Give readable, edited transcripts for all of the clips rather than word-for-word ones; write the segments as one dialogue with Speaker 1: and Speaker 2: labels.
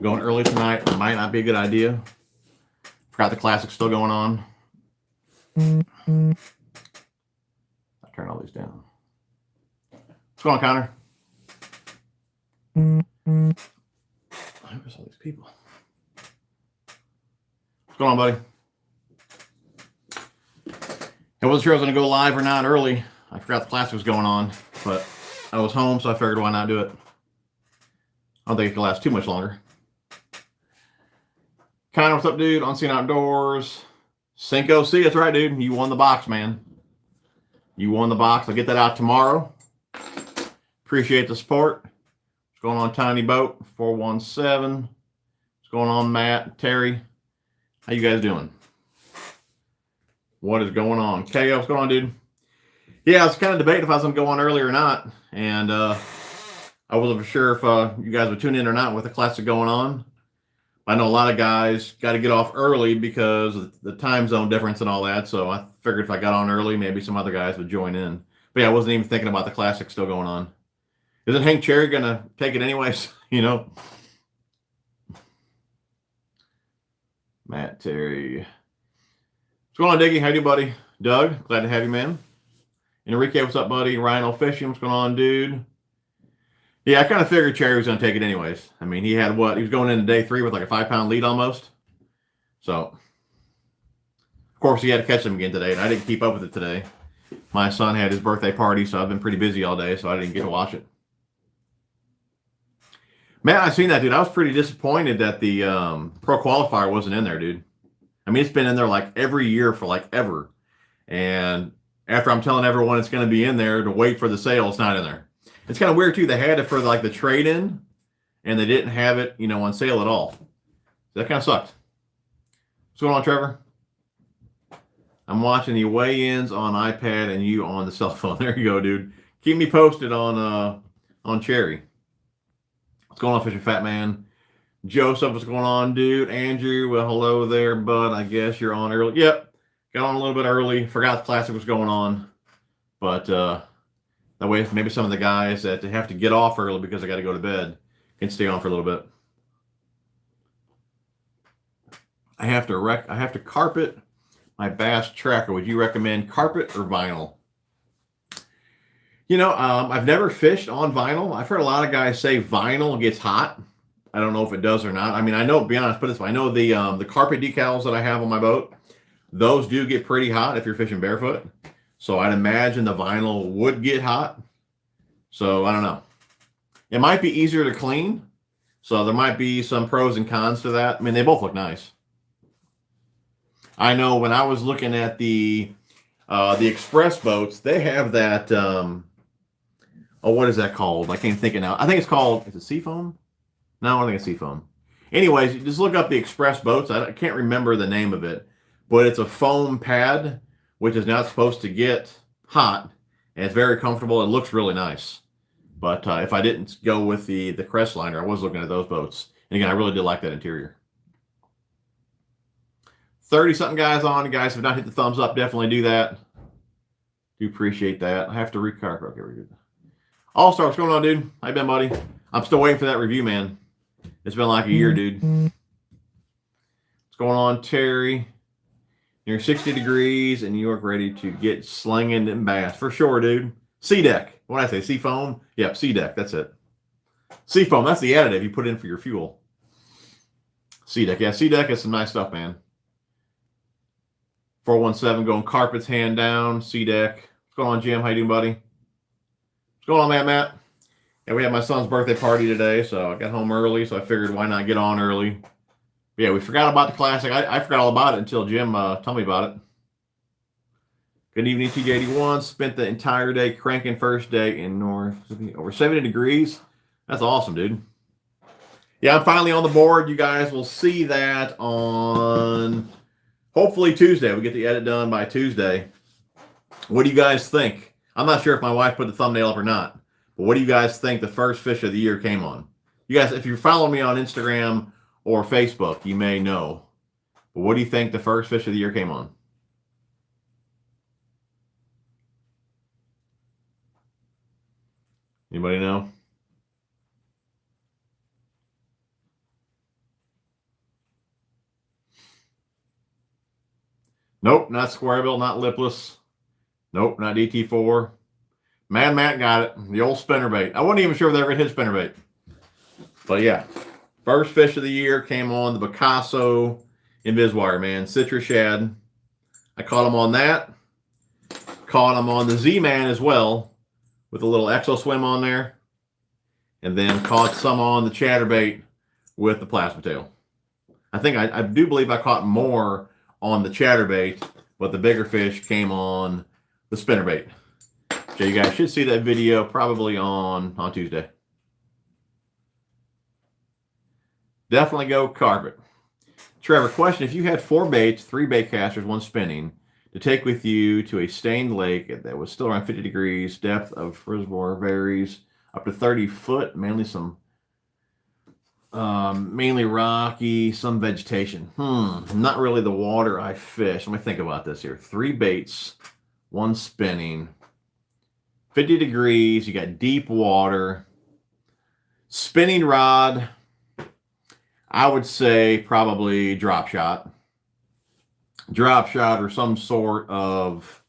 Speaker 1: Going early tonight might not be a good idea. Forgot the classic's still going on. I turn all these down. What's going on, Connor? Who's all these people? What's going on, buddy? I wasn't sure I was going to go live or not early. I forgot the classic was going on, but I was home, so I figured why not do it. I don't think it could last too much longer. Connor, what's up, dude? Unseen Outdoors. Cinco C, that's right, dude. You won the box, man. You won the box. I'll get that out tomorrow. Appreciate the support. What's going on, Tiny Boat? 417. What's going on, Matt? Terry? How you guys doing? What is going on? Kayak, what's going on, dude? Yeah, I was kind of debating if I was going to go on early or not. And I wasn't for sure if you guys would tune in or not with the classic going on. I know a lot of guys got to get off early because of the time zone difference and all that. So I figured if I got on early, maybe some other guys would join in. But yeah, I wasn't even thinking about the classic still going on. Isn't Hank Cherry going to take it anyways? You know? Matt Terry. What's going on, Diggy? How you doing, buddy? Doug, glad to have you, man. Enrique, what's up, buddy? Rhino Fishing, what's going on, dude? Yeah, I kind of figured Cherry was going to take it anyways. I mean, he had what? He was going into day 3 with like a 5-pound lead almost. So, of course, he had to catch him again today, and I didn't keep up with it today. My son had his birthday party, so I've been pretty busy all day, so I didn't get to watch it. Man, I seen that, dude. I was pretty disappointed that the Pro Qualifier wasn't in there, dude. I mean, it's been in there like every year for like ever. And after I'm telling everyone it's going to be in there to wait for the sale, it's not in there. It's kind of weird, too. They had it for, like, the trade-in, and they didn't have it, you know, on sale at all. So that kind of sucked. What's going on, Trevor? I'm watching the weigh-ins on iPad and you on the cell phone. There you go, dude. Keep me posted on Cherry. What's going on, Fishing Fat Man? Joseph, what's going on, dude? Andrew, well, hello there, bud. I guess you're on early. Yep. Got on a little bit early. Forgot the classic was going on. But, that way, maybe some of the guys that have to get off early because they got to go to bed can stay on for a little bit. I have to carpet my bass tracker. Would you recommend carpet or vinyl? You know, I've never fished on vinyl. I've heard a lot of guys say vinyl gets hot. I don't know if it does or not. I mean, I know, to be honest, put it this way, I know the carpet decals that I have on my boat, those do get pretty hot if you're fishing barefoot. So I'd imagine the vinyl would get hot. So I don't know. It might be easier to clean. So there might be some pros and cons to that. I mean, they both look nice. I know when I was looking at the express boats, they have that, what is that called? I can't think of it now. I think it's called, is it Seafoam? No, I don't think it's Seafoam. Anyways, just look up the express boats. I can't remember the name of it, but it's a foam pad, which is not supposed to get hot, and it's very comfortable. It looks really nice. But if I didn't go with the Crestliner, I was looking at those boats. And again, I really did like that interior. 30-something guys on. You guys have not hit the thumbs up, definitely do that. Do appreciate that. I have to recarb. Okay, we're good. All-Star, what's going on, dude? How you been, buddy? I'm still waiting for that review, man. It's been like a year, dude. What's going on, Terry? You're 60 degrees and you're ready to get slinging and bass. For sure, dude. Sea-Deck. What did I say? Seafoam? Yep, Sea-Deck. That's it. Seafoam. That's the additive you put in for your fuel. Sea-Deck. Yeah, Sea-Deck is some nice stuff, man. 417 going carpets hand down. Sea-Deck. What's going on, Jim? How you doing, buddy? What's going on, Matt? Yeah, we had my son's birthday party today, so I got home early, so I figured why not get on early. Yeah, we forgot about the classic. I forgot all about it until Jim told me about it. Good evening, TJ81. Spent the entire day cranking first day in North. Over 70 degrees. That's awesome, dude. Yeah, I'm finally on the board. You guys will see that on hopefully Tuesday. We get the edit done by Tuesday. What do you guys think? I'm not sure if my wife put the thumbnail up or not, but what do you guys think the first fish of the year came on? You guys, if you follow me on Instagram or Facebook, you may know. But what do you think the first fish of the year came on? Anybody know? Nope, not squarebill, not lipless. Nope, not DT4. Mad Matt got it. The old spinnerbait. I wasn't even sure if they ever hit spinnerbait. But yeah, first fish of the year came on the Picasso Inviswire, man. Citrus shad. I caught him on that. Caught him on the Z-Man as well with a little exo swim on there. And then caught some on the chatterbait with the plasma tail. I think I do believe I caught more on the chatterbait, but the bigger fish came on the spinnerbait. So you guys should see that video probably on Tuesday. Definitely go carpet. Trevor, question: if you had 4 baits, 3 bait casters, 1 spinning, to take with you to a stained lake that was still around 50 degrees, depth of reservoir varies up to 30 foot, mainly mainly rocky, some vegetation. Not really the water I fish. Let me think about this here. 3 baits, 1 spinning, 50 degrees, you got deep water. Spinning rod, I would say probably drop shot. Drop shot or some sort of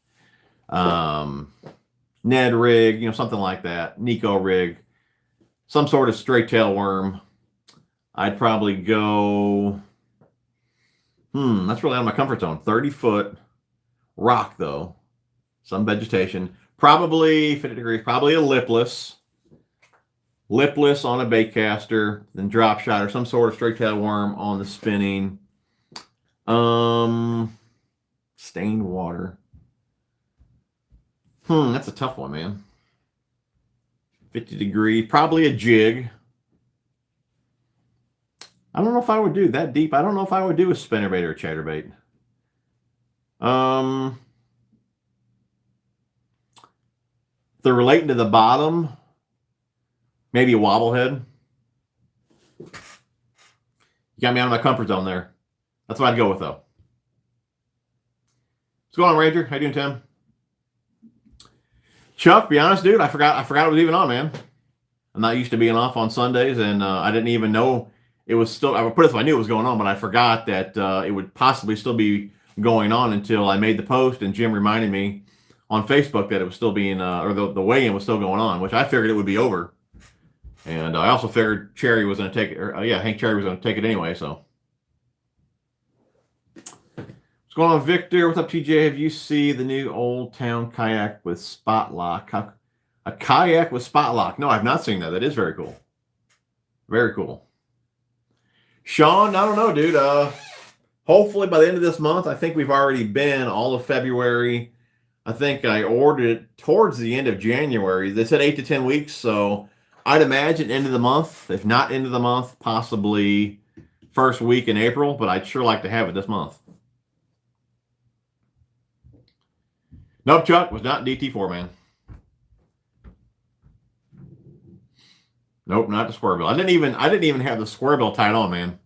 Speaker 1: Ned rig, you know, something like that. Nico rig. Some sort of straight tail worm. I'd probably go, that's really out of my comfort zone. 30 foot rock though. Some vegetation. Probably 50 degrees, probably a lipless. Lipless on a bait caster, then drop shot or some sort of straight tail worm on the spinning. Stained water. That's a tough one, man. 50 degrees, probably a jig. I don't know if I would do that deep. I don't know if I would do a spinnerbait or a chatterbait. If they're relating to the bottom, maybe a wobblehead. You got me out of my comfort zone there. That's what I'd go with, though. What's going on, Ranger? How you doing, Tim? Chuck, be honest, dude, I forgot it was even on, man. I'm not used to being off on Sundays, and I didn't even know it was still. I would put it so I knew it was going on, but I forgot that it would possibly still be going on until I made the post, and Jim reminded me on Facebook that it was still being, or the weigh-in was still going on, which I figured it would be over. And I also figured Cherry was going to take it, or Hank Cherry was going to take it anyway, so. What's going on, Victor? What's up, TJ? Have you seen the new Old Town kayak with spot lock? A kayak with spot lock? No, I've not seen that. That is very cool. Very cool. Sean, I don't know, dude. Hopefully by the end of this month. I think we've already been all of February. I think I ordered it towards the end of January. They said 8 to 10 weeks, so I'd imagine end of the month. If not end of the month, possibly first week in April, but I'd sure like to have it this month. Nope, Chuck, was not DT4, man. Nope, not the square bill. I didn't even have the square bill tied on, man.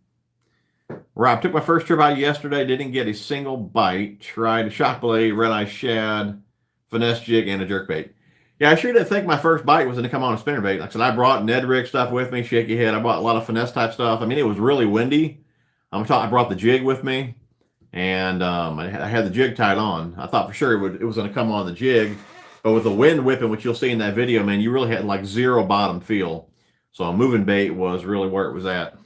Speaker 1: Rob, took my first trip out yesterday, didn't get a single bite. Tried a shock blade, red-eye shad, finesse jig, and a jerkbait. Yeah, I sure didn't think my first bite was going to come on a spinnerbait. Like I said, I brought Ned rig stuff with me, shaky head. I brought a lot of finesse type stuff. I mean, it was really windy. I brought the jig with me, and I had the jig tied on. I thought for sure it was going to come on the jig, but with the wind whipping, which you'll see in that video, man, you really had like zero bottom feel. So a moving bait was really where it was at.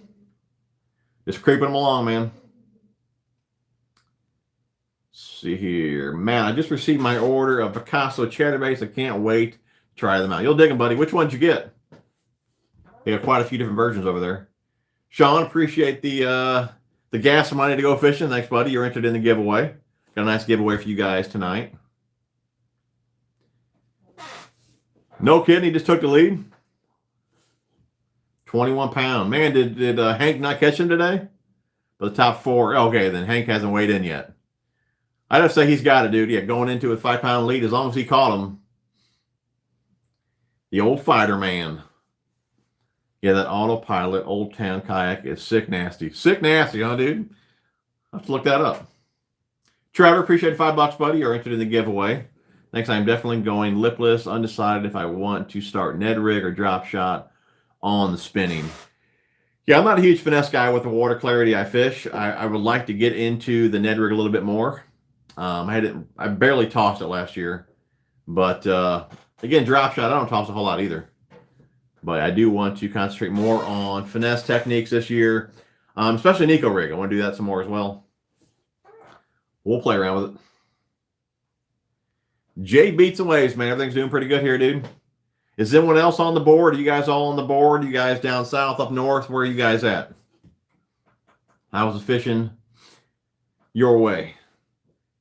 Speaker 1: Just creeping them along, man. Let's see here. Man, I just received my order of Picasso chatterbaits. I can't wait to try them out. You'll dig them, buddy. Which ones you get? They got quite a few different versions over there. Sean, appreciate the gas money to go fishing. Thanks, buddy. You're entered in the giveaway. Got a nice giveaway for you guys tonight. No kidding, he just took the lead. 21 pound. Man, did Hank not catch him today? But the top 4. Okay, then Hank hasn't weighed in yet. I'd have to say he's got it, dude. Yeah, going into a 5-pound lead, as long as he caught him. The old fighter man. Yeah, that autopilot Old Town kayak is sick nasty. Sick nasty, huh, dude? I'll have to look that up. Trevor, appreciate $5, buddy. You're entered in the giveaway. Next, I'm definitely going lipless, undecided if I want to start Ned rig or drop shot on the spinning. Yeah, I'm not a huge finesse guy with the water clarity I fish. I would like to get into the Ned rig a little bit more. I barely tossed it last year. But, again, drop shot, I don't toss a whole lot either. But I do want to concentrate more on finesse techniques this year, especially Nico rig. I want to do that some more as well. We'll play around with it. Jay beats and waves, man. Everything's doing pretty good here, dude. Is anyone else on the board? Are you guys all on the board? You guys down south, up north? Where are you guys at? How's the fishing your way?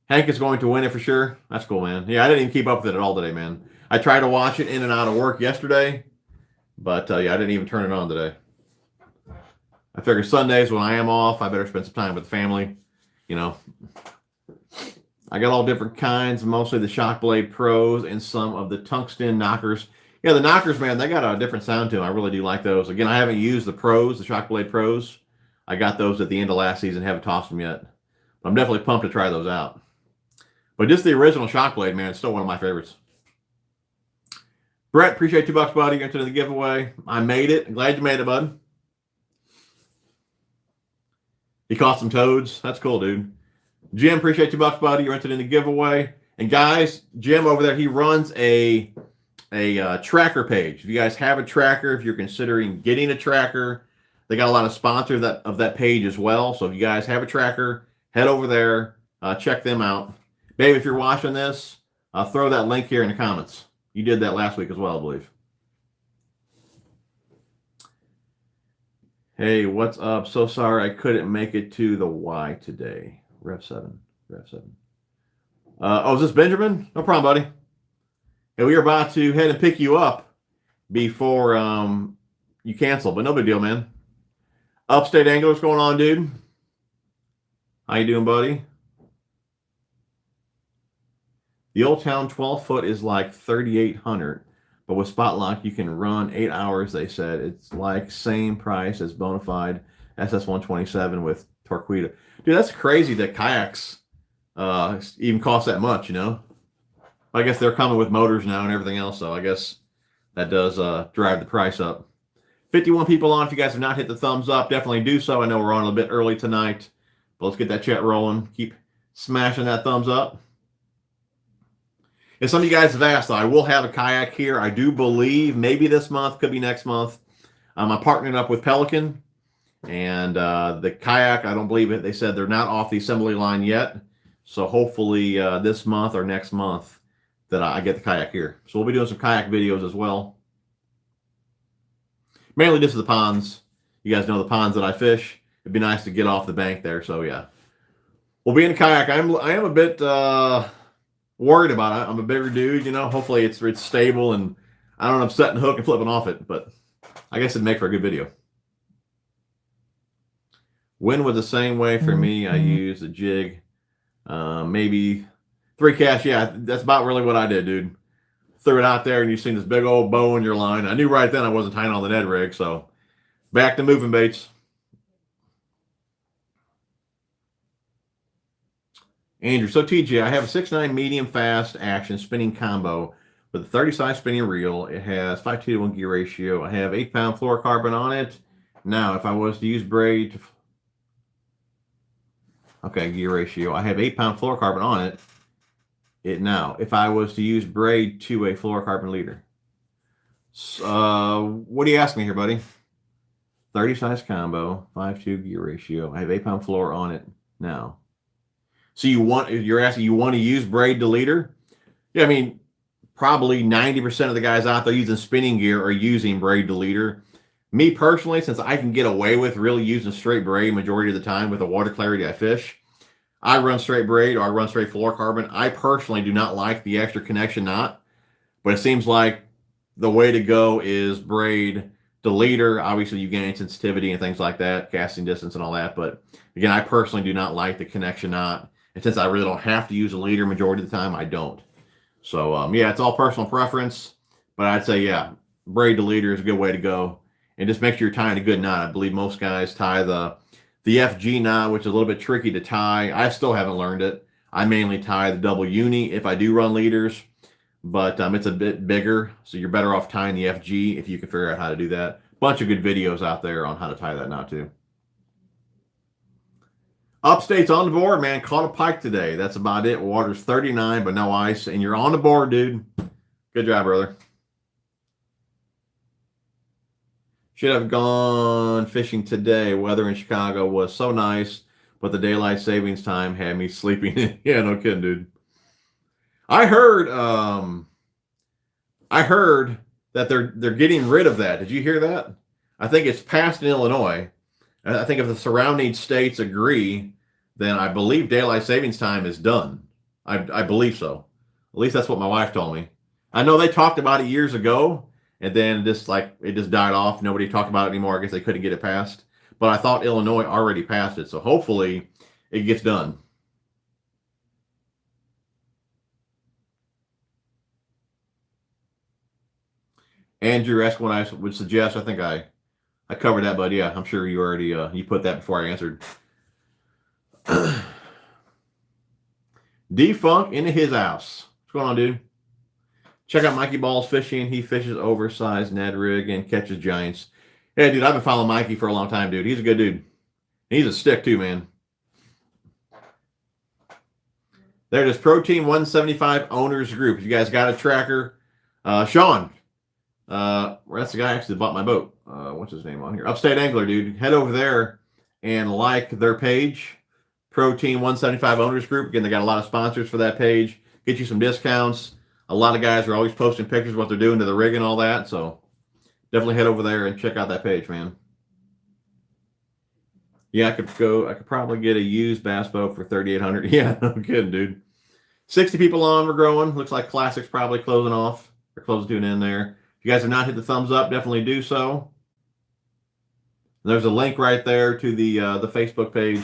Speaker 1: Hank is going to win it for sure. That's cool, man. Yeah, I didn't even keep up with it at all today, man. I tried to watch it in and out of work yesterday, but yeah, I didn't even turn it on today. I figure Sundays when I am off, I better spend some time with the family. You know, I got all different kinds, mostly the Shock Blade Pros and some of the tungsten knockers. Yeah, the knockers, man, they got a different sound to them. I really do like those. Again, I haven't used the Pros, the Shock Blade Pros. I got those at the end of last season, haven't tossed them yet. But I'm definitely pumped to try those out. But just the original Shock Blade, man, it's still one of my favorites. Brett, appreciate $2, buddy. You're into the giveaway. I made it. I'm glad you made it, bud. He caught some toads. That's cool, dude. Jim, appreciate $2, buddy. You're entered in the giveaway. And guys, Jim over there, he runs a tracker page. If you guys have a tracker, if you're considering getting a tracker, they got a lot of sponsors of that page as well. So if you guys have a tracker, head over there, check them out. Babe, if you're watching this, throw that link here in the comments. You did that last week as well, I believe. Hey, what's up? So sorry I couldn't make it to the Y today. Rev 7. Oh, is this Benjamin? No problem, buddy. Hey, we are about to head and pick you up before you cancel, but no big deal, man. Upstate Angler, what's going on, dude? How you doing, buddy? The Old Town 12-foot is like $3,800, but with Spot Lock, you can run 8 hours, they said. It's like same price as Bonafide SS127 with Torquedo. Dude, that's crazy that kayaks even cost that much, you know? I guess they're coming with motors now and everything else, so I guess that does drive the price up. 51 people on. If you guys have not hit the thumbs up, definitely do so. I know we're on a bit early tonight, but let's get that chat rolling. Keep smashing that thumbs up. And some of you guys have asked, I will have a kayak here. I do believe maybe this month, could be next month. I'm partnering up with Pelican. And the kayak, I don't believe it. They said they're not off the assembly line yet. So hopefully this month or next month that I get the kayak here. So we'll be doing some kayak videos as well. Mainly just the ponds. You guys know the ponds that I fish. It'd be nice to get off the bank there. So yeah, we'll be in the kayak. I am a bit worried about it. I'm a bigger dude, you know. Hopefully it's stable and I don't end up setting the hook and flipping off it. But I guess it'd make for a good video. Wind was the same way for me. I used a jig, maybe 3 casts. Yeah, that's about really what I did, dude. Threw it out there and you seen this big old bow in your line. I knew right then I wasn't tying on the Ned rig, so back to moving baits. Andrew, so TJ, I have a 6.9 medium fast action spinning combo with a 30 size spinning reel. It has 5:2 to 1 gear ratio. I have 8-pound fluorocarbon on it. Now, if I was to use braid, okay, gear ratio. I have 8-pound fluorocarbon on it. If I was to use braid to a fluorocarbon leader. What are you asking me here, buddy? 30 size combo, 5:2 gear ratio. I have 8-pound fluor on it now. So you're asking, you want to use braid to leader? Yeah, I mean, probably 90% of the guys out there using spinning gear are using braid to leader. Me personally, since I can get away with really using straight braid majority of the time with the water clarity I fish, I run straight braid or I run straight fluorocarbon. I personally do not like the extra connection knot, but it seems like the way to go is braid to leader. Obviously, you gain sensitivity and things like that, casting distance and all that. But again, I personally do not like the connection knot. And since I really don't have to use a leader majority of the time, I don't. So, yeah, it's all personal preference. But I'd say, yeah, braid to leader is a good way to go. And just make sure you're tying a good knot. I believe most guys tie the FG knot, which is a little bit tricky to tie. I still haven't learned it. I mainly tie the double uni if I do run leaders. But it's a bit bigger, so you're better off tying the FG if you can figure out how to do that. Bunch of good videos out there on how to tie that knot too. Upstate's on the board, man. Caught a pike today. That's about it. Water's 39, but no ice. And you're on the board, dude. Good job, brother. Should have gone fishing today. Weather in Chicago was so nice, but the daylight savings time had me sleeping. Yeah, no kidding, dude. I heard that they're getting rid of that. Did you hear that? I think it's passed in Illinois. I think if the surrounding states agree, then I believe daylight savings time is done. I believe so. At least that's what my wife told me. I know they talked about it years ago, and then it just died off. Nobody talked about it anymore. I guess they couldn't get it passed. But I thought Illinois already passed it, so hopefully it gets done. Andrew asked what I would suggest. I think I covered that, but yeah, I'm sure you already you put that before I answered. D-Funk into his house. What's going on, dude? Check out Mikey Ball's fishing. He fishes oversized Ned rig and catches giants. Yeah, dude, I've been following Mikey for a long time, dude. He's a good dude. He's a stick too, man. There it is, Protein 175 Owners Group. If you guys got a tracker, Sean. That's the guy actually bought my boat. What's his name on here? Upstate Angler, dude. Head over there and like their page, Protein 175 Owners Group. Again, they got a lot of sponsors for that page. Get you some discounts. A lot of guys are always posting pictures of what they're doing to the rig and all that. So definitely head over there and check out that page, man. Yeah, I could probably get a used bass boat for $3,800. Yeah, no kidding, dude. 60 people on, we're growing. Looks like Classic's probably closing off. Or closing to an end there. If you guys have not hit the thumbs up, definitely do so. There's a link right there to the Facebook page.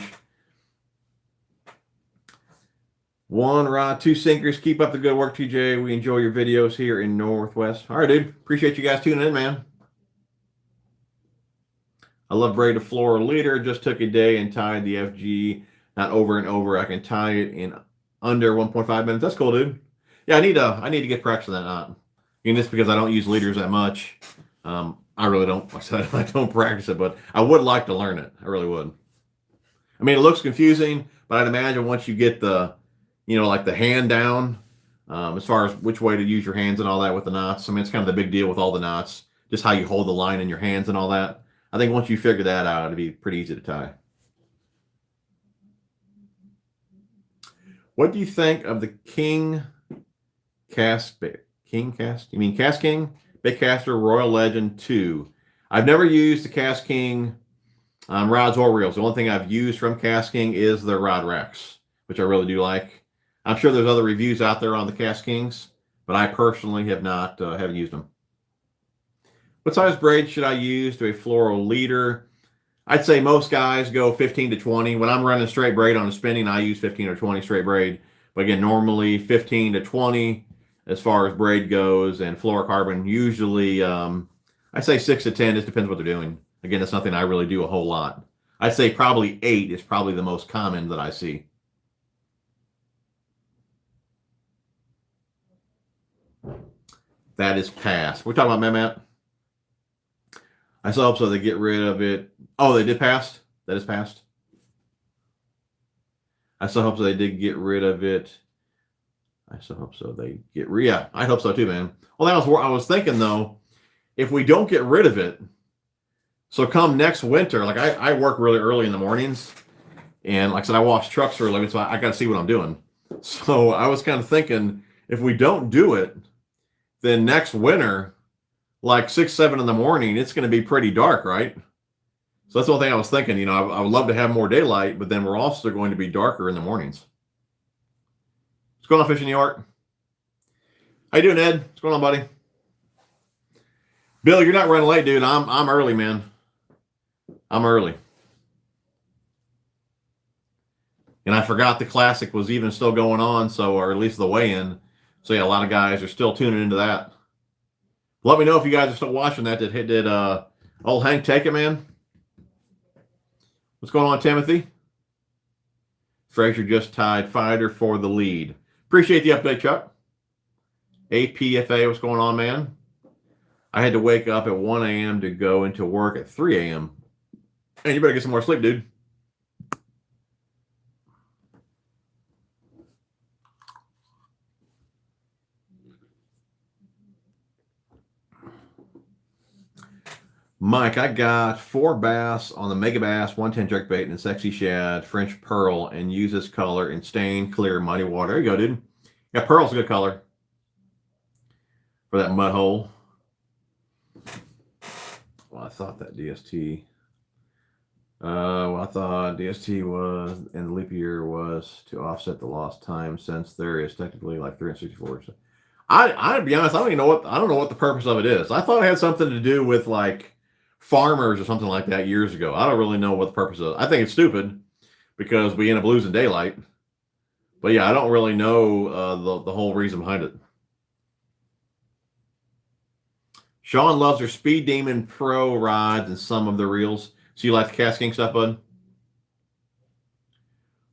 Speaker 1: One rod, two sinkers. Keep up the good work, TJ. We enjoy your videos here in Northwest. All right, dude. Appreciate you guys tuning in, man. I love braided floor leader. Just took a day and tied the FG. Not over and over. I can tie it in under 1.5 minutes. That's cool, dude. Yeah, I need to get practice on that knot. And just because I don't use leaders that much, I really don't. Like I said, I don't practice it, but I would like to learn it. I really would. I mean, it looks confusing, but I'd imagine once you get the, like the hand down, as far as which way to use your hands and all that with the knots. I mean, it's kind of the big deal with all the knots, just how you hold the line in your hands and all that. I think once you figure that out, it'd be pretty easy to tie. What do you think of the King Cast? King Cast? You mean Cast King? Big Caster Royal Legend 2. I've never used the Cast King rods or reels. The only thing I've used from Cast King is the rod racks, which I really do like. I'm sure there's other reviews out there on the Cast Kings, but I personally have not haven't used them. What size braid should I use to a floral leader? I'd say most guys go 15 to 20. When I'm running straight braid on a spinning, I use 15 or 20 straight braid. But again, normally 15 to 20 as far as braid goes, and fluorocarbon usually, I say 6 to 10. Just depends what they're doing. Again, that's nothing I really do a whole lot. I'd say probably 8 is probably the most common that I see. That is passed. We're talking about Mehmet. I still hope so they get rid of it. Oh, they did pass? That is passed? I still hope so they did get rid of it. I still hope so they get rid. Yeah, I hope so too, man. Well, that was what I was thinking though. If we don't get rid of it, so come next winter, like I work really early in the mornings, and like I said, I wash trucks for a living, so I got to see what I'm doing. So I was kind of thinking, if we don't do it, then next winter, like 6, 7 in the morning, it's going to be pretty dark, right? So that's the one thing I was thinking. You know, I would love to have more daylight, but then we're also going to be darker in the mornings. What's going on, Fishing New York? How you doing, Ed? What's going on, buddy? Bill, you're not running late, dude. I'm early, man. I'm early. And I forgot the Classic was even still going on, so, or at least the weigh-in. So yeah, a lot of guys are still tuning into that. Let me know if you guys are still watching that. Did old Hank take it, man? What's going on, Timothy? Frazier just tied Fighter for the lead. Appreciate the update, Chuck. APFA, what's going on, man? I had to wake up at 1 a.m. to go into work at 3 a.m. And you better get some more sleep, dude. Mike, I got 4 bass on the Mega Bass 110 jerkbait and Sexy Shad French Pearl and use this color in stained clear muddy water. There you go, dude. Yeah, Pearl's a good color for that mud hole. Well, I thought that DST. I thought DST was, and the leap year was to offset the lost time since there is technically like 364. So I'd be honest, I don't know what the purpose of it is. I thought it had something to do with like farmers or something like that years ago. I don't really know what the purpose is. I think it's stupid because we end up losing daylight. But yeah, I don't really know the whole reason behind it. Sean loves her Speed Demon Pro rods and some of the reels. So you like the Cast King stuff, bud?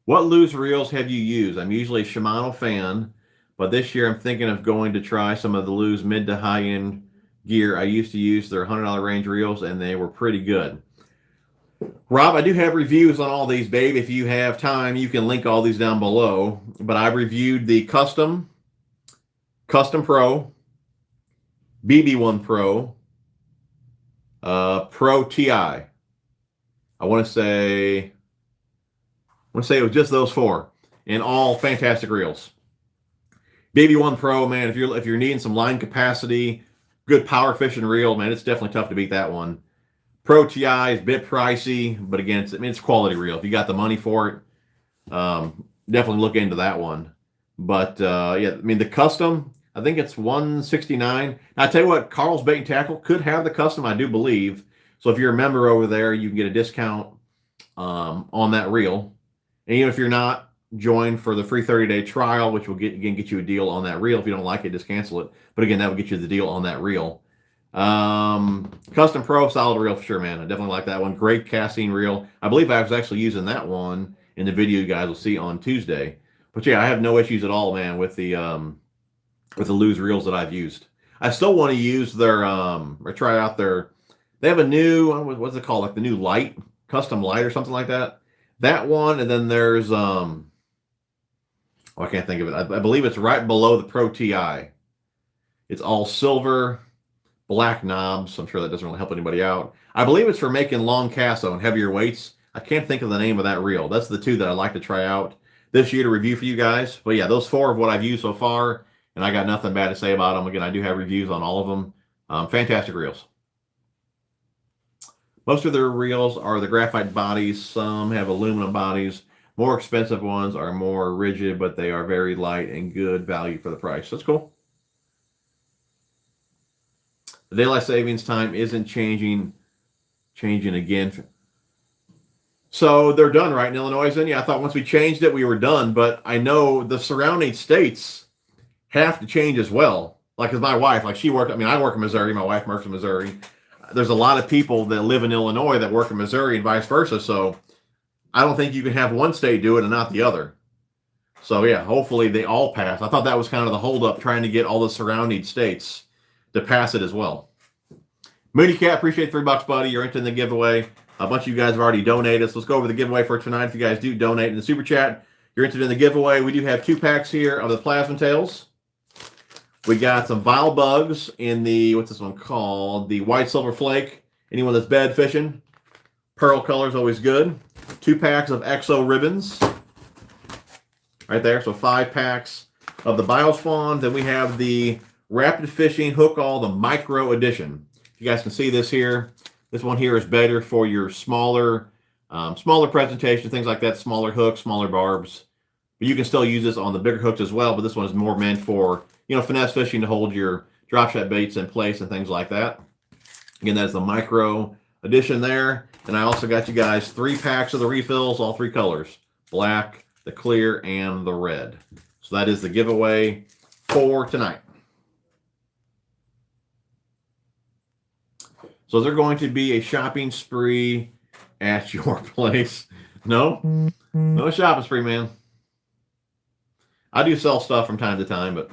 Speaker 1: What Lew's reels have you used? I'm usually a Shimano fan, but this year I'm thinking of going to try some of the Lew's mid to high-end gear. I used to use their $100 range reels, and they were pretty good. Rob, I do have reviews on all these, babe. If you have time, you can link all these down below. But I reviewed the Custom Pro, BB1 Pro, Pro TI. I want to say it was just those 4, and all fantastic reels. BB1 Pro, man, if you're needing some line capacity, good power fishing reel, man, it's definitely tough to beat that one. Pro TI is a bit pricey, but again, it's a quality reel. If you got the money for it, definitely look into that one. But yeah, I mean the Custom, I think it's $169. Now, I tell you what, Karls Bait and Tackle could have the Custom, I do believe. So if you're a member over there, you can get a discount on that reel. And even if you're not, join for the free 30-day trial, which will get you a deal on that reel. If you don't like it, just cancel it. But again, that will get you the deal on that reel. Custom Pro, solid reel for sure, man. I definitely like that one. Great casting reel. I believe I was actually using that one in the video you guys will see on Tuesday. But yeah, I have no issues at all, man, with the Lew's reels that I've used. I still want to use their or try out their. They have a new, what's it called, like the new light, custom light or something like that. That one, and then there's I can't think of it. I believe it's right below the Pro TI. It's all silver, black knobs. I'm sure that doesn't really help anybody out. I believe it's for making long casts on heavier weights. I can't think of the name of that reel. That's the 2 that I'd like to try out this year to review for you guys. But yeah, those 4 of what I've used so far, and I got nothing bad to say about them. Again, I do have reviews on all of them. Fantastic reels. Most of their reels are the graphite bodies. Some have aluminum bodies. More expensive ones are more rigid, but they are very light and good value for the price. That's cool. The daylight savings time isn't changing again. So they're done, right, in Illinois? And yeah, I thought once we changed it, we were done. But I know the surrounding states have to change as well. Like, as my wife, like she worked, I mean, I work in Missouri. My wife works in Missouri. There's a lot of people that live in Illinois that work in Missouri and vice versa. So I don't think you can have one state do it and not the other. So yeah, hopefully they all pass. I thought that was kind of the holdup, trying to get all the surrounding states to pass it as well. Mooney Cat, appreciate $3, buddy. You're into the giveaway. A bunch of you guys have already donated. So let's go over the giveaway for tonight. If you guys do donate in the super chat, you're interested in the giveaway. We do have 2 packs here of the Plasma Tails. We got some Vile Bugs in the, what's this one called? The White Silver Flake. Anyone that's bed fishing, pearl color is always good. 2 packs of Exo Ribbons. Right there. So 5 packs of the Biospawn. Then we have the Rapid Fishing Hook All, the Micro Edition. You guys can see this here. This one here is better for your smaller presentation, things like that, smaller hooks, smaller barbs. But you can still use this on the bigger hooks as well, but this one is more meant for, finesse fishing to hold your drop shot baits in place and things like that. Again, that's the Micro Edition there. And I also got you guys 3 packs of the refills, all 3 colors, black, the clear, and the red. So that is the giveaway for tonight. So is there going to be a shopping spree at your place? No? No shopping spree, man. I do sell stuff from time to time, but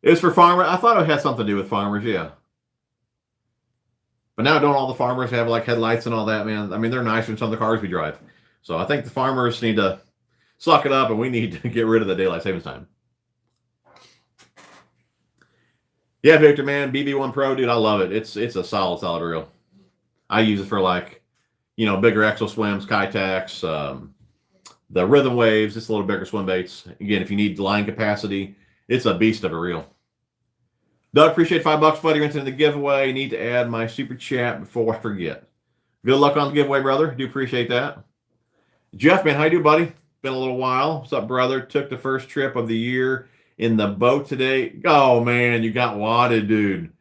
Speaker 1: it's for farmers. I thought it had something to do with farmers, yeah. But now don't all the farmers have like headlights and all that, man? I mean, they're nicer than some of the cars we drive. So I think the farmers need to suck it up and we need to get rid of the daylight savings time. Yeah, Victor, man, BB1 Pro, dude, I love it. It's a solid reel. I use it for like, bigger exo swims, Kayaks, the rhythm waves, just a little bigger swim baits. Again, if you need line capacity, it's a beast of a reel. Doug, appreciate $5, buddy. You're into the giveaway. Need to add my super chat before I forget. Good luck on the giveaway, brother. Do appreciate that. Jeff, man, how you doing, buddy? Been a little while. What's up, brother? Took the first trip of the year in the boat today. Oh, man, you got wadded, dude.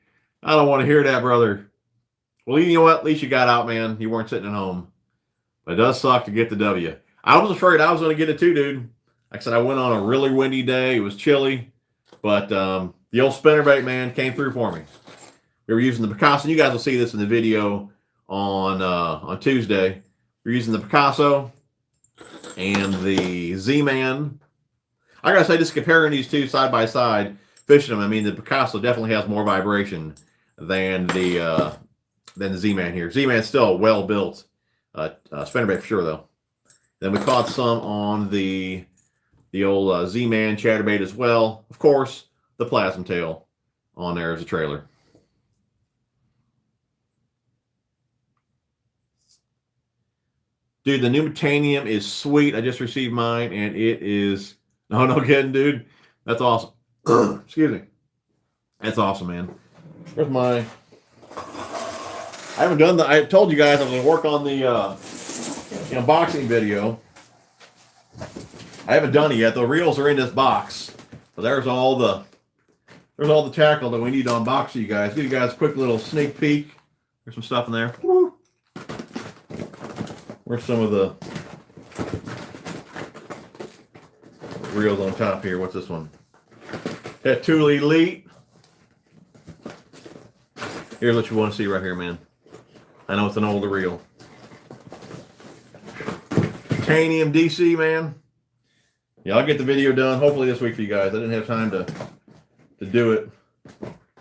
Speaker 1: I don't want to hear that, brother. Well, you know what? At least you got out, man. You weren't sitting at home. But it does suck to get the W. I was afraid I was going to get it too, dude. Like I said, I went on a really windy day. It was chilly. But the old spinnerbait, man, came through for me. We were using the Picasso. You guys will see this in the video on Tuesday. We're using the Picasso and the Z-Man. I gotta say, just comparing these two side by side, fishing them, I mean, the Picasso definitely has more vibration than the Z-Man here. Z-Man's still a well-built spinnerbait for sure, though. Then we caught some on the old Z-Man chatterbait as well. Of course, the plasma tail on there as a trailer. Dude, the new Metanium is sweet. I just received mine, and it is... No kidding, dude. That's awesome. Excuse me. That's awesome, man. Where's my... I haven't done the... I told you guys I'm going to work on the unboxing video. I haven't done it yet. The reels are in this box. So there's all the tackle that we need to unbox for you guys. Give you guys a quick little sneak peek. There's some stuff in there. Woo. Where's some of the reels on top here? What's this one? That Tool Elite. Here's what you want to see right here, man. I know it's an older reel. Titanium DC, man. Yeah, I'll get the video done hopefully this week for you guys. I didn't have time to do it,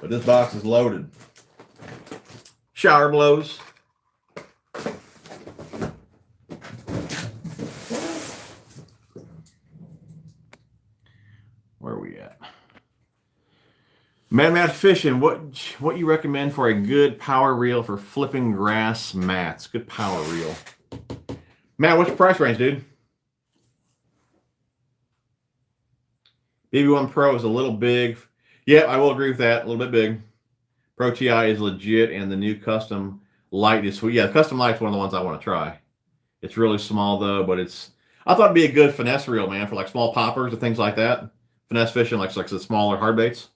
Speaker 1: but this box is loaded. Shower blows. Where are we at? Mad Fishing, what you recommend for a good power reel for flipping grass mats? Good power reel. Matt, what's your price range, dude? BB1 Pro is a little big. Yeah, I will agree with that. A little bit big. Pro TI is legit, and the new Custom Light is sweet. Yeah, the Custom Light's one of the ones I want to try. It's really small, though, but I thought it'd be a good finesse reel, man, for like small poppers and things like that. Finesse fishing, like the smaller hard baits.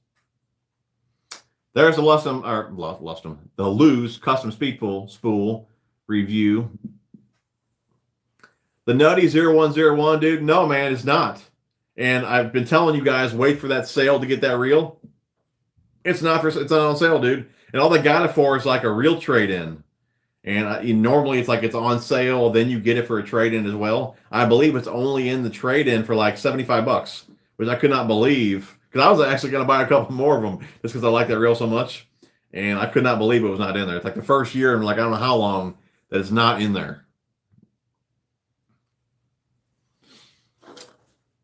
Speaker 1: There's the the Lose Custom Speed Spool review. The Nutty 0101, dude. No, man, it's not. And I've been telling you guys, wait for that sale to get that reel. It's not on sale, dude. And all they got it for is like a reel trade-in. And normally it's like it's on sale, then you get it for a trade-in as well. I believe it's only in the trade-in for like $75, which I could not believe. Because I was actually going to buy a couple more of them just because I like that reel so much. And I could not believe it was not in there. It's like the first year in like I don't know how long that it's not in there.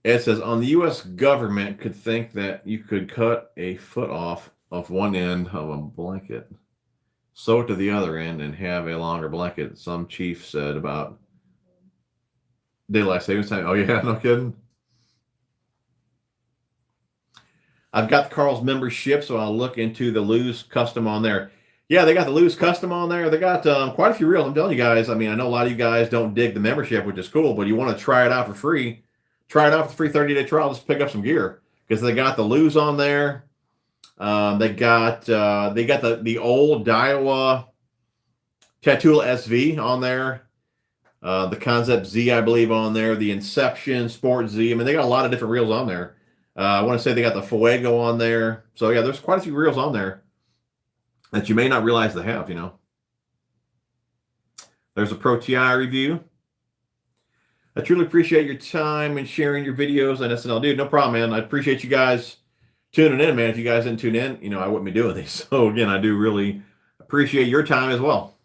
Speaker 1: It says, on the U.S. government could think that you could cut a foot off of one end of a blanket, sew it to the other end, and have a longer blanket. Some chief said about daylight savings time. Oh, yeah, no kidding. I've got the Karls membership, so I'll look into the Lose Custom on there. Yeah, they got the Lose Custom on there. They got quite a few reels. I'm telling you guys, I mean, I know a lot of you guys don't dig the membership, which is cool, but you want to try it out for free. Try it out for the free 30-day trial. Just pick up some gear because they got the Lose on there. They got the old Daiwa Tatula SV on there. The Concept Z, I believe, on there. The Inception Sport Z. I mean, they got a lot of different reels on there. I want to say they got the Fuego on there. So, yeah, there's quite a few reels on there that you may not realize they have, you know. There's a Pro TI review. I truly appreciate your time and sharing your videos on SNL. Dude, no problem, man. I appreciate you guys tuning in, man. If you guys didn't tune in, you know, I wouldn't be doing these. So, again, I do really appreciate your time as well.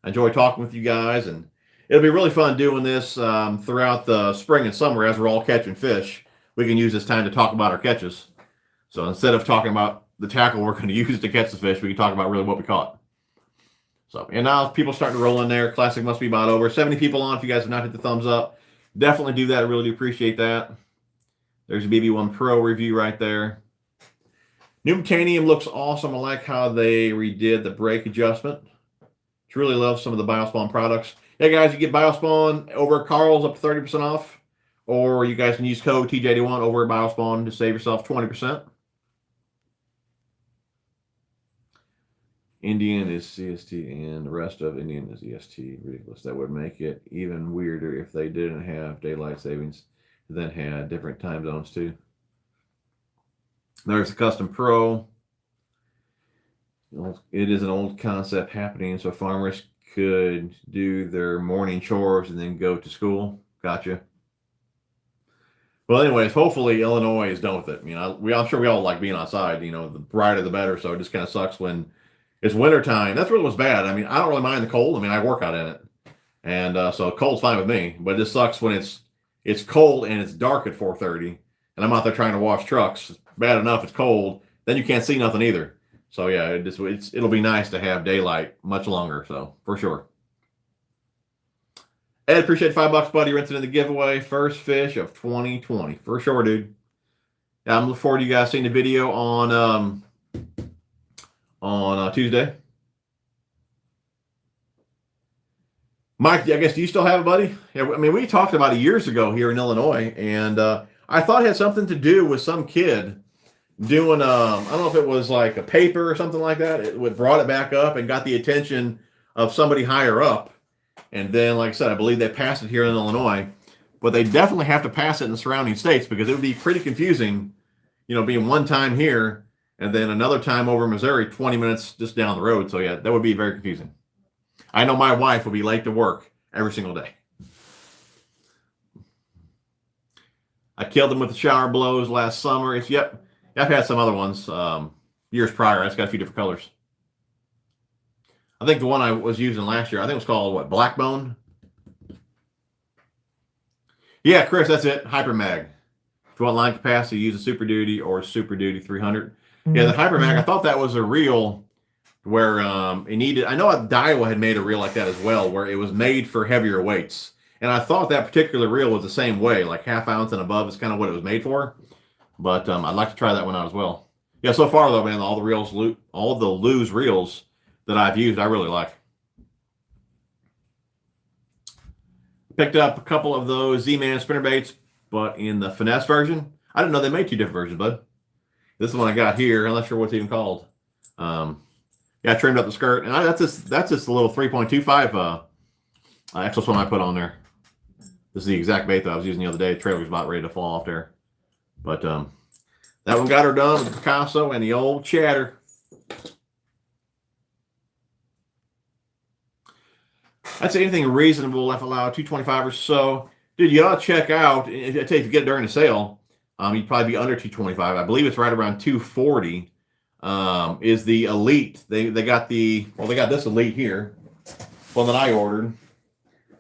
Speaker 1: I enjoy talking with you guys, and it'll be really fun doing this throughout the spring and summer as we're all catching fish. We can use this time to talk about our catches. So instead of talking about the tackle we're going to use to catch the fish, we can talk about really what we caught. So, and now people starting to roll in there. Classic must be about over. 70 people on. If you guys have not hit the thumbs up, definitely do that. I really do appreciate that. There's a BB1 Pro review right there. New Titanium looks awesome. I like how they redid the brake adjustment. Truly love some of the Biospawn products. Yeah, guys, you get Biospawn over at Karls up to 30% off. Or you guys can use code TJ81 over at Biospawn to save yourself 20%. Indian is CST and the rest of Indian is EST. Ridiculous. That would make it even weirder if they didn't have daylight savings, then had different time zones too. There's the Custom Pro. It is an old concept happening, so farmers could do their morning chores and then go to school. Gotcha. Well, anyways, hopefully Illinois is done with it. You know, I'm sure we all like being outside. You know, the brighter the better. So it just kind of sucks when it's wintertime. That's really what's bad. I mean, I don't really mind the cold. I mean, I work out in it, and so cold's fine with me. But it just sucks when it's cold and it's dark at 4:30, and I'm out there trying to wash trucks. It's bad enough it's cold, then you can't see nothing either. So yeah, it'll be nice to have daylight much longer. So for sure. Ed, appreciate $5, buddy. You're entered in the giveaway. First fish of 2020. For sure, dude. Yeah, I'm looking forward to you guys seeing the video on Tuesday. Mike, I guess, do you still have it, buddy? Yeah, I mean, we talked about it years ago here in Illinois, and I thought it had something to do with some kid doing, I don't know if it was like a paper or something like that. It brought it back up and got the attention of somebody higher up. And then, like I said, I believe they passed it here in Illinois, but they definitely have to pass it in the surrounding states because it would be pretty confusing, you know, being one time here and then another time over in Missouri, 20 minutes just down the road. So, yeah, that would be very confusing. I know my wife will be late to work every single day. I killed them with the shower blows last summer. Yep, I've had some other ones years prior. It's got a few different colors. I think the one I was using last year, I think it was called, what, Blackbone? Yeah, Chris, that's it. Hypermag. If you want line capacity, use a Super Duty or Super Duty 300. Yeah, the Hypermag, I thought that was a reel where it needed, I know Daiwa had made a reel like that as well, where it was made for heavier weights. And I thought that particular reel was the same way, like ½ ounce and above is kind of what it was made for. But I'd like to try that one out as well. Yeah, so far though, man, all the Lose reels that I've used, I really like. Picked up a couple of those Z-Man spinnerbaits, but in the finesse version. I didn't know they made two different versions, bud. This is the one I got here. I'm not sure what's even called. Yeah, I trimmed up the skirt, and that's just a little 3.25 exoswim I put on there. This is the exact bait that I was using the other day. The trailer was about ready to fall off there. But that one got her done with the Picasso and the old chatter. I'd say anything reasonable, if allowed, 225 or so. Dude, you ought to check out. I tell you, if you get it during the sale, you'd probably be under 225. I believe it's right around 240. Is the Elite. They got this Elite here, one that I ordered.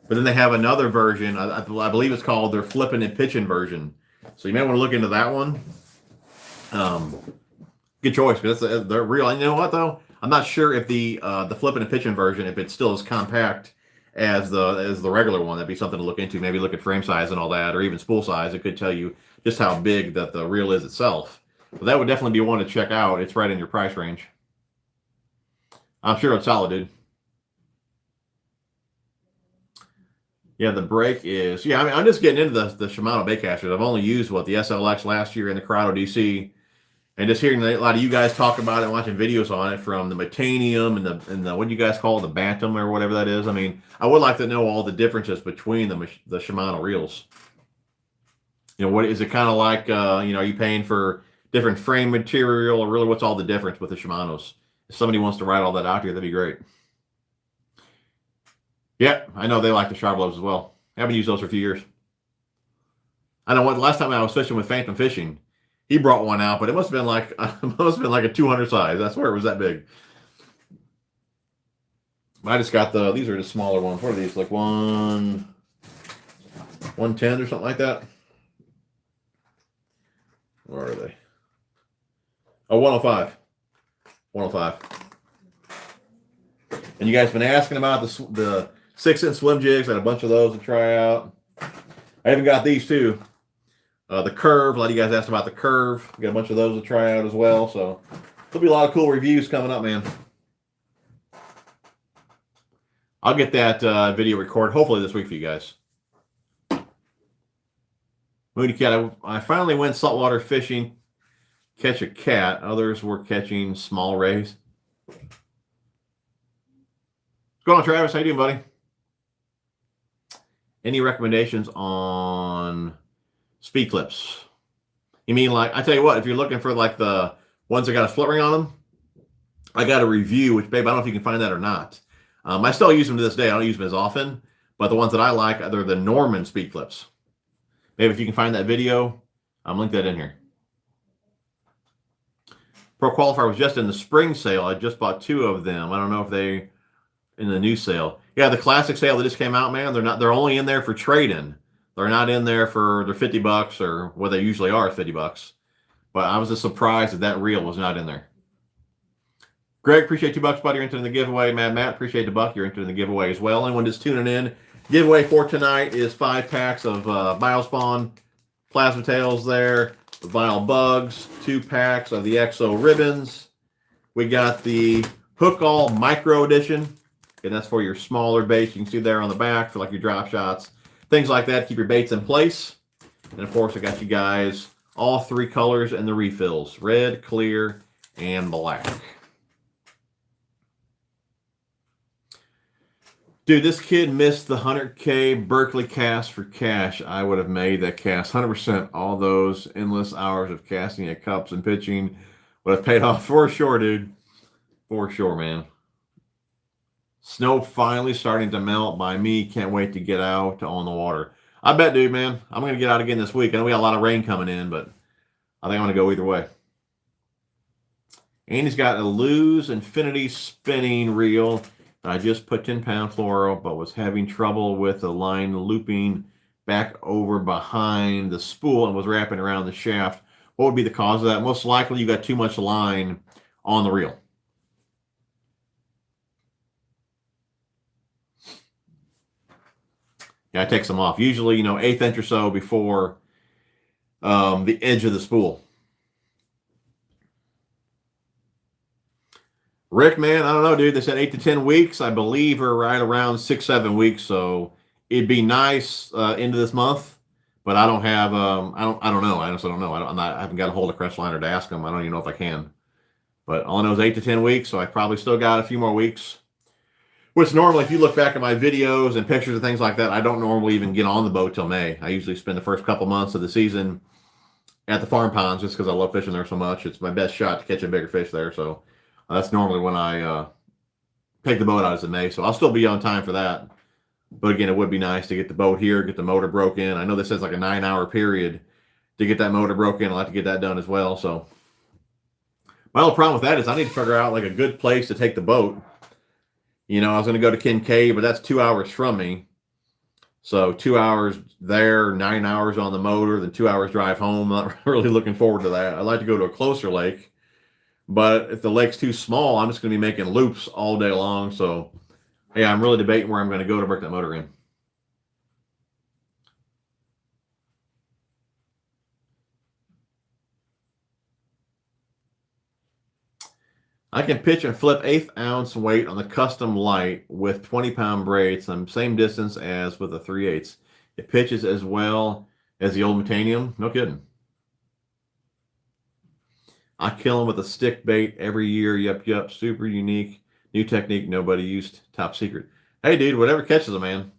Speaker 1: But then they have another version. I believe it's called their flipping and pitching version. So you may want to look into that one. Good choice, because they're real. And you know what though? I'm not sure if the flipping and pitching version, if it's still as compact as the regular one. That'd be something to look into. Maybe look at frame size and all that, or even spool size. It could tell you just how big that the reel is itself. But that would definitely be one to check out. It's right in your price range. I'm sure it's solid, dude. Yeah, the brake is, yeah, I mean, I'm just getting into the Shimano baitcasters. I've only used, what, the SLX last year in the Corrado DC. And just hearing a lot of you guys talk about it and watching videos on it from the Metanium and the what do you guys call it, the Bantam or whatever that is. I mean, I would like to know all the differences between the Shimano reels. You know, what is it kind of like, you know, are you paying for different frame material, or really what's all the difference with the Shimanos? If somebody wants to write all that out here, that'd be great. Yeah, I know they like the Charblos as well. I haven't used those for a few years. I know what, last time I was fishing with Phantom Fishing, he brought one out, but it must have been like a 200 size. I swear it was that big. I just got these are the smaller ones. What are these? Like 110 or something like that? Where are they? Oh, 105. 105. And you guys been asking about the 6-inch swim jigs. I had a bunch of those to try out. I even got these too. The Curve. A lot of you guys asked about the Curve. Got a bunch of those to try out as well. So there'll be a lot of cool reviews coming up, man. I'll get that video recorded hopefully this week for you guys. Moody Cat. I finally went saltwater fishing, catch a cat. Others were catching small rays. What's going on, Travis? How you doing, buddy? Any recommendations on speed clips? You mean, like, I tell you what, if you're looking for like the ones that got a split ring on them, I got a review, which, babe, I don't know if you can find that or not. I still use them to this day. I don't use them as often, but the ones that I like, they're the Norman speed clips. Maybe if you can find that video, link that in here. Pro Qualifier was just in the spring sale. I just bought 2 of them. I don't know if they in the new sale. Yeah, the classic sale that just came out, man. They're only in there for trade-in. They're not in there for their $50 or what they usually are, $50. But I was just surprised that reel was not in there. Greg, appreciate $2, buddy. You're entering the giveaway. Matt, appreciate the $1. You're entering the giveaway as well. Anyone just tuning in, giveaway for tonight is 5 packs of Biospawn plasma tails there, the vinyl bugs, 2 packs of the EXO ribbons. We got the Hook All Micro Edition, and that's for your smaller baits. You can see there on the back for like your drop shots, things like that. Keep your baits in place. And of course, I got you guys all 3 colors and the refills: red, clear, and black. Dude, this kid missed the 100K Berkeley cast for cash. I would have made that cast 100%. All those endless hours of casting at cups and pitching would have paid off for sure, dude. For sure, man. Snow finally starting to melt by me. Can't wait to get out on the water. I bet, dude, man. I'm going to get out again this week. I know we got a lot of rain coming in, but I think I'm going to go either way. Andy's got a Lose Infinity spinning reel. I just put 10-pound fluoro, but was having trouble with the line looping back over behind the spool and was wrapping around the shaft. What would be the cause of that? Most likely you got too much line on the reel. Yeah, I take some off. Usually, 1/8 inch or so before the edge of the spool. Rick, man, I don't know, dude. They said 8 to 10 weeks. I believe we're right around 6-7 weeks. So it'd be nice into this month, but I don't have. I don't know. I honestly don't know. I haven't got a hold of Crestliner to ask them. I don't even know if I can. But all I know is 8 to 10 weeks. So I probably still got a few more weeks. Which normally, if you look back at my videos and pictures and things like that, I don't normally even get on the boat till May. I usually spend the first couple months of the season at the farm ponds just because I love fishing there so much. It's my best shot to catch a bigger fish there. So that's normally when I take the boat out as in May. So I'll still be on time for that. But again, it would be nice to get the boat here, get the motor broke in. I know this says like a 9-hour period to get that motor broke in. I'll have to get that done as well. So my only problem with that is I need to figure out like a good place to take the boat. I was going to go to Kincaid, but that's 2 hours from me. So 2 hours there, 9 hours on the motor, then 2 hours drive home. I'm not really looking forward to that. I'd like to go to a closer lake. But if the lake's too small, I'm just going to be making loops all day long. So, yeah, I'm really debating where I'm going to go to break that motor in. I can pitch and flip 1/8 ounce weight on the custom light with 20-pound braids, same distance as with a 3/8. It pitches as well as the old Metanium. No kidding. I kill them with a stick bait every year. Yep. Super unique. New technique nobody used. Top secret. Hey, dude, whatever catches them, man.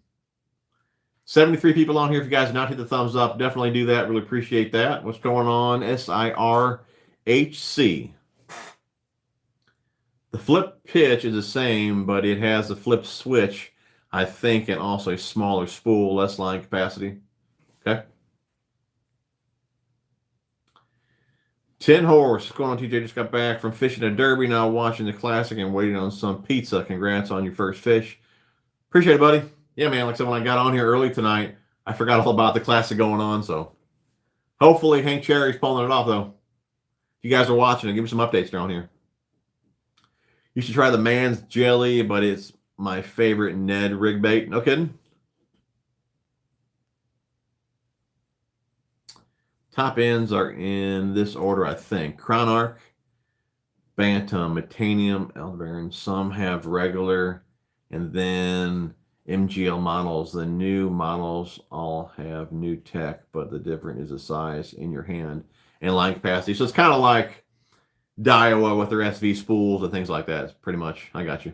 Speaker 1: 73 people on here. If you guys have not hit the thumbs up, definitely do that. Really appreciate that. What's going on? SIRHC. The flip pitch is the same, but it has the flip switch, I think, and also a smaller spool, less line capacity. Okay. 10 Horse. What's going on, TJ? Just got back from fishing a derby, now watching the classic and waiting on some pizza. Congrats on your first fish. Appreciate it, buddy. Yeah, man, like I said, when I got on here early tonight, I forgot all about the classic going on, so hopefully Hank Cherry's pulling it off, though. If you guys are watching it, give me some updates down here. You should try the Man's Jelly, but it's my favorite Ned rig bait. No kidding. Top ends are in this order, I think. Crown Arc, Bantam, Metanium, Elbaron. Some have regular, and then MGL models. The new models all have new tech, but the difference is the size in your hand and line capacity. So it's kind of like Daiwa with their SV spools and things like that. It's pretty much, I got you.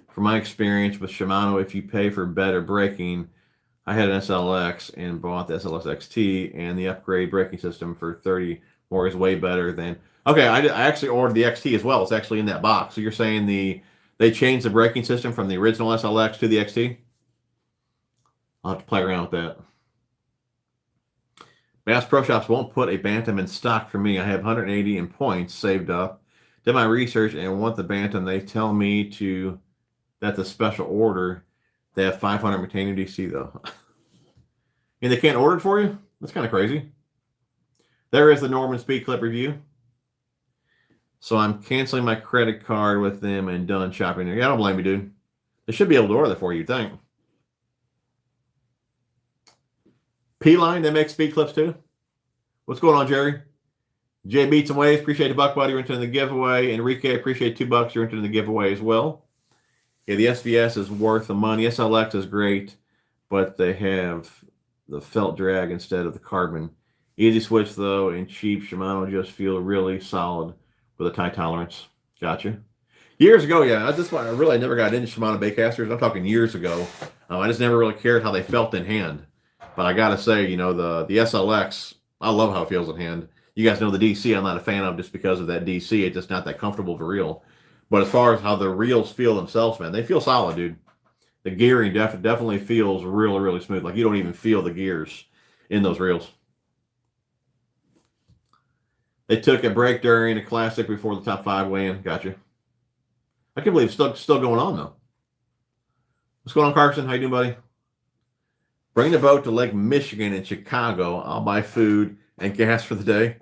Speaker 1: From my experience with Shimano, if you pay for better braking, I had an SLX and bought the SLX XT, and the upgrade braking system for 30 more is way better than. Okay, I actually ordered the XT as well. It's actually in that box. So you're saying they changed the braking system from the original SLX to the XT? I'll have to play around with that. Bass Pro Shops won't put a Bantam in stock for me. I have 180 in points saved up. Did my research and want the Bantam. They tell me that's a special order. They have 500 Metanium DC though. And they can't order it for you? That's kind of crazy. There is the Norman Speed Clip review. So I'm canceling my credit card with them and done shopping there. Yeah, I don't blame you, dude. They should be able to order that for you, you'd think. P-Line, they make speed clips too. What's going on, Jerry? Jay Beats and Waves, appreciate the $1, buddy. You're entering the giveaway. Enrique, appreciate $2. You're entering the giveaway as well. Yeah, the SVS is worth the money. SLX is great, but they have the felt drag instead of the carbon. Easy switch though, and cheap. Shimano just feel really solid with a tight tolerance. Gotcha. Years ago, yeah, that's why I never got into Shimano baitcasters. I'm talking years ago. I just never really cared how they felt in hand. But I gotta say, you know, the SLX, I love how it feels in hand. You guys know the DC I'm not a fan of just because of that DC. It's just not that comfortable for reel. But as far as how the reels feel themselves, man, they feel solid, dude. The gearing definitely feels really, really smooth. Like you don't even feel the gears in those reels. They took a break during a classic before the top 5 weigh-in. Gotcha. I can't believe it's still going on, though. What's going on, Carson? How you doing, buddy? Bring the boat to Lake Michigan in Chicago. I'll buy food and gas for the day.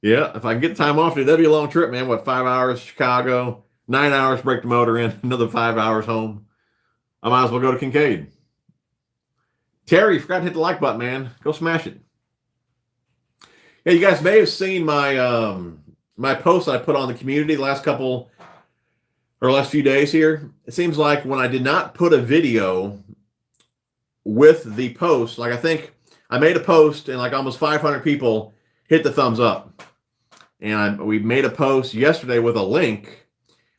Speaker 1: Yeah, if I can get time off, dude, that'd be a long trip, man. What, 5 hours Chicago, 9 hours, break the motor in, another 5 hours home. I might as well go to Kincaid. Terry, you forgot to hit the like button, man. Go smash it. Yeah, you guys may have seen my my post that I put on the community the last few days here. It seems like when I did not put a video with the post, like I think I made a post and like almost 500 people hit the thumbs up. And we made a post yesterday with a link.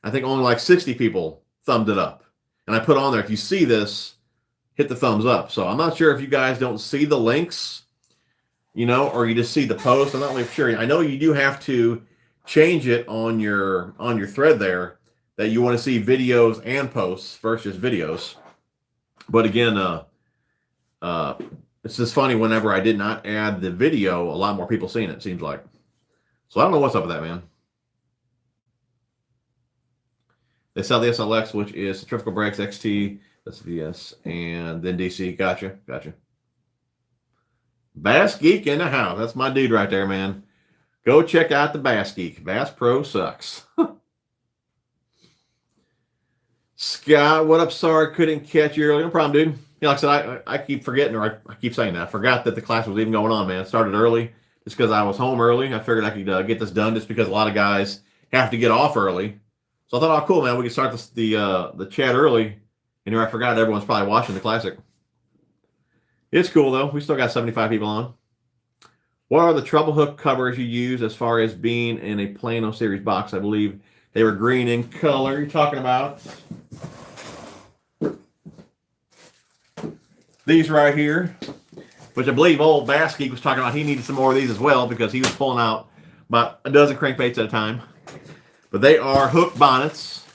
Speaker 1: I think only like 60 people thumbed it up. And I put on there, if you see this, hit the thumbs up. So I'm not sure if you guys don't see the links, you know, or you just see the post. I'm not really sure. I know you do have to change it on your thread there that you want to see videos and posts versus videos. But again, it's just funny whenever I did not add the video, a lot more people seeing it, it seems like. So I don't know what's up with that, man. They sell the SLX, which is centrifugal brakes, XT, that's VS, and then DC. Gotcha. Bass Geek in the house. That's my dude right there, man. Go check out the Bass Geek. Bass Pro sucks. Scott, what up? Sorry, couldn't catch you earlier. No problem, dude. You know, like I said, I keep forgetting, or I keep saying that. I forgot that the class was even going on, man. It started early. just because I was home early. I figured I could get this done just because a lot of guys have to get off early. So I thought, oh, cool, man, we can start the chat early. And here I forgot everyone's probably watching the Classic. It's cool, though. We still got 75 people on. What are the treble hook covers you use as far as being in a Plano Series box? I believe they were green in color. You're talking about these right here, which I believe old Baskey was talking about. He needed some more of these as well because he was pulling out about a dozen crankbaits at a time. But they are hook bonnets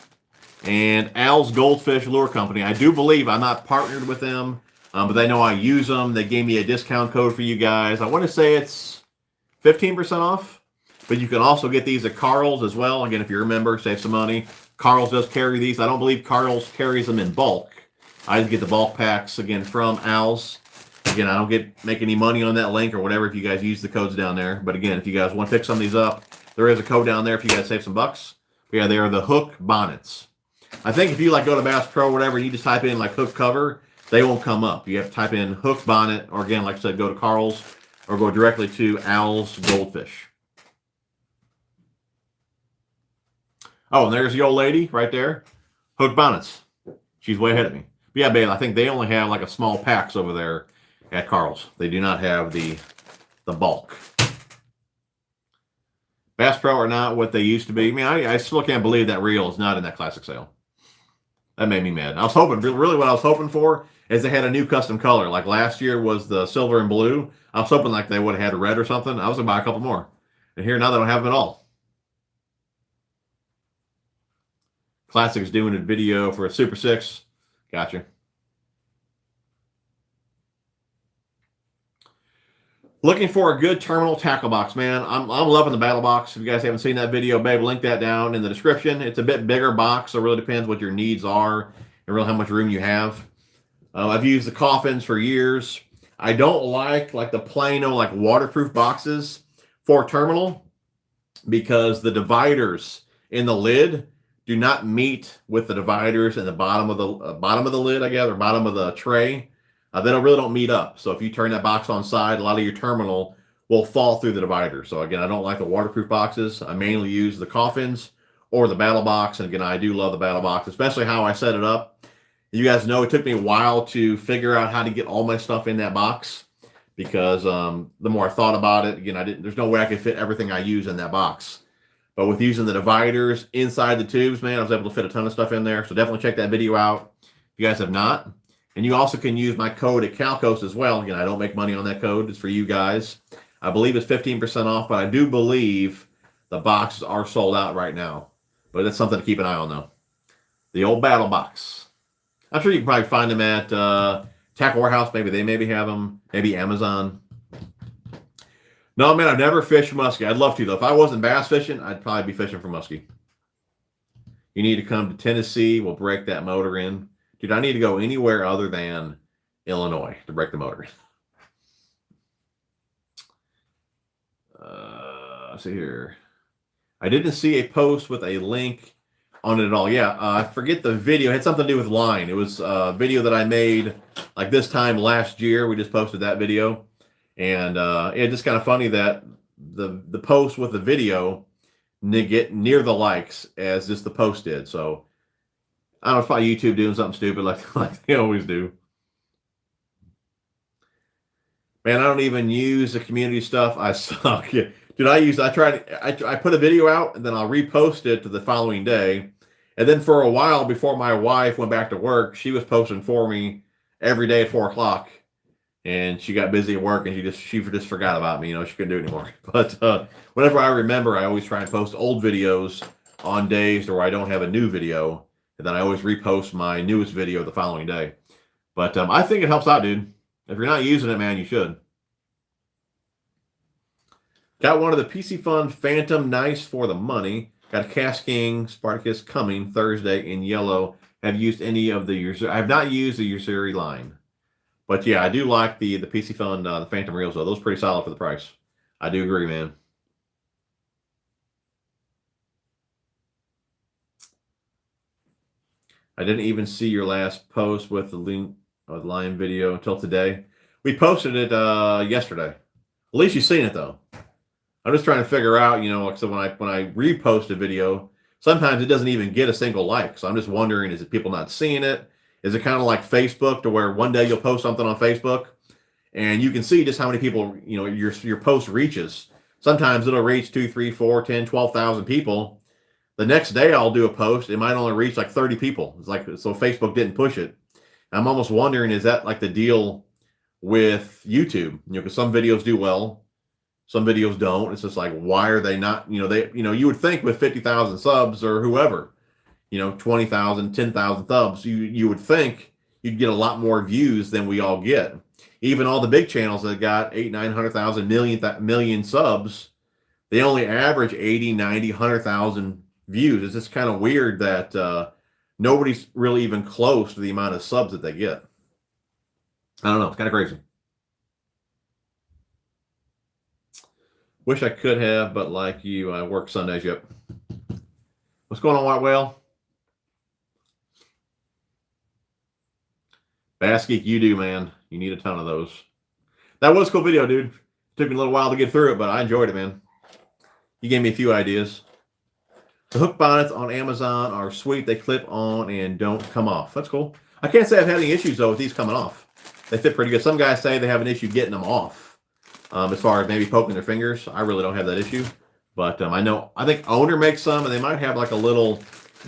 Speaker 1: and Al's Goldfish Lure Company. I do believe I'm not partnered with them, but they know I use them. They gave me a discount code for you guys. I want to say it's 15% off, but you can also get these at Karls as well. Again, if you remember, save some money. Karls does carry these. I don't believe Karls carries them in bulk. I just get the bulk packs, again, from Al's. Again, I don't make any money on that link or whatever if you guys use the codes down there. But again, if you guys want to pick some of these up, there is a code down there if you guys save some bucks. But yeah, they are the hook bonnets. I think if you like go to Bass Pro or whatever, you just type in like hook cover, they won't come up. You have to type in hook bonnet, or again, like I said, go to Karl's or go directly to Al's Goldfish. Oh, and there's the old lady right there. Hook bonnets. She's way ahead of me. But yeah, babe, I think they only have like a small packs over there at Karl's. They do not have the bulk. Bass Pro are not what they used to be. I mean, I still can't believe that reel is not in that Classic sale. That made me mad. I was hoping, really what I was hoping for is they had a new custom color. Like last year was the silver and blue. I was hoping like they would have had a red or something. I was going to buy a couple more. And here now they don't have them at all. Classic's doing a video for a Super 6. Gotcha. Looking for a good terminal tackle box, man. I'm loving the battle box. If you guys haven't seen that video, babe, link that down in the description. It's a bit bigger box, so it really depends what your needs are and really how much room you have. I've used the coffins for years. I don't like the Plano waterproof boxes for terminal because the dividers in the lid do not meet with the dividers in the bottom of the lid, I guess, or bottom of the tray. They really don't meet up. So if you turn that box on side, a lot of your terminal will fall through the divider. So again, I don't like the waterproof boxes. I mainly use the coffins or the battle box. And again, I do love the battle box, especially how I set it up. You guys know it took me a while to figure out how to get all my stuff in that box because the more I thought about it, again, there's no way I could fit everything I use in that box. But with using the dividers inside the tubes, man, I was able to fit a ton of stuff in there. So definitely check that video out if you guys have not. And you also can use my code at Calcos as well. Again, I don't make money on that code. It's for you guys. I believe it's 15% off, but I do believe the boxes are sold out right now. But that's something to keep an eye on, though. The old battle box. I'm sure you can probably find them at Tackle Warehouse. Maybe they have them. Maybe Amazon. No, man, I've never fished muskie. I'd love to, though. If I wasn't bass fishing, I'd probably be fishing for muskie. You need to come to Tennessee. We'll break that motor in. Dude, I need to go anywhere other than Illinois to break the motor. Let's see here. I didn't see a post with a link on it at all. Yeah, I forget the video. It had something to do with line. It was a video that I made like this time last year. We just posted that video. And it's just kind of funny that the post with the video get near the likes as just the post did. So I don't know, it's probably YouTube doing something stupid like they always do. Man, I don't even use the community stuff. I suck. Yeah. Dude, I put a video out and then I'll repost it to the following day. And then for a while before my wife went back to work, she was posting for me every day at 4 o'clock. And she got busy at work and she just forgot about me. She couldn't do it anymore. But whenever I remember, I always try and post old videos on days where I don't have a new video. And then I always repost my newest video the following day. But I think it helps out, dude. If you're not using it, man, you should. Got one of the PC Fun Phantom, nice for the money. Got a Cast King Spartacus coming Thursday in yellow. Have used any of the Usuri? I have not used the Usuri line. But yeah, I do like the PC Fun, the Phantom reels, though. Those are pretty solid for the price. I do agree, man. I didn't even see your last post with the line video until today. We posted it yesterday. At least you've seen it though. I'm just trying to figure out, you know, like so when I repost a video, sometimes it doesn't even get a single like. So I'm just wondering, is it people not seeing it? Is it kind of like Facebook to where one day you'll post something on Facebook and you can see just how many people, you know, your post reaches. Sometimes it'll reach 2, 3, 4, 10, 12,000 people. The next day I'll do a post. It might only reach like 30 people. It's like, so Facebook didn't push it. I'm almost wondering, is that like the deal with YouTube? You know, because some videos do well, some videos don't. It's just like, why are they not, you know, you would think with 50,000 subs or whoever, you know, 20,000, 10,000 subs, you would think you'd get a lot more views than we all get. Even all the big channels that got 800,000, 900,000, million subs, they only average 80, 90, 100,000 views. It's just kind of weird that nobody's really even close to the amount of subs that they get. I don't know. It's kind of crazy. Wish I could have, but like you, I work Sundays. Yep. What's going on, White Whale? Bass Geek, you do, man. You need a ton of those. That was a cool video, dude. Took me a little while to get through it, but I enjoyed it, man. You gave me a few ideas. The hook bonnets on Amazon are sweet. They clip on and don't come off. That's cool. I can't say I've had any issues, though, with these coming off. They fit pretty good. Some guys say they have an issue getting them off. As far as maybe poking their fingers, I really don't have that issue. But I think Owner makes some, and they might have like a little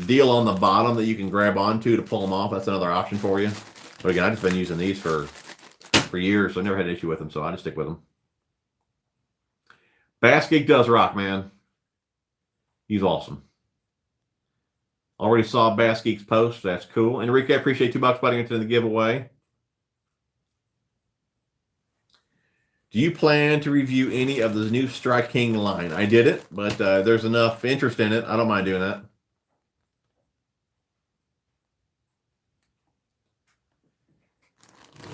Speaker 1: deal on the bottom that you can grab onto to pull them off. That's another option for you. But again, I've just been using these for years, so I never had an issue with them, so I just stick with them. Bass Geek does rock, man. He's awesome. Already saw Bass Geek's post. That's cool. Enrique, I appreciate $2 butting into the giveaway. Do you plan to review any of the new Strike King line? I did it, but there's enough interest in it. I don't mind doing that.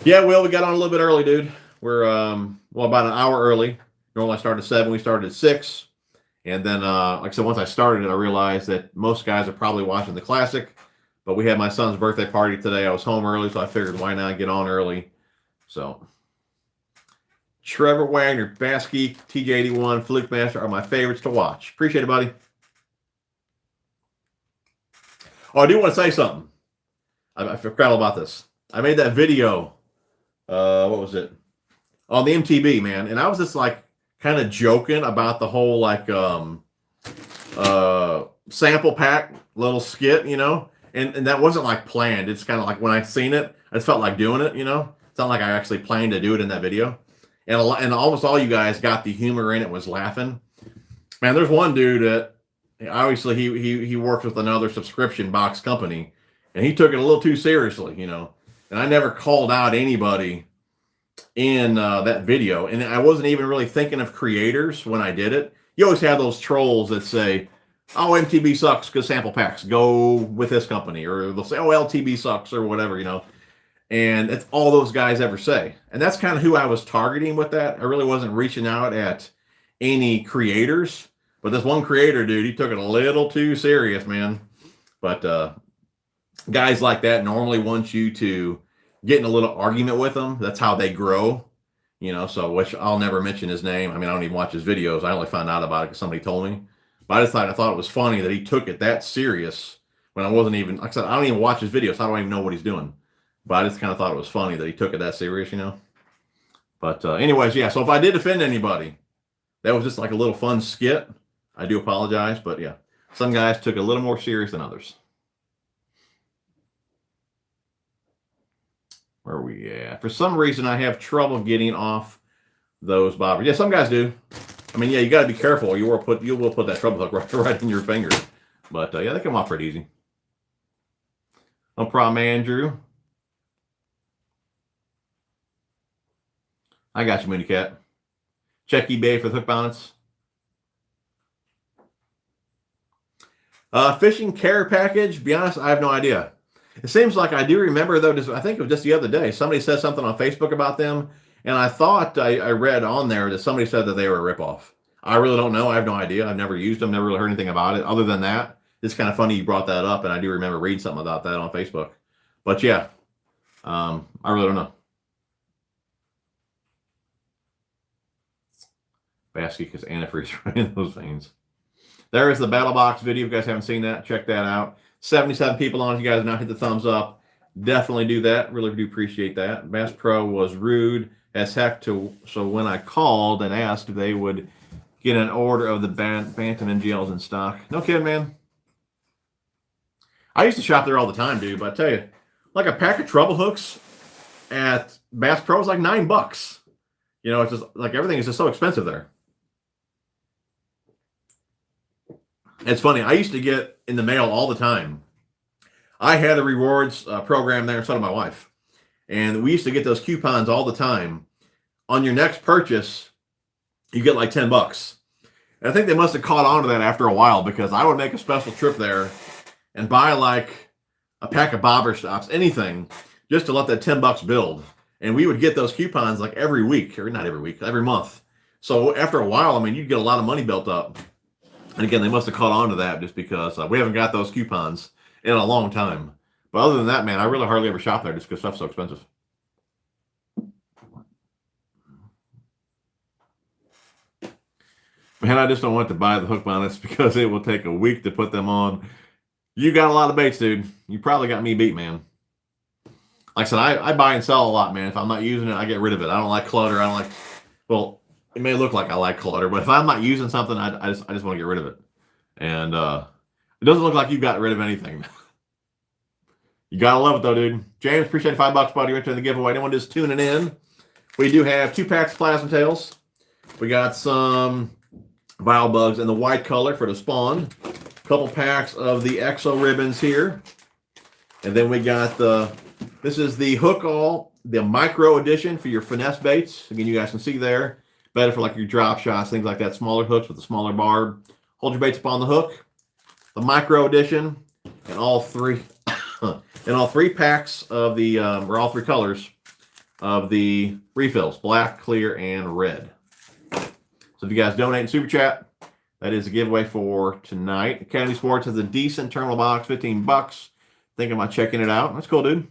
Speaker 1: Yeah, Will, we got on a little bit early, dude. We're, well, about an hour early. Normally I start at 7. We started at 6. And then, like I said, once I started it, I realized that most guys are probably watching the Classic. But we had my son's birthday party today. I was home early, so I figured why not get on early. So, Trevor Wagner, Bass Geek, TJ81, Fluke Master are my favorites to watch. Appreciate it, buddy. Oh, I do want to say something. I forgot all about this. I made that video. What was it? On the MTB, man. And I was just like kind of joking about the whole like sample pack little skit, you know? And that wasn't like planned. It's kind of like when I seen it, I just felt like doing it, you know? It's not like I actually planned to do it in that video. And almost all you guys got the humor in it, was laughing. Man, there's one dude that obviously he works with another subscription box company, and he took it a little too seriously, you know? And I never called out anybody in that video. And I wasn't even really thinking of creators when I did it. You always have those trolls that say, oh, MTB sucks because sample packs go with this company. Or they'll say, oh, LTB sucks or whatever, you know. And it's all those guys ever say. And that's kind of who I was targeting with that. I really wasn't reaching out at any creators. But this one creator, dude, he took it a little too serious, man. But guys like that normally want you to get in a little argument with them. That's how they grow, you know. So, which I'll never mention his name. I mean, I don't even watch his videos. I only found out about it because somebody told me. But I thought it was funny that he took it that serious when I wasn't even, like I said, I don't even watch his videos. So I don't even know what he's doing. But I just kind of thought it was funny that he took it that serious, you know. But anyways, yeah. So if I did offend anybody, that was just like a little fun skit. I do apologize, but yeah, some guys took it a little more serious than others. Where are we at? For some reason, I have trouble getting off those bobbers. Yeah, some guys do. I mean, yeah, you got to be careful. You will put that trouble hook right in your finger. But yeah, they come off pretty easy. No problem, Andrew. I got you, Mooney Cat. Check eBay for the hook bonnets. Fishing care package. Be honest, I have no idea. It seems like I do remember, though, I think it was just the other day, somebody said something on Facebook about them, and I thought I read on there that somebody said that they were a ripoff. I really don't know. I have no idea. I've never used them, never really heard anything about it. Other than that, it's kind of funny you brought that up, and I do remember reading something about that on Facebook. But yeah, I really don't know. Bass Geek is antifreeze right in those veins. There is the Battle Box video. If you guys haven't seen that, check that out. 77 people on it. If you guys have not hit the thumbs up, definitely do that. Really do appreciate that. Bass Pro was rude as heck so when I called and asked if they would get an order of the Bantam NGLs in stock. No kidding, man. I used to shop there all the time, dude, but I tell you, like a pack of treble hooks at Bass Pro is like $9. You know, it's just like everything is just so expensive there. It's funny. I used to get in the mail all the time. I had a rewards program there, so did my wife. And we used to get those coupons all the time. On your next purchase, you get like $10. And I think they must have caught on to that after a while, because I would make a special trip there and buy like a pack of bobber stops, anything, just to let that $10 build. And we would get those coupons like every week, or not every week, every month. So after a while, I mean, you'd get a lot of money built up. And again, they must have caught on to that just because we haven't got those coupons in a long time. But other than that, man, I really hardly ever shop there just because stuff's so expensive. Man, I just don't want to buy the hook bonnets because it will take a week to put them on. You got a lot of baits, dude. You probably got me beat, man. Like I said, I buy and sell a lot, man. If I'm not using it, I get rid of it. I don't like clutter. I don't like, well, it may look like I like clutter, but if I'm not using something, I just want to get rid of it. And it doesn't look like you got rid of anything. You gotta love it though, dude. James, appreciate $5, buddy. You're entering the giveaway. Anyone just tuning in? We do have 2 packs of plasma tails. We got some Vile Bugs in the white color for the spawn. A couple packs of the Exo ribbons here. And then we got this is the Hook All, the micro edition for your finesse baits. Again, you guys can see there. Better for like your drop shots, things like that. Smaller hooks with a smaller barb. Hold your baits up on the hook. The micro edition, and all 3 packs of the or all 3 colors of the refills: black, clear, and red. So if you guys donate in Super Chat, that is a giveaway for tonight. Academy Sports has a decent terminal box, $15. Thinking about checking it out. That's cool, dude.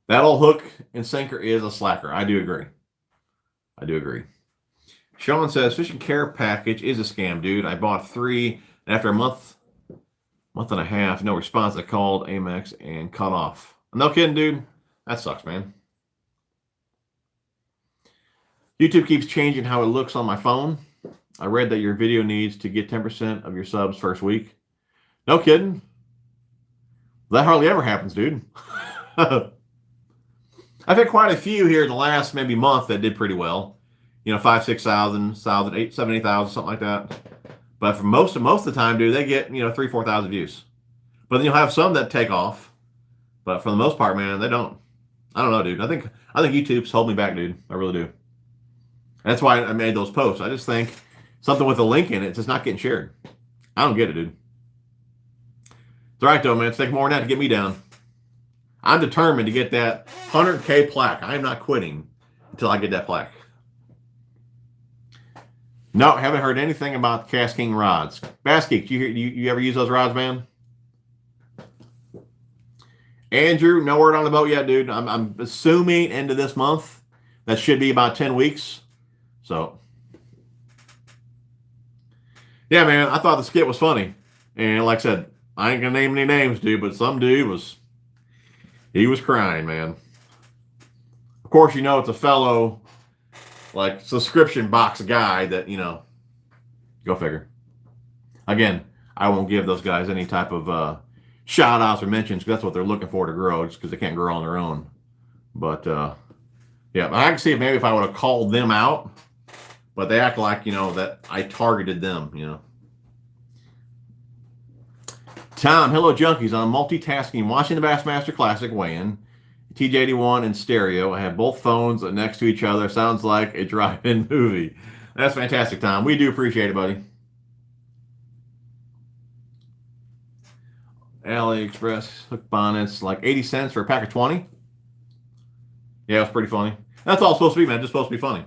Speaker 1: That old hook and sinker is a slacker. I do agree. I do agree. Sean says, fishing care package is a scam, dude. I bought 3, and after a month and a half, no response. I called Amex and cut off. No kidding, dude. That sucks, man. YouTube keeps changing how it looks on my phone. I read that your video needs to get 10% of your subs first week. No kidding. That hardly ever happens, dude. I've had quite a few here in the last maybe month that did pretty well. You know, 5,000, 6,000, 7,000, 8,000, something like that. But for most of the time, dude, they get, 3,000, 4,000 views. But then you'll have some that take off. But for the most part, man, they don't. I don't know, dude. I think YouTube's holding me back, dude. I really do. That's why I made those posts. I just think something with a link in it, it's just not getting shared. I don't get it, dude. It's all right, though, man. It's taking more than that to get me down. I'm determined to get that 100K plaque. I am not quitting until I get that plaque. No, haven't heard anything about Cast King rods. Bass Geek, you ever use those rods, man? Andrew, no word on the boat yet, dude. I'm assuming end of this month. That should be about 10 weeks. So, yeah, man, I thought the skit was funny. And like I said, I ain't going to name any names, dude, but some dude was crying, man. Of course, it's a fellow, like, subscription box guy that, go figure. Again, I won't give those guys any type of shout outs or mentions, because that's what they're looking for to grow, just because they can't grow on their own. But, yeah, I can see maybe if I would have called them out, but they act like, that I targeted them, Tom, hello, junkies. I'm multitasking, watching the Bassmaster Classic weigh-in, TJ81 and stereo. I have both phones next to each other. Sounds like a drive-in movie. That's fantastic, Tom. We do appreciate it, buddy. AliExpress hook bonnets, like 80 cents for a pack of 20. Yeah, it's pretty funny. That's all it's supposed to be, man. It's just supposed to be funny,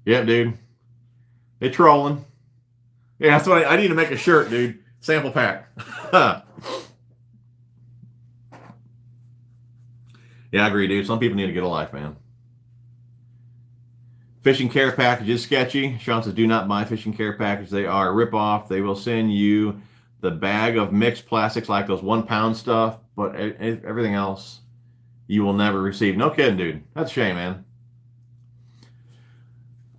Speaker 1: Yeah, dude. They trolling. Yeah, that's what I need to make a shirt, dude. Sample pack. Yeah, I agree, dude. Some people need to get a life, man. Fishing care package is sketchy. Sean says, do not buy fishing care package. They are a ripoff. They will send you the bag of mixed plastics like those 1 pound stuff, but everything else you will never receive. No kidding, dude. That's a shame, man.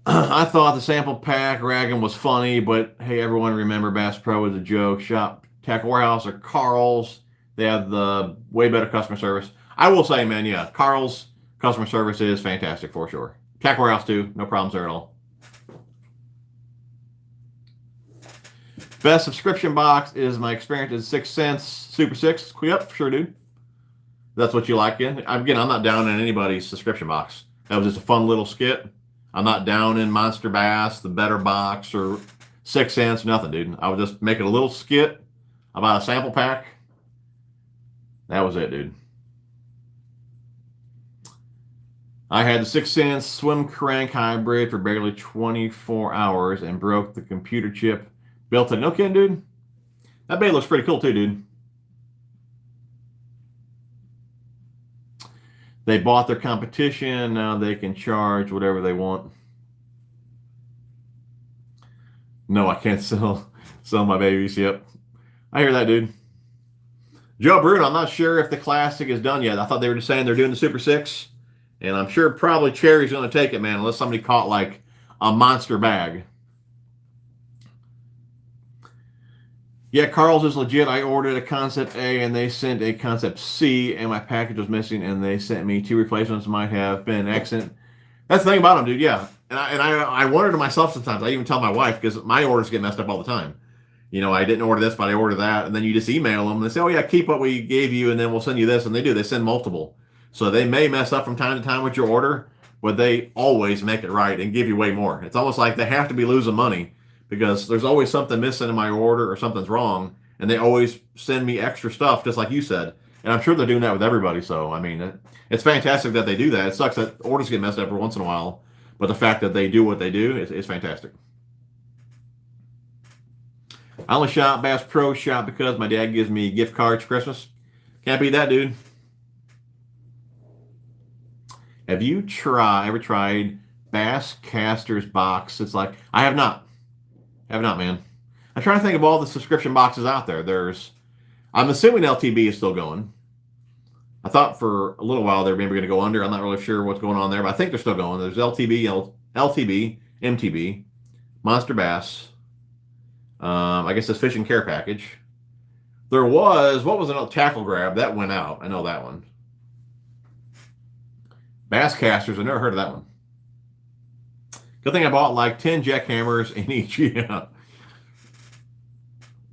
Speaker 1: I thought the sample pack ragging was funny, but hey, everyone remember Bass Pro is a joke. Shop Tackle Warehouse or Karls. They have the way better customer service. I will say, man, yeah, Karls customer service is fantastic for sure. Tackle Warehouse too, no problems there at all. Best subscription box is my experience is 6 cents. Super 6. Yep, for sure, dude. That's what you like. Again, I'm not down in anybody's subscription box. That was just a fun little skit. I'm not down in Monster Bass, the better box, or 6 cents, nothing, dude. I was just making a little skit about a sample pack. That was it, dude. I had the 6 cents swim crank hybrid for barely 24 hours and broke the computer chip. Built it. No kidding, dude. That bait looks pretty cool too, dude. They bought their competition. Now they can charge whatever they want. No, I can't sell my babies. Yep. I hear that, dude. Joe Bruno, I'm not sure if the Classic is done yet. I thought they were just saying they're doing the Super 6. And I'm sure probably Cherry's going to take it, man, unless somebody caught like a monster bag. Yeah, Karls is legit. I ordered a Concept A and they sent a Concept C and my package was missing and they sent me 2 replacements. Might have been an accident. That's the thing about them, dude. Yeah. And I wonder to myself sometimes. I even tell my wife because my orders get messed up all the time. You know, I didn't order this, but I ordered that. And then you just email them and they say, oh, yeah, keep what we gave you and then we'll send you this. And they do. They send multiple. So they may mess up from time to time with your order, but they always make it right and give you way more. It's almost like they have to be losing money because there's always something missing in my order or something's wrong. And they always send me extra stuff, just like you said. And I'm sure they're doing that with everybody. So, I mean, it's fantastic that they do that. It sucks that orders get messed up every once in a while. But the fact that they do what they do is fantastic. I only shop Bass Pro Shop because my dad gives me gift cards for Christmas. Can't beat that, dude. Have you ever tried Bass Caster's box? It's like, I have not. Man. I'm trying to think of all the subscription boxes out there. I'm assuming LTB is still going. I thought for a little while they were maybe going to go under. I'm not really sure what's going on there, but I think they're still going. There's LTB, LTB, MTB, Monster Bass. I guess this Fishing Care Package. There was, what was an Tackle Grab? That went out. I know that one. Bass Casters, I never heard of that one. Good thing I bought like 10 jackhammers in each. Yeah.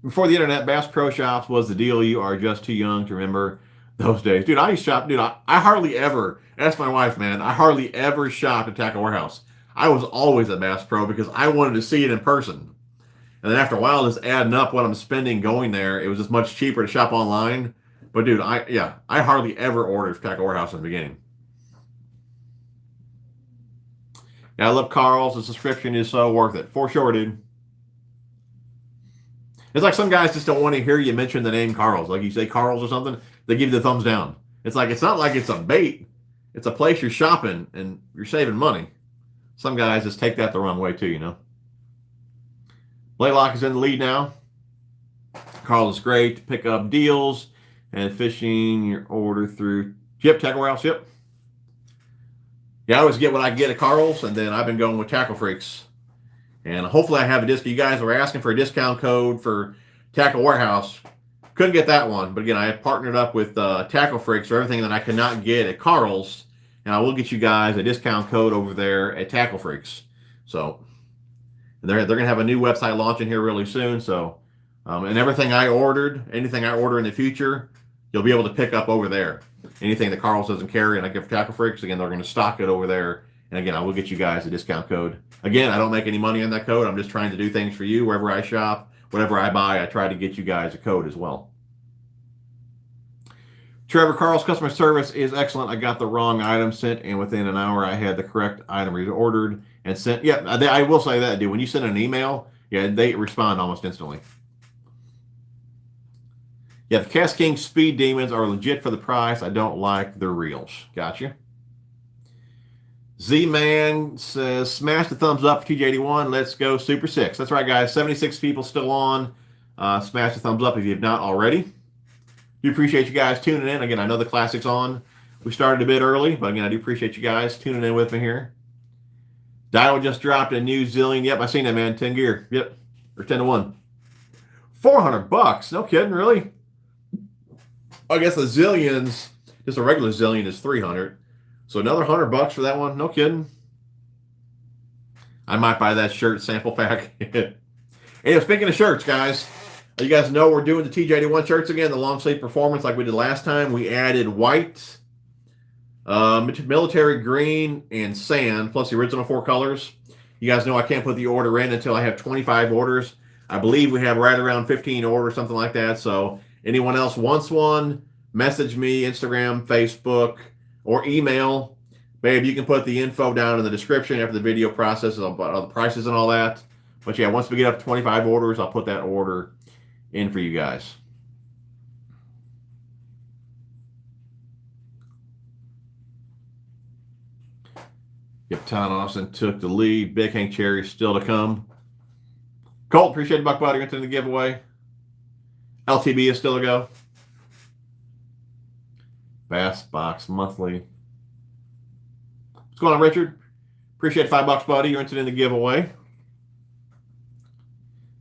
Speaker 1: Before the internet, Bass Pro Shops was the deal. You are just too young to remember those days. Dude, I used to shop. Dude, I hardly ever, ask my wife, man, I hardly ever shopped at Tackle Warehouse. I was always at Bass Pro because I wanted to see it in person. And then after a while, just adding up what I'm spending going there, it was just much cheaper to shop online. But dude, I hardly ever ordered from Tackle Warehouse in the beginning. Yeah, I love Karls. The subscription is so worth it. For sure, dude. It's like some guys just don't want to hear you mention the name Karls. Like you say Karls or something, they give you the thumbs down. It's like, it's not like it's a bait. It's a place you're shopping and you're saving money. Some guys just take that the wrong way too, you know. Blaylock is in the lead now. Karl is great to pick up deals and fishing your order through Tackle Warehouse. Yep. Yeah, I always get what I get at Karls, and then I've been going with Tackle Freaks. And hopefully I have a discount. You guys were asking for a discount code for Tackle Warehouse. Couldn't get that one. But again, I have partnered up with Tackle Freaks for everything that I cannot get at Karls. And I will get you guys a discount code over there at Tackle Freaks. So they're going to have a new website launching here really soon. So, and everything I ordered, anything I order in the future, you'll be able to pick up over there. Anything that Karls doesn't carry, and I give Tackle Freaks, again, they're going to stock it over there. And again, I will get you guys a discount code. Again, I don't make any money on that code. I'm just trying to do things for you wherever I shop. Whatever I buy, I try to get you guys a code as well. Trevor, Karls customer service is excellent. I got the wrong item sent, and within an hour, I had the correct item reordered and sent. Yeah, I will say that, dude. When you send an email, yeah, they respond almost instantly. Yeah, the Cast King Speed Demons are legit for the price. I don't like their reels. Gotcha. Z-Man says, smash the thumbs up for TJ81. Let's go Super 6. That's right, guys. 76 people still on. Smash the thumbs up if you've not already. Do appreciate you guys tuning in. Again, I know the classic's on. We started a bit early, but again, I do appreciate you guys tuning in with me here. Dial just dropped a new zillion. Yep, I seen that, man. 10 gear. Yep. Or 10 to 1. $400. No kidding, really? I guess the zillions, just a regular zillion is 300. So another $100 for that one. No kidding. I might buy that shirt sample pack. Anyway, speaking of shirts, guys, you guys know we're doing the TJ81 shirts again, the long sleeve performance like we did last time. We added white, military green, and sand, plus the original 4 colors. You guys know I can't put the order in until I have 25 orders. I believe we have right around 15 orders, something like that. So anyone else wants one, message me, Instagram, Facebook, or email. Babe, you can put the info down in the description after the video processes about all the prices and all that. But yeah, once we get up to 25 orders, I'll put that order in for you guys. Yep, Tom Austin took the lead. Big Hank Cherry still to come. Colt, appreciate the buck buddy into the giveaway. LTB is still to go. Bass Box Monthly. What's going on, Richard? Appreciate $5, buddy. You're entered in the giveaway.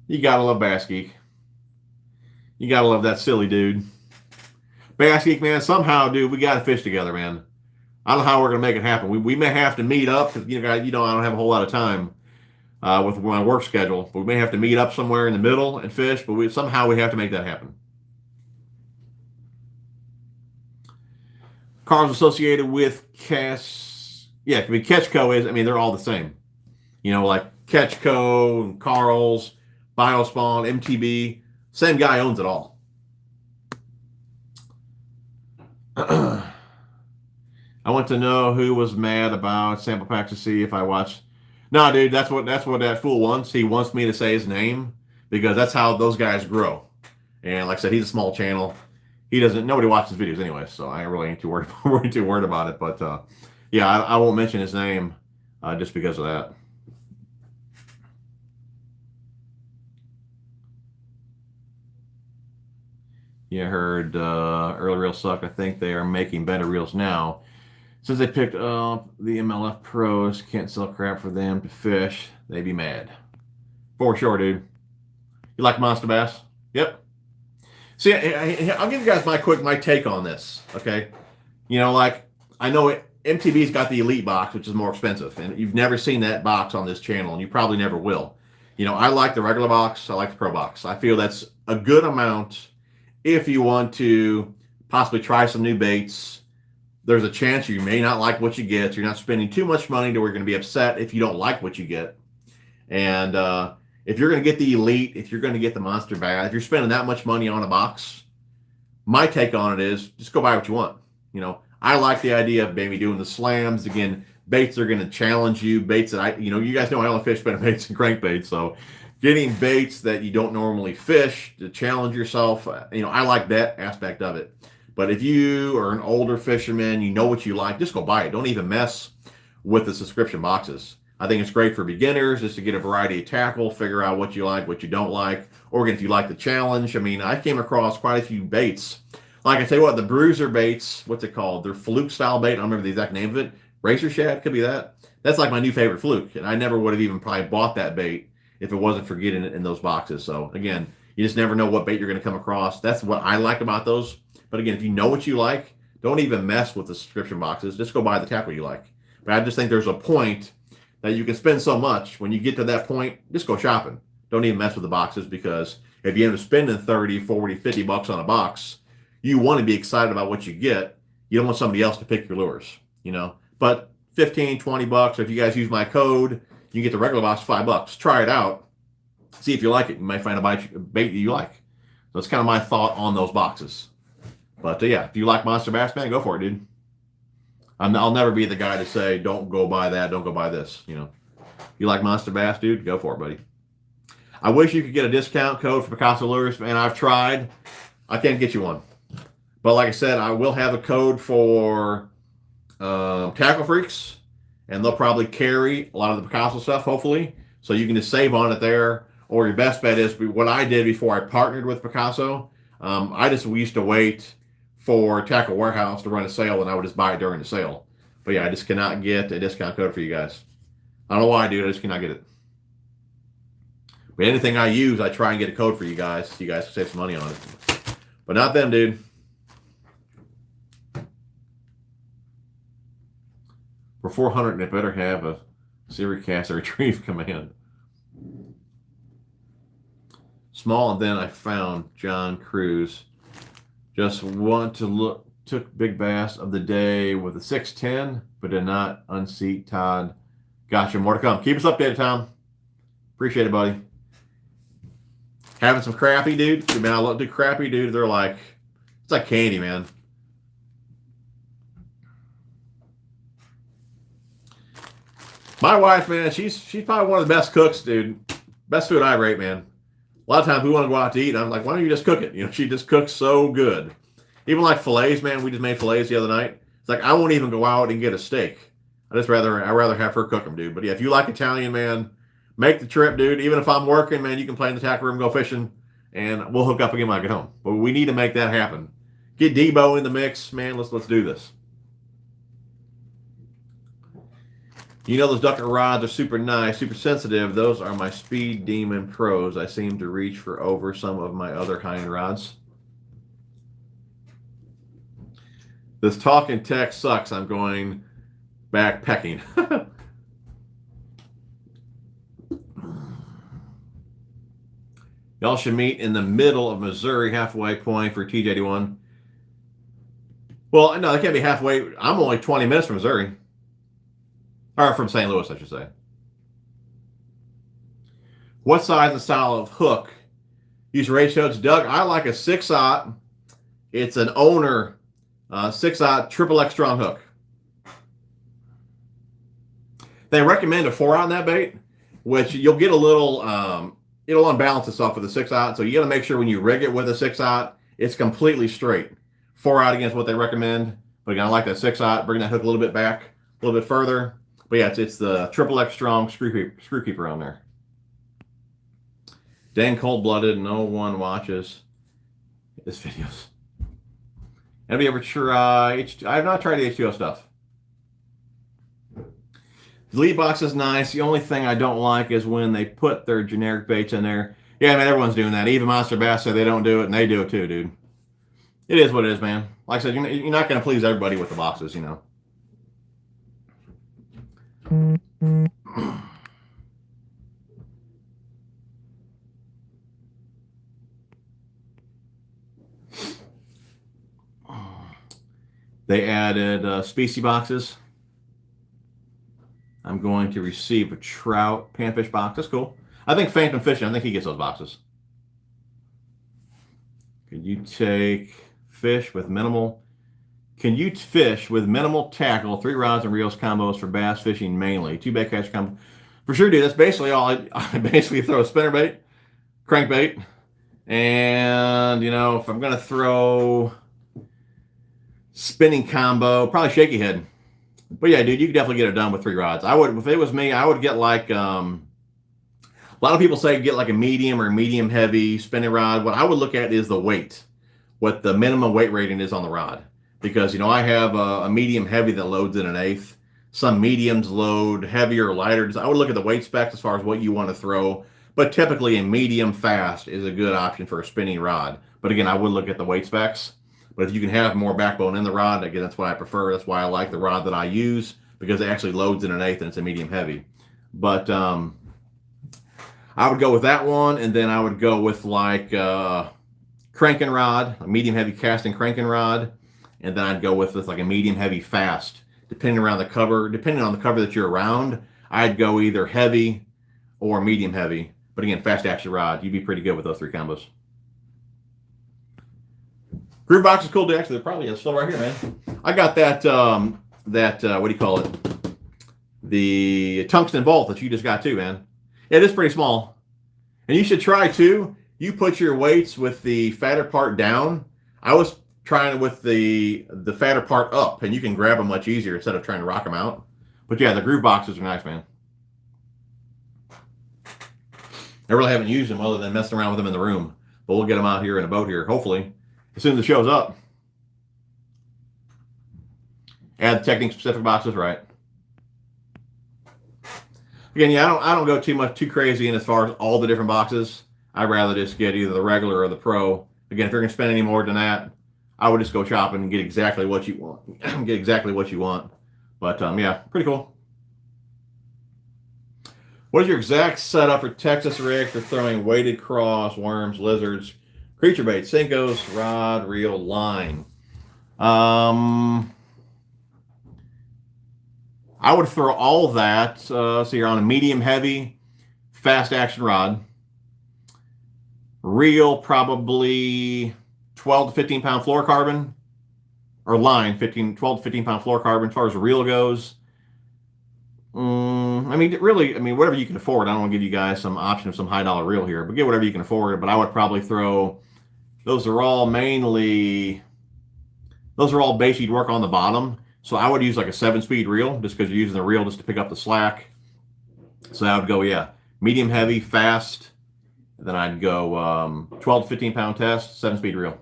Speaker 1: You gotta love Bass Geek. You gotta love that silly dude. Bass Geek, man, somehow, dude, we gotta fish together, man. I don't know how we're gonna make it happen. We may have to meet up, because I don't have a whole lot of time with my work schedule. But we may have to meet up somewhere in the middle and fish, but somehow we have to make that happen. Karls associated with Catchco is, they're all the same. Like Catchco, Karls, Biospawn, MTB, same guy owns it all. I want to know who was mad about sample packs to see if I watched. No, dude, that's what that fool wants. He wants me to say his name because that's how those guys grow. And like I said, he's a small channel. Nobody watches videos anyway, so I really ain't too worried about it. But yeah, I won't mention his name just because of that. Yeah, I heard early reels suck. I think they are making better reels now. Since they picked up the MLF pros, can't sell crap for them to fish. They be mad. For sure, dude. You like monster bass? Yep. See, I'll give you guys my take on this, okay? Like, I know MTB's got the Elite box, which is more expensive, and you've never seen that box on this channel, and you probably never will. I like the regular box. I like the Pro box. I feel that's a good amount if you want to possibly try some new baits. There's a chance you may not like what you get. So you're not spending too much money to where you're going to be upset if you don't like what you get. And if you're going to get the Elite, if you're going to get the Monster Bass, if you're spending that much money on a box, my take on it is just go buy what you want. I like the idea of maybe doing the slams. Again, baits are going to challenge you. Baits that you guys know I only fish spinnerbaits and crankbaits. So getting baits that you don't normally fish to challenge yourself, I like that aspect of it. But if you are an older fisherman, you know what you like, just go buy it. Don't even mess with the subscription boxes. I think it's great for beginners just to get a variety of tackle, figure out what you like, what you don't like. Or again, if you like the challenge. I came across quite a few baits. Like I tell you what, the bruiser baits, what's it called? They're fluke style bait. I don't remember the exact name of it. Racer shad, could be that. That's like my new favorite fluke. And I never would have even probably bought that bait if it wasn't for getting it in those boxes. So again, you just never know what bait you're going to come across. That's what I like about those. But again, if you know what you like, don't even mess with the subscription boxes. Just go buy the tackle you like. But I just think there's a point that you can spend so much. When you get to that point, just go shopping. Don't even mess with the boxes, because if you end up spending 30, 40, 50 bucks on a box, you want to be excited about what you get. You don't want somebody else to pick your lures, But 15, 20 bucks, if you guys use my code, you get the regular box $5. Try it out. See if you like it. You might find a bait that you like. So that's kind of my thought on those boxes. But yeah, if you like Monster Bass, man, go for it, dude. I'll never be the guy to say, don't go buy that, don't go buy this. You like Monster Bass, dude, go for it, buddy. I wish you could get a discount code for Picasso Lures. Man, I've tried. I can't get you one. But like I said, I will have a code for Tackle Freaks, and they'll probably carry a lot of the Picasso stuff, hopefully. So you can just save on it there. Or your best bet is what I did before I partnered with Picasso. We used to wait for Tackle Warehouse to run a sale, and I would just buy it during the sale. But yeah, I just cannot get a discount code for you guys. I don't know why, dude. I just cannot get it. But anything I use, I try and get a code for you guys so you guys can save some money on it. But not them, dude. For 400, they better have a Siri-cast or retrieve command. Small, and then I found John Cruz. Just want to look, took big bass of the day with a 610, but did not unseat Todd. Gotcha, more to come. Keep us updated, Tom. Appreciate it, buddy. Having some crappie, dude. Man, I love the crappie, dude. They're like, it's like candy, man. My wife, man, she's probably one of the best cooks, dude. Best food I ever ate, man. A lot of times we want to go out to eat, and I'm like, why don't you just cook it? You know, she just cooks so good. Even like fillets, man. We just made fillets the other night. It's like I won't even go out and get a steak. I'd rather have her cook them, dude. But yeah, if you like Italian, man, make the trip, dude. Even if I'm working, man, you can play in the tackle room, go fishing, and we'll hook up again when I get home. But we need to make that happen. Get Debo in the mix, man. Let's do this. You know, those Ducker rods are super nice, super sensitive. Those are my Speed Demon Pros. I seem to reach for over some of my other high-end rods. This talking text sucks. I'm going backpacking. Y'all should meet in the middle of Missouri, halfway point for TJ81. Well, no, they can't be halfway. I'm only 20 minutes from Missouri. Or from St. Louis, I should say. What size and style of hook? Use ratios. Doug, I like a 6/0. It's an owner 6/0 XXX strong hook. They recommend a 4/0 in that bait, which you'll get a little, it'll unbalance itself with a 6/0. So you got to make sure when you rig it with a 6/0, it's completely straight. 4/0 against what they recommend. But again, I like that 6/0. Bring that hook a little bit back, a little bit further. But yeah, it's the XXX strong screw keeper on there. Dang cold-blooded. No one watches his videos. Have you ever tried I have not tried the H2O stuff. The lead box is nice. The only thing I don't like is when they put their generic baits in there. Yeah, man, everyone's doing that. Even Monster Bass say they don't do it, and they do it too, dude. It is what it is, man. Like I said, you're not going to please everybody with the boxes, you know. They added species boxes. I'm going to receive a trout panfish box. That's cool. I think Phantom Fishing, I think he gets those boxes. Could you take fish with minimal? Can you fish with minimal tackle, 3 rods and reels combos for bass fishing mainly? 2 bait catch combo. For sure, dude. That's basically all. I basically throw a spinnerbait, crankbait, and, you know, if I'm going to throw spinning combo, probably shaky head. But yeah, dude, you could definitely get it done with 3 rods. I would, if it was me, I would get like, a lot of people say get like a medium or medium heavy spinning rod. What I would look at is the weight, what the minimum weight rating is on the rod. Because, you know, I have a medium heavy that loads in 1/8. Some mediums load heavier or lighter. I would look at the weight specs as far as what you want to throw. But typically a medium fast is a good option for a spinning rod. But again, I would look at the weight specs. But if you can have more backbone in the rod, again, that's what I prefer. That's why I like the rod that I use, because it actually loads in 1/8 and it's a medium heavy. But I would go with that one, and then I would go with like cranking rod, a medium heavy casting cranking rod. And then I'd go with like a medium heavy fast, depending on the cover that you're around. I'd go either heavy or medium heavy. But again, fast action rod, you'd be pretty good with those 3 combos. Groove box is cool, dude. Actually, they're probably still right here, man. I got that what do you call it? The tungsten vault that you just got too, man. It is pretty small. And you should try too. you put your weights with the fatter part down. I was trying with the fatter part up, and you can grab them much easier instead of trying to rock them out. But yeah, the groove boxes are nice, man. I really haven't used them other than messing around with them in the room. But we'll get them out here in a boat here, hopefully, as soon as it shows up. Add the technique-specific boxes, right? Again, yeah, I don't go too crazy in as far as all the different boxes. I'd rather just get either the regular or the pro. Again, if you're going to spend any more than that, I would just go shopping and get exactly what you want. Get exactly what you want. But yeah, pretty cool. What is your exact setup for Texas rig for throwing weighted cross, worms, lizards, creature bait, Senkos, rod, reel, line? I would throw all that. So you're on a medium heavy, fast action rod. Reel, probably 12 to 15 pound fluorocarbon. Or line, 12 to 15 pound fluorocarbon. As far as the reel goes, I mean, really, whatever you can afford. I don't want to give you guys some option of some high dollar reel here, but get whatever you can afford. But I would probably throw, those are all baits you'd work on the bottom. So I would use like a 7-speed reel just because you're using the reel just to pick up the slack. So I would go, yeah, medium heavy, fast. Then I'd go 12 to 15 pound test, 7-speed reel.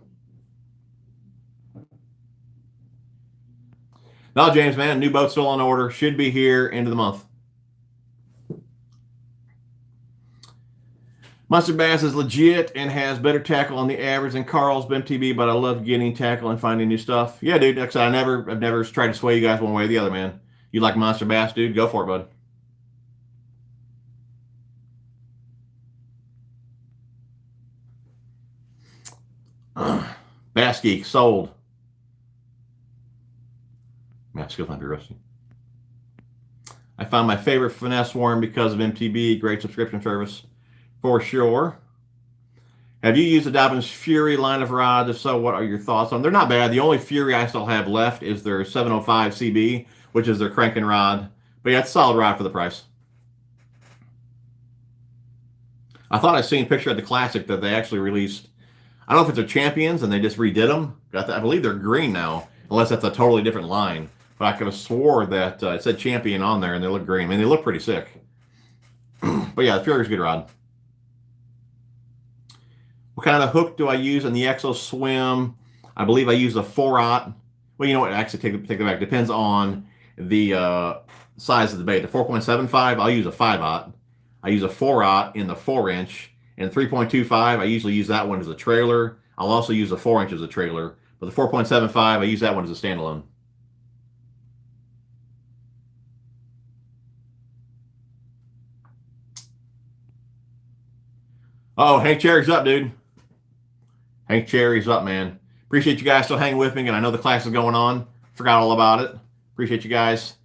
Speaker 1: No, James, man, new boat's still on order. Should be here end of the month. Monster Bass is legit and has better tackle on the average than Karls MTB, but I love getting tackle and finding new stuff. Yeah, dude, like I said, I've never tried to sway you guys one way or the other, man. You like Monster Bass, dude? Go for it, bud. Bass Geek, sold. Man, skills might be rusty. I found my favorite finesse worm because of MTB. Great subscription service for sure. Have you used the Dobbins Fury line of rods? If so, what are your thoughts on them? They're not bad. The only Fury I still have left is their 705 CB, which is their cranking rod. But yeah, it's a solid rod for the price. I thought I seen a picture at the Classic that they actually released. I don't know if it's their Champions and they just redid them. I believe they're green now, unless that's a totally different line. But I could have swore that it said Champion on there and they look green. I mean, they look pretty sick. But yeah, the Fury's a good rod. What kind of hook do I use in the Exo Swim? I believe I use a 4-aught. Well, you know what? Actually, take it back. Depends on the size of the bait. The 4.75, I'll use a 5-aught. I use a 4-aught in the 4-inch. And 3.25, I usually use that one as a trailer. I'll also use a 4-inch as a trailer. But the 4.75, I use that one as a standalone. Oh, Hank Cherry's up, dude. Hank Cherry's up, man. Appreciate you guys still hanging with me, and I know the class is going on. Forgot all about it. Appreciate you guys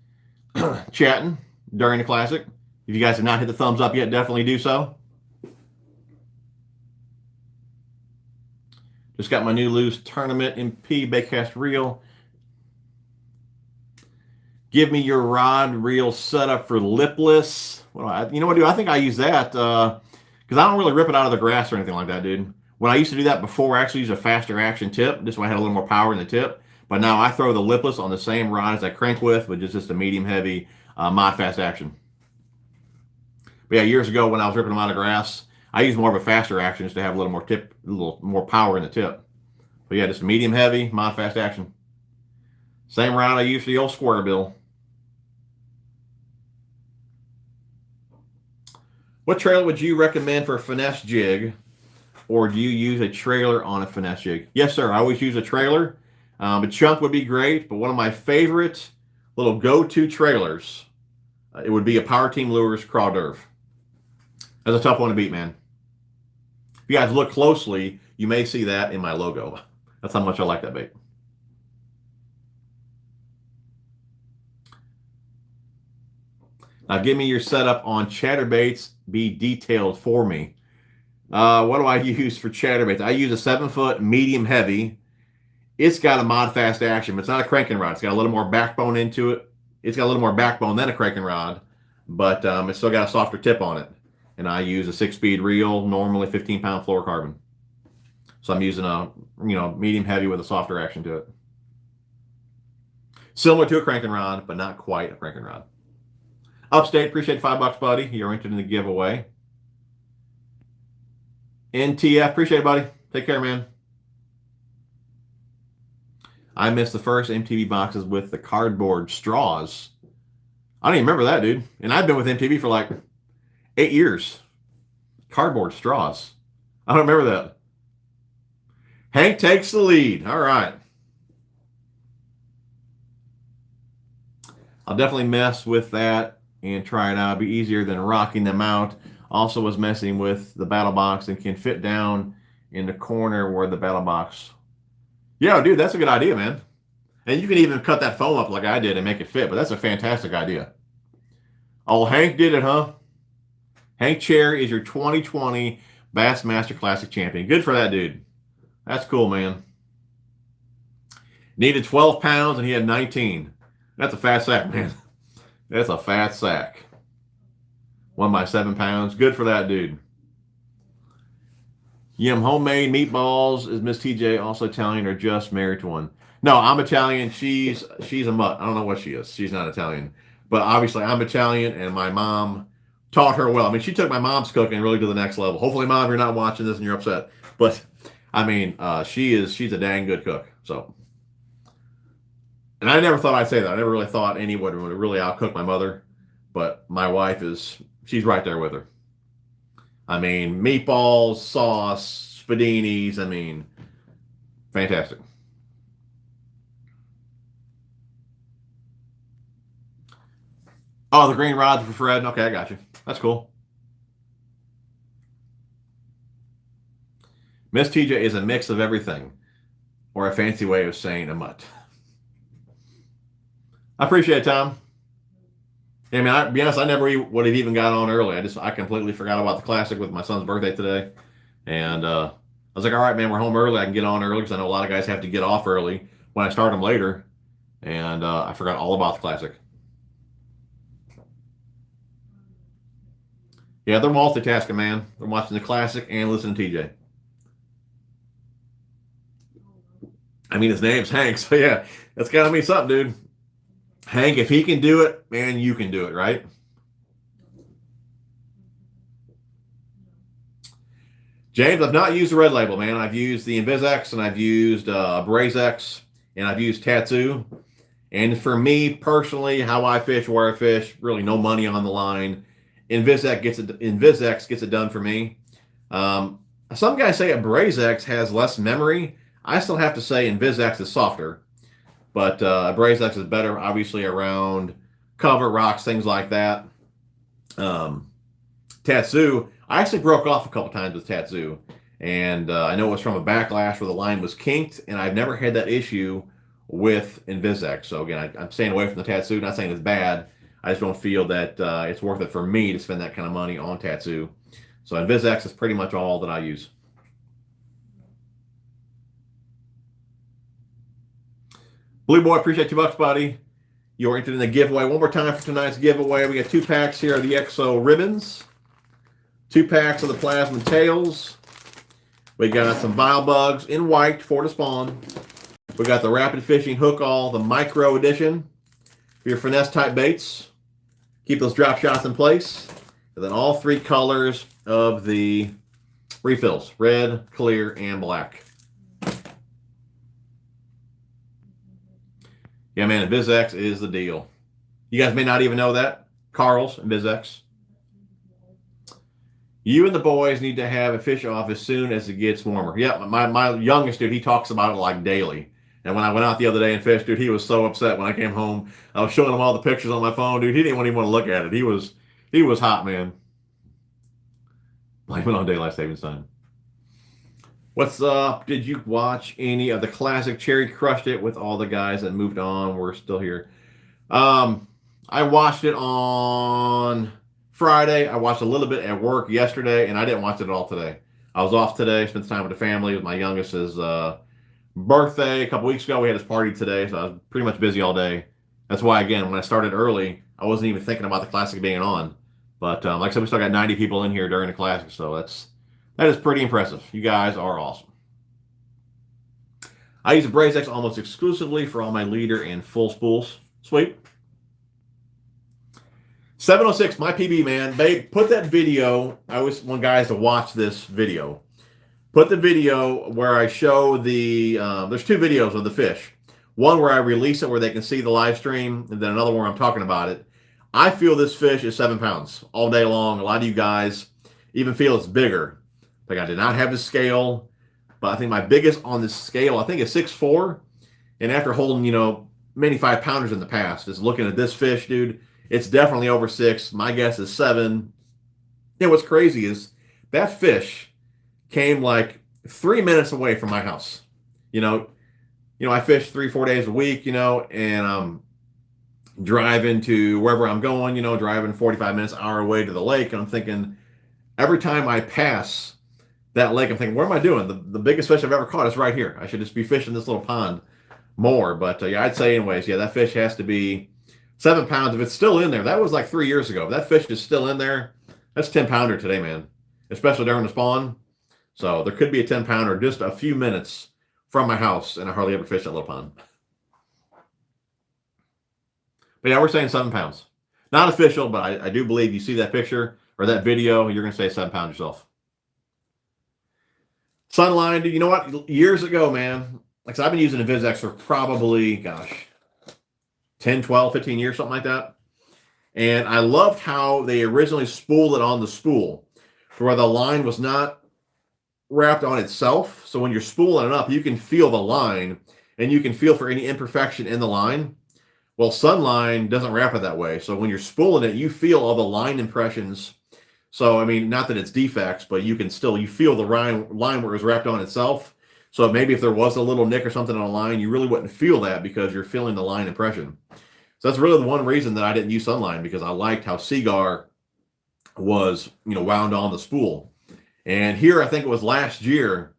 Speaker 1: chatting during the Classic. If you guys have not hit the thumbs up yet, definitely do so. Just got my new loose tournament MP baitcast reel. Give me your rod reel setup for lipless. You know what, dude? I think I use that because I don't really rip it out of the grass or anything like that, dude. When I used to do that before, I actually used a faster action tip. This way I had a little more power in the tip. But now I throw the lipless on the same rod as I crank with, but just a medium heavy mod fast action. But yeah, years ago when I was ripping them out of grass, I used more of a faster action just to have a little more power in the tip. But yeah, just a medium heavy mod fast action. Same rod I used for the old square bill. What trailer would you recommend for a finesse jig? Or do you use a trailer on a finesse jig? Yes, sir. I always use a trailer. A chunk would be great, but one of my favorite little go-to trailers, it would be a Power Team Lures Craw Derv. That's a tough one to beat, man. If you guys look closely, you may see that in my logo. That's how much I like that bait. Now, give me your setup on chatterbaits. Be detailed for me. What do I use for chatterbaits? I use a 7-foot medium heavy. It's got a mod fast action, but it's not a cranking rod. It's got a little more backbone into it. It's got a little more backbone than a cranking rod, but it's still got a softer tip on it. and I use a 6-speed reel, normally 15-pound fluorocarbon. So I'm using a medium heavy with a softer action to it. Similar to a cranking rod, but not quite a cranking rod. Upstate, appreciate $5, buddy. You're entered in the giveaway. NTF, appreciate it, buddy. Take care, man. I missed the first MTV boxes with the cardboard straws. I don't even remember that, dude. And I've been with MTV for like 8 years. Cardboard straws. I don't remember that. Hank takes the lead. All right. I'll definitely mess with that and try it out. It'll be easier than rocking them out. Also was messing with the battle box and can fit down in the corner where the battle box. Yeah, dude, that's a good idea, man. And you can even cut that foam up like I did and make it fit, but that's a fantastic idea. Oh, Hank did it, huh? Hank Cherry is your 2020 Bassmaster Classic champion. Good for that dude. That's cool, man. Needed 12 pounds and he had 19. That's a fat sack, man. That's a fat sack. Won by 7 pounds. Good for that dude. Yum, homemade meatballs. Is Miss TJ also Italian or just married to one? No, I'm Italian. She's a mutt. I don't know what she is. She's not Italian. But obviously I'm Italian and my mom taught her well. I mean, she took my mom's cooking really to the next level. Hopefully, Mom, you're not watching this and you're upset. But I mean, she's a dang good cook. So, and I never thought I'd say that. I never really thought anyone would really outcook my mother. But my wife she's right there with her. I mean, meatballs, sauce, spadinis. I mean, fantastic. Oh, the green rods for Fred. Okay, I got you. That's cool. Miss TJ is a mix of everything, or a fancy way of saying a mutt. I appreciate it, Tom. I mean, to be honest, I never would have even got on early. I completely forgot about the Classic with my son's birthday today. And I was like, all right, man, we're home early. I can get on early because I know a lot of guys have to get off early when I start them later. And I forgot all about the Classic. Yeah, they're multitasking, man. They're watching the Classic and listening to TJ. I mean, his name's Hank, so yeah, that's got to mean something, dude. Hank, if he can do it, man, you can do it, right? James, I've not used the red label, man. I've used the InvisX, and I've used AbrazeX, and I've used Tatsu. And for me, personally, how I fish, where I fish, really no money on the line. InvisX gets it done for me. Some guys say AbrazeX has less memory. I still have to say InvisX is softer. But AbrazeX is better, obviously, around cover, rocks, things like that. Tatsu, I actually broke off a couple times with Tatsu. And I know it was from a backlash where the line was kinked, and I've never had that issue with InvisX. So, again, I'm staying away from the Tatsu. Not saying it's bad. I just don't feel that it's worth it for me to spend that kind of money on Tatsu. So, InvisX is pretty much all that I use. Blue Boy, appreciate $2, buddy. You're entered in the giveaway. One more time for tonight's giveaway. We got 2 packs here of the EXO ribbons, 2 packs of the plasma tails. We got some Vile Bugs in white for the spawn. We got the Rapid Fishing Hook All, the micro edition for your finesse type baits. Keep those drop shots in place. And then all 3 colors of the refills, red, clear, and black. Yeah, man, InvisX is the deal. You guys may not even know that. Karls, InvisX. You and the boys need to have a fish off as soon as it gets warmer. Yeah, my youngest dude, he talks about it like daily. And when I went out the other day and fished, dude, he was so upset when I came home. I was showing him all the pictures on my phone, dude. He didn't even want to look at it. He was hot, man. Blame it on daylight savings time. What's up? Did you watch any of the Classic? Cherry crushed it with all the guys that moved on. We're still here. I watched it on Friday. I watched a little bit at work yesterday, and I didn't watch it at all today. I was off today, spent time with the family. It was my youngest's birthday a couple weeks ago. We had his party today, so I was pretty much busy all day. That's why, again, when I started early, I wasn't even thinking about the Classic being on. But like I said, we still got 90 people in here during the classic, so that is pretty impressive. You guys are awesome. I use the Braze X almost exclusively for all my leader and full spools. Sweet. 706, my PB, man. Babe, put that video. I always want guys to watch this video. Put the video where I show the, there's two videos of the fish. One where I release it where they can see the live stream, and then another where I'm talking about it. I feel this fish is 7 pounds all day long. A lot of you guys even feel it's bigger. Like I did not have the scale, but I think my biggest on this scale, I think is 6'4". And after holding, many 5-pounders in the past, is looking at this fish, dude, it's definitely over 6. My guess is 7. What's crazy is that fish came like 3 minutes away from my house. I fish 3-4 days a week, and I'm driving to wherever I'm going, driving 45 minutes, hour away to the lake. And I'm thinking, every time I pass that lake, I'm thinking, what am I doing? The biggest fish I've ever caught is right here. I should just be fishing this little pond more. But yeah, I'd say anyways, that fish has to be 7 pounds. If it's still in there, that was like 3 years ago. If that fish is still in there, that's 10-pounder today, man, especially during the spawn. So there could be a 10-pounder just a few minutes from my house, and I hardly ever fish that little pond. But yeah, we're saying 7 pounds. Not official, but I do believe you see that picture or that video, you're going to say 7 pounds yourself. Sunline, dude, you know what? Years ago, man, like I said, I've been using a VizX for probably, 10, 12, 15 years, something like that. And I loved how they originally spooled it on the spool to where the line was not wrapped on itself. So when you're spooling it up, you can feel the line and you can feel for any imperfection in the line. Well, Sunline doesn't wrap it that way. So when you're spooling it, you feel all the line impressions. So, I mean, not that it's defects, but you feel the line where it was wrapped on itself. So maybe if there was a little nick or something on a line, you really wouldn't feel that because you're feeling the line impression. So that's really the one reason that I didn't use Sunline, because I liked how Seagar was, wound on the spool. And here, I think it was last year,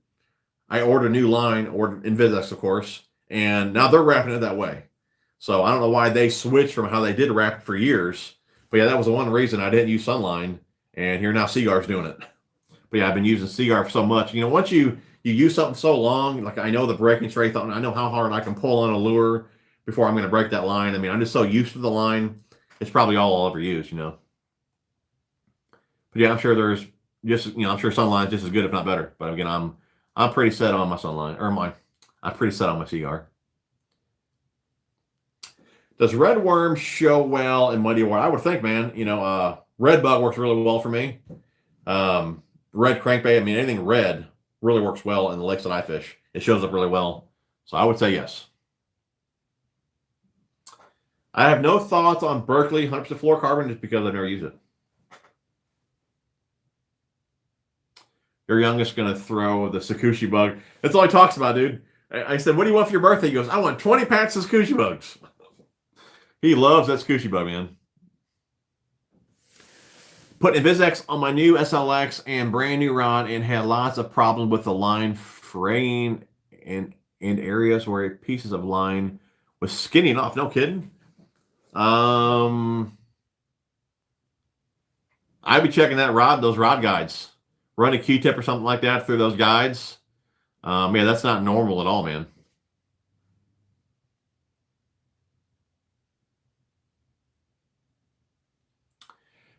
Speaker 1: I ordered a new line, ordered in VizX, of course, and now they're wrapping it that way. So I don't know why they switched from how they did wrap it for years. But yeah, that was the one reason I didn't use Sunline. And here now Seagar's doing it. But yeah, I've been using Seagar for so much. Once you use something so long, like I know the breaking strength, I know how hard I can pull on a lure before I'm going to break that line. I mean, I'm just so used to the line. It's probably all I'll ever use, But yeah, I'm sure there's I'm sure Sunline's just as good, if not better. But again, I'm pretty set on my Sunline, I'm pretty set on my Seagar. Does red worm show well in muddy water? I would think, man. Red bug works really well for me. Red crankbait, I mean, anything red really works well in the lakes that I fish. It shows up really well. So I would say yes. I have no thoughts on Berkeley 100% fluorocarbon just because I've never used it. Your youngest going to throw the Sakushi bug. That's all he talks about, dude. I said, what do you want for your birthday? He goes, I want 20 packs of Sakushi bugs. He loves that Sakushi bug, man. Put a VizX on my new SLX and brand new rod and had lots of problems with the line fraying and areas where pieces of line was skinning off. No kidding. I'd be checking those rod guides. Run a Q-tip or something like that through those guides. Yeah, that's not normal at all, man.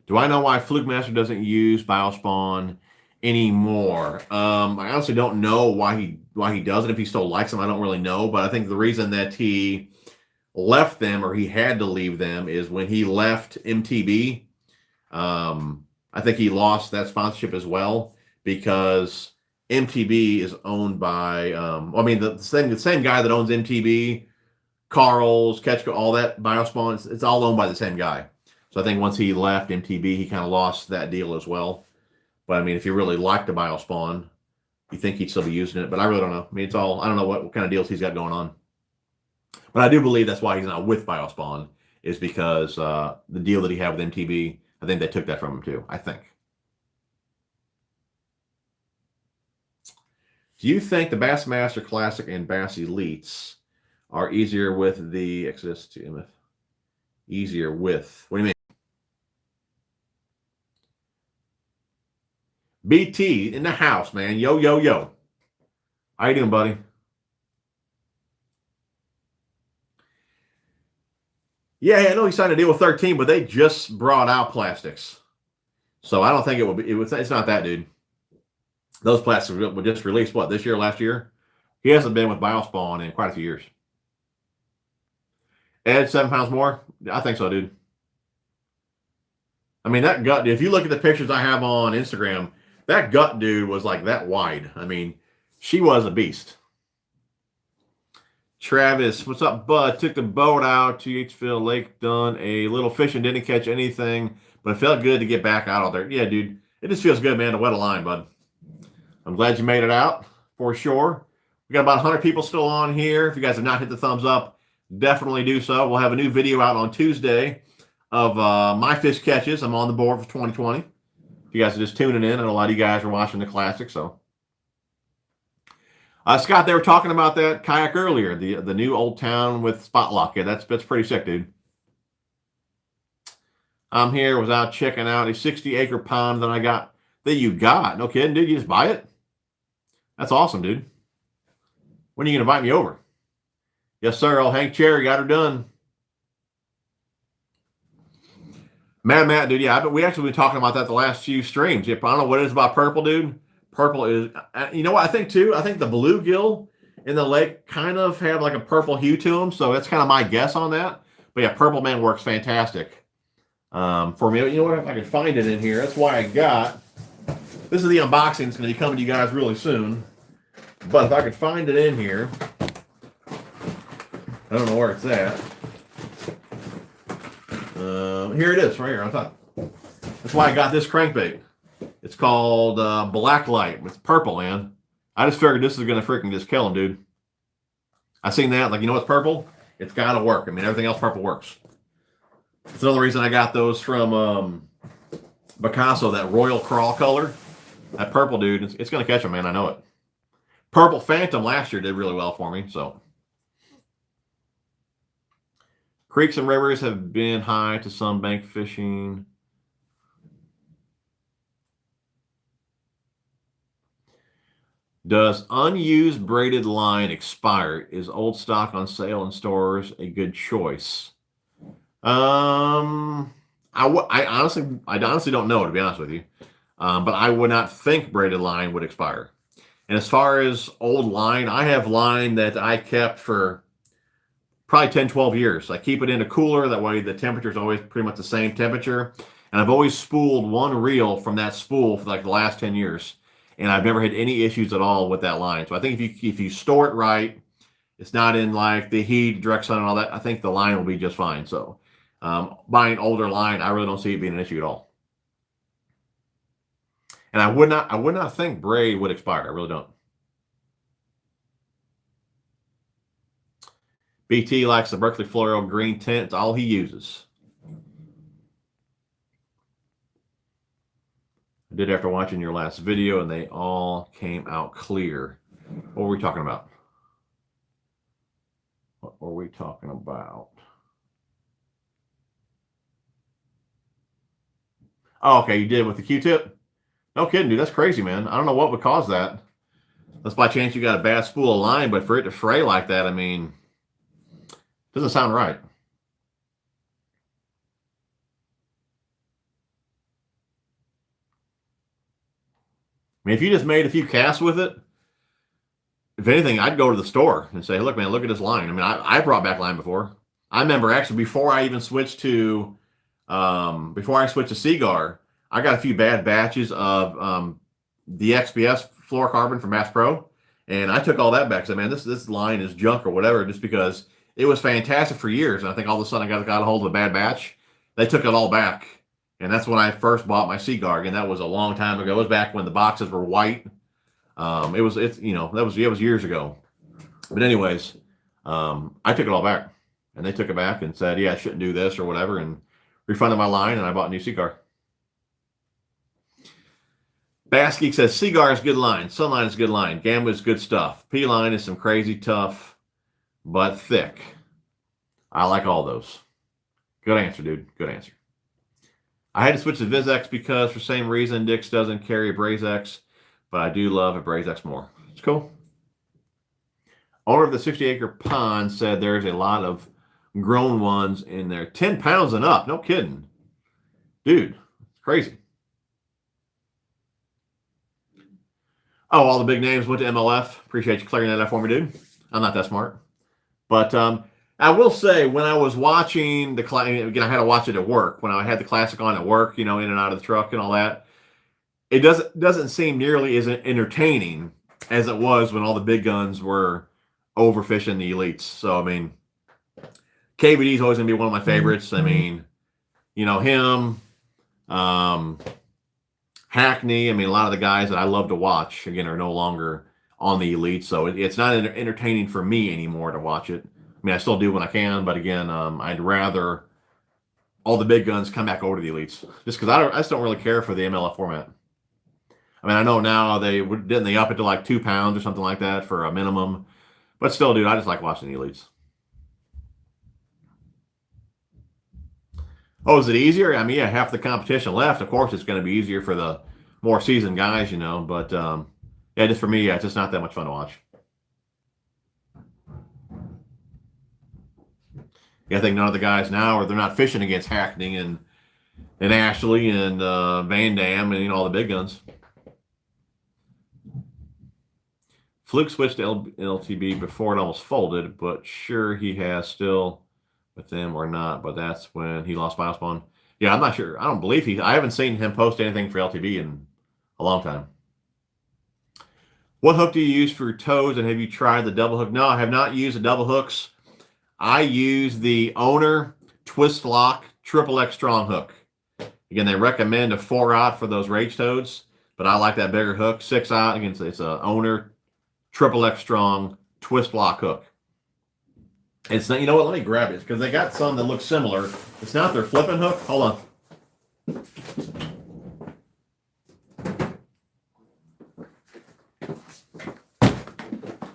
Speaker 1: Do I know why Fluke Master doesn't use Biospawn anymore? I honestly don't know why he doesn't. If he still likes them, I don't really know. But I think the reason that he left them, or he had to leave them, is when he left MTB. I think he lost that sponsorship as well, because MTB is owned by the same guy that owns MTB, Karls, Ketchko, all that Biospawn. It's all owned by the same guy. So I think once he left MTB, he kind of lost that deal as well. But I mean, if you really liked the Biospawn, you think he'd still be using it. But I really don't know. I mean, I don't know what kind of deals he's got going on. But I do believe that's why he's not with Biospawn, is because the deal that he had with MTB, I think they took that from him too, I think. Do you think the Bassmaster Classic and Bass Elites are easier with the Exodus to MF? Easier with, what do you mean? BT in the house, man. Yo, yo, yo. How you doing, buddy? Yeah, I know he signed a deal with 13, but they just brought out plastics. So I don't think it will be. It's not that, dude. Those plastics were just released, what, this year, last year? He hasn't been with Biospawn in quite a few years. Ed, 7 pounds more? I think so, dude. I mean, that gut, if you look at the pictures I have on Instagram, that gut dude was like that wide. I mean, she was a beast. Travis, what's up, bud? Took the boat out to Yatesville Lake, done a little fishing, didn't catch anything, but it felt good to get back out there. Yeah, dude, it just feels good, man, to wet a line, bud. I'm glad you made it out, for sure. We got about 100 people still on here. If you guys have not hit the thumbs up, definitely do so. We'll have a new video out on Tuesday of my fish catches. I'm on the board for 2020. If you guys are just tuning in, and a lot of you guys are watching the classic, so. Scott, they were talking about that kayak earlier, the new Old Town with spot lock. Yeah, that's pretty sick, dude. I'm here, was out checking out a 60-acre pond that I got. That you got? No kidding, dude. You just buy it? That's awesome, dude. When are you going to invite me over? Yes, sir. Oh, Hank Cherry got her done. Matt, dude. Yeah, we actually been talking about that the last few streams. Yeah, I don't know what it is about purple, dude. Purple is, you know what I think too? I think the bluegill in the lake kind of have like a purple hue to them. So that's kind of my guess on that. But yeah, purple, man, works fantastic for me. You know what? If I can find it in here, that's why I got, this is the unboxing. It's going to be coming to you guys really soon. But if I could find it in here, I don't know where it's at. Here it is, right here on top. That's why I got this crankbait. It's called Blacklight with purple, man. I just figured this is going to freaking just kill him, dude. I seen that. Like, you know what's purple? It's got to work. I mean, everything else purple works. It's another reason I got those from Picasso, that royal crawl color. That purple, dude, it's going to catch him, man. I know it. Purple Phantom last year did really well for me, so. Creeks and rivers have been high to some bank fishing. Does unused braided line expire? Is old stock on sale in stores a good choice? I honestly don't know, to be honest with you. But I would not think braided line would expire. And as far as old line, I have line that I kept for probably 10, 12 years. I keep it in a cooler. That way the temperature is always pretty much the same temperature. And I've always spooled one reel from that spool for like the last 10 years. And I've never had any issues at all with that line. So I think if you store it right, it's not in like the heat, direct sun, and all that, I think the line will be just fine. So buying older line, I really don't see it being an issue at all. And I would not think braid would expire. I really don't. BT likes the Berkeley Floral green tint. It's all he uses. I did after watching your last video, and they all came out clear. What were we talking about? What were we talking about? Oh, okay, you did with the Q-tip? No kidding, dude. That's crazy, man. I don't know what would cause that. That's by chance you got a bad spool of line, but for it to fray like that, I mean, doesn't sound right. I mean, if you just made a few casts with it, if anything, I'd go to the store and say, look, man, look at this line. I mean, I brought back line before. I remember actually before I even switched to, Seagar, I got a few bad batches of the XPS fluorocarbon from Bass Pro. And I took all that back. So, man, this line is junk or whatever, just because it was fantastic for years. And I think all of a sudden I got a hold of a bad batch. They took it all back. And that's when I first bought my Seagar. And that was a long time ago. It was back when the boxes were white. It was years ago. But anyways, I took it all back. And they took it back and said, yeah, I shouldn't do this or whatever, and refunded my line, and I bought a new Seagar. Bass Geek says, Seagar is good line. Sunline is good line. Gamba is good stuff. P-line is some crazy tough, but thick. I like all those. Good answer, dude. Good answer. I had to switch to VizX because for same reason, Dick's doesn't carry a BrazeX, but I do love a BrazeX more. It's cool. Owner of the 60-acre pond said there's a lot of grown ones in there. 10 pounds and up. No kidding. Dude, it's crazy. Oh, all the big names went to MLF. Appreciate you clearing that up for me, dude. I'm not that smart. But I will say, when I was watching the Classic, again, I had to watch it at work. When I had the Classic on at work, you know, in and out of the truck and all that, it doesn't seem nearly as entertaining as it was when all the big guns were overfishing the elites. So, I mean, KVD is always going to be one of my favorites. I mean, you know, him, Hackney. I mean, a lot of the guys that I love to watch, again, are no longer on the elite. So it's not entertaining for me anymore to watch it. I mean, I still do when I can, but again, I'd rather all the big guns come back over to the elites, just because I just don't really care for the MLF format. I mean, I know now didn't they up it to like 2 pounds or something like that for a minimum, but still, dude, I just like watching the elites. Oh, is it easier? I mean, yeah, half the competition left. Of course, it's going to be easier for the more seasoned guys, you know. But yeah, just for me, yeah, it's just not that much fun to watch. Yeah, I think none of the guys now, or they're not fishing against Hackney and Ashley and Van Dam and, you know, all the big guns. Fluke switched to LTB before it almost folded, but sure he has still with them or not. But that's when he lost Biospawn. Yeah, I'm not sure. I don't believe I haven't seen him post anything for LTB in a long time. What hook do you use for toes, and have you tried the double hook? No, I have not used the double hooks. I use the Owner Twist Lock XXX Strong hook. Again, they recommend a 4-aught for those rage toads, but I like that bigger hook, 6-aught. Again, it's a Owner XXX Strong Twist Lock hook. It's not, you know what? Let me grab it because they got some that look similar. It's not their flipping hook. Hold on.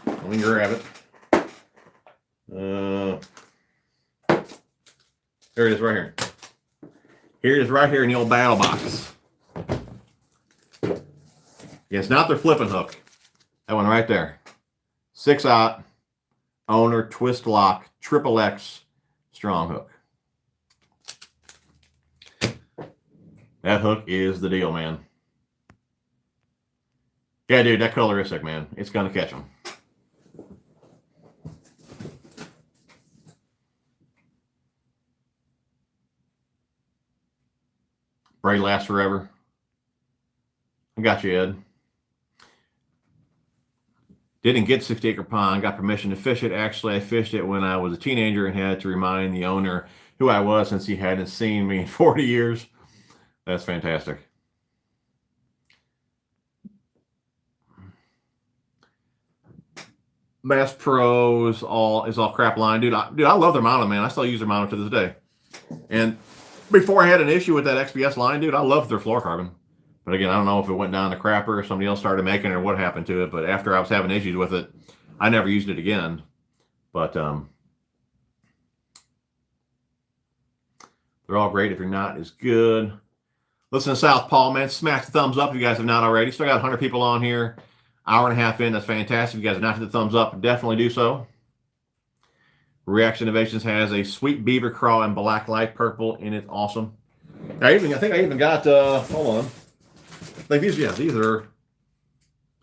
Speaker 1: Let me grab it. There it is right here. Here it is right here in the old battle box. Yeah, it's not their flipping hook. That one right there. 6-aught Owner Twist Lock XXX Strong hook. That hook is the deal, man. Yeah, dude, that color is sick, man. It's going to catch them. Braid lasts forever. I got you, Ed. Didn't get 60-acre pond. Got permission to fish it. Actually, I fished it when I was a teenager and had to remind the owner who I was since he hadn't seen me in 40 years. That's fantastic. Bass Pro is all crap line. Dude, I love their mono, man. I still use their mono to this day. And before I had an issue with that XPS line, dude, I loved their fluorocarbon. But again, I don't know if it went down the crapper or somebody else started making it or what happened to it. But after I was having issues with it, I never used it again. But they're all great. If you're not, is good. Listen to Southpaw, man. Smash the thumbs up if you guys have not already. Still got 100 people on here. Hour and a half in. That's fantastic. If you guys have not hit the thumbs up, definitely do so. Reaction Innovations has a sweet beaver crawl in black light purple, and it's awesome. I think I even got hold on. Like these are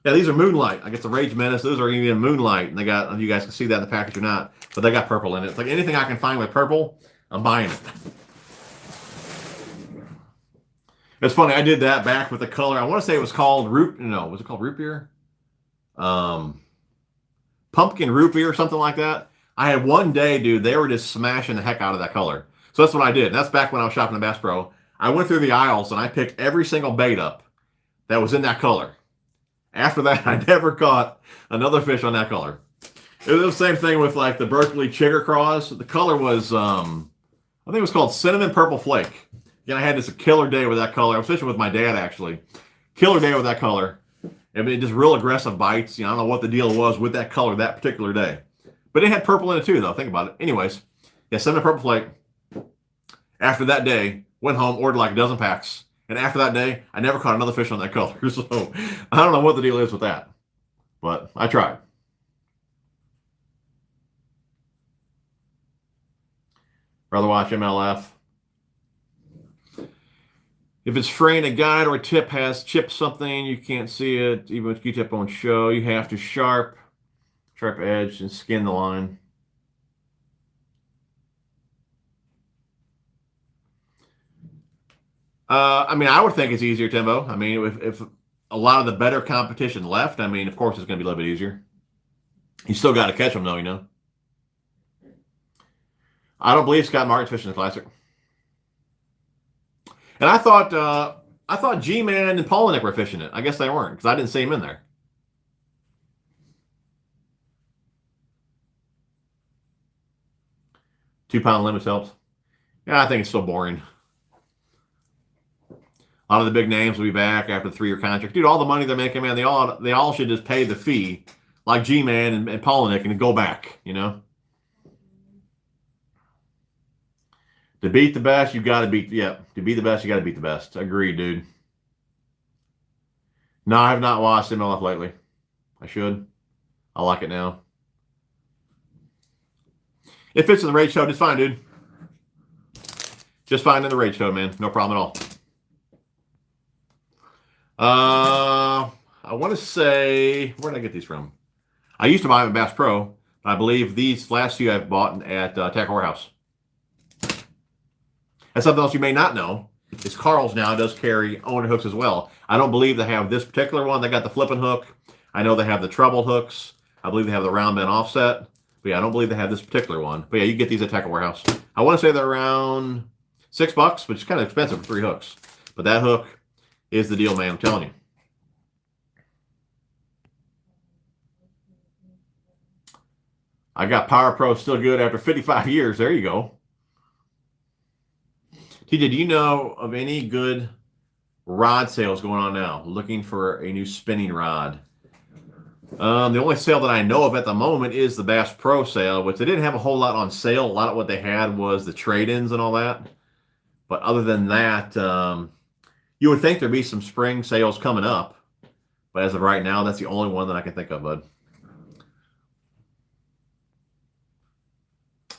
Speaker 1: Moonlight. I guess the Rage Menace. Those are even Moonlight, and they got, you guys can see that in the package or not, but they got purple in it. It's like anything I can find with purple, I'm buying it. It's funny. I did that back with the color. I want to say it was called was it called root beer? Pumpkin root beer or something like that. I had one day, dude, they were just smashing the heck out of that color. So that's what I did. And that's back when I was shopping at Bass Pro. I went through the aisles and I picked every single bait up that was in that color. After that, I never caught another fish on that color. It was the same thing with like the Berkeley Chigger Craws. The color was, I think it was called Cinnamon Purple Flake. Again, I had this killer day with that color. I was fishing with my dad, actually. Killer day with that color. I mean, just real aggressive bites. You know, I don't know what the deal was with that color that particular day. But it had purple in it too, though. Think about it. Anyways, yeah, Cinnamon Purple Flake. After that day, Went home, ordered like a dozen packs. And after that day, I never caught another fish on that color. So I don't know what the deal is with that. But I tried. Rather watch MLF. If it's fraying, a guide or a tip has chipped something, you can't see it. Even with Q-tip won't show. You have to sharp edge and skin the line. I mean, I would think it's easier, Timbo. I mean, if a lot of the better competition left, I mean, of course it's going to be a little bit easier. You still got to catch them, though, you know. I don't believe Scott Martin's fishing the Classic. And I thought G-Man and Paulinek were fishing it. I guess they weren't, because I didn't see him in there. £2 limits helps. Yeah, I think it's still boring. A lot of the big names will be back after the 3-year contract. Dude, all the money they're making, man, they all should just pay the fee, like G-Man and Paulinek, and go back, you know? To beat the best, you got to beat, yeah, to be the best, you got to beat the best. Agreed, dude. No, I have not watched MLF lately. I should. I like it now. It fits in the raid show just fine, dude. Just fine in the raid show, man. No problem at all. I want to say, where did I get these from? I used to buy them at Bass Pro. I believe these last few I've bought at Tackle Warehouse. And something else you may not know is Karls now does carry owner hooks as well. I don't believe they have this particular one. They got the flipping hook. I know they have the treble hooks. I believe they have the round bend offset. But yeah, I don't believe they have this particular one. But yeah, you get these at Tackle Warehouse. I want to say they're around $6, which is kind of expensive for 3 hooks. But that hook is the deal, man. I'm telling you. I got Power Pro still good after 55 years. There you go. TJ, do you know of any good rod sales going on now? Looking for a new spinning rod. The only sale that I know of at the moment is the Bass Pro sale, which they didn't have a whole lot on sale. A lot of what they had was the trade-ins and all that. But other than that, you would think there'd be some spring sales coming up. But as of right now, that's the only one that I can think of, bud.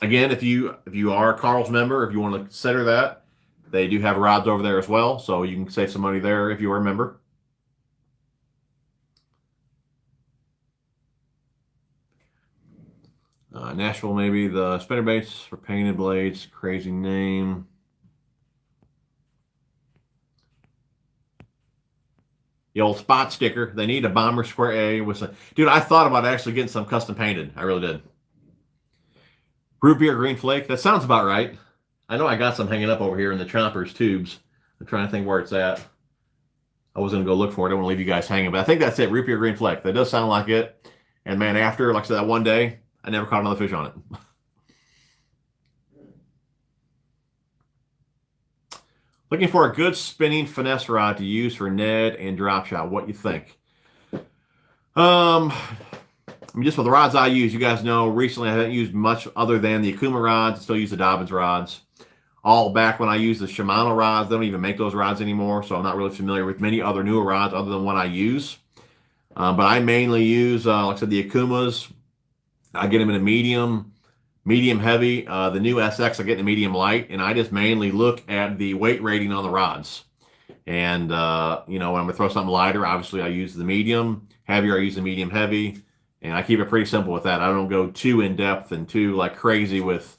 Speaker 1: Again, if you are a Karls member, if you want to consider that, they do have rods over there as well, so you can save some money there if you are a member. Nashville, maybe the spinnerbaits for painted blades. Crazy name. The old spot sticker. They need a Bomber Square A with some. Dude, I thought about actually getting some custom painted. I really did. Root beer green flake. That sounds about right. I know I got some hanging up over here in the Chompers tubes. I'm trying to think where it's at. I was going to go look for it. I don't want to leave you guys hanging, but I think that's it. Root beer green flake. That does sound like it. And man, after, like I said, that one day, I never caught another fish on it. Looking for a good spinning finesse rod to use for Ned and drop shot. What you think? I mean, just for the rods I use, you guys know recently I haven't used much other than the Akuma rods. I still use the Dobbins rods. All back when I used the Shimano rods, they don't even make those rods anymore, so I'm not really familiar with many other newer rods other than what I use. But I mainly use, like I said, the Akumas. I get them in a medium heavy. The new SX, I get in a medium light, and I just mainly look at the weight rating on the rods. And, you know, when I'm going to throw something lighter, obviously I use the medium. Heavier, I use the medium heavy. And I keep it pretty simple with that. I don't go too in-depth and too, like, crazy with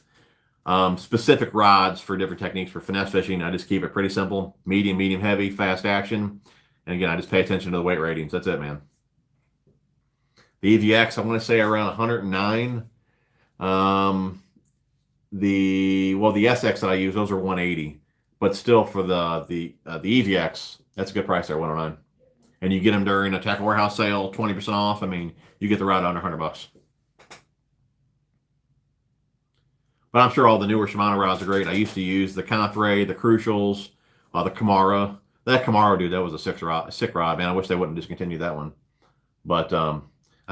Speaker 1: specific rods for different techniques for finesse fishing. I just keep it pretty simple. Medium, medium heavy, fast action. And again, I just pay attention to the weight ratings. That's it, man. The EVX, I want to say around 109. The SX that I use, those are 180. But still for the EVX, that's a good price there, 109. And you get them during a Tackle Warehouse sale, 20% off. I mean, you get the rod under $100. But I'm sure all the newer Shimano rods are great. I used to use the Contre, the Crucials, the Kamara. That Kamara, dude, that was a sick rod, man. I wish they wouldn't discontinue that one. But I'm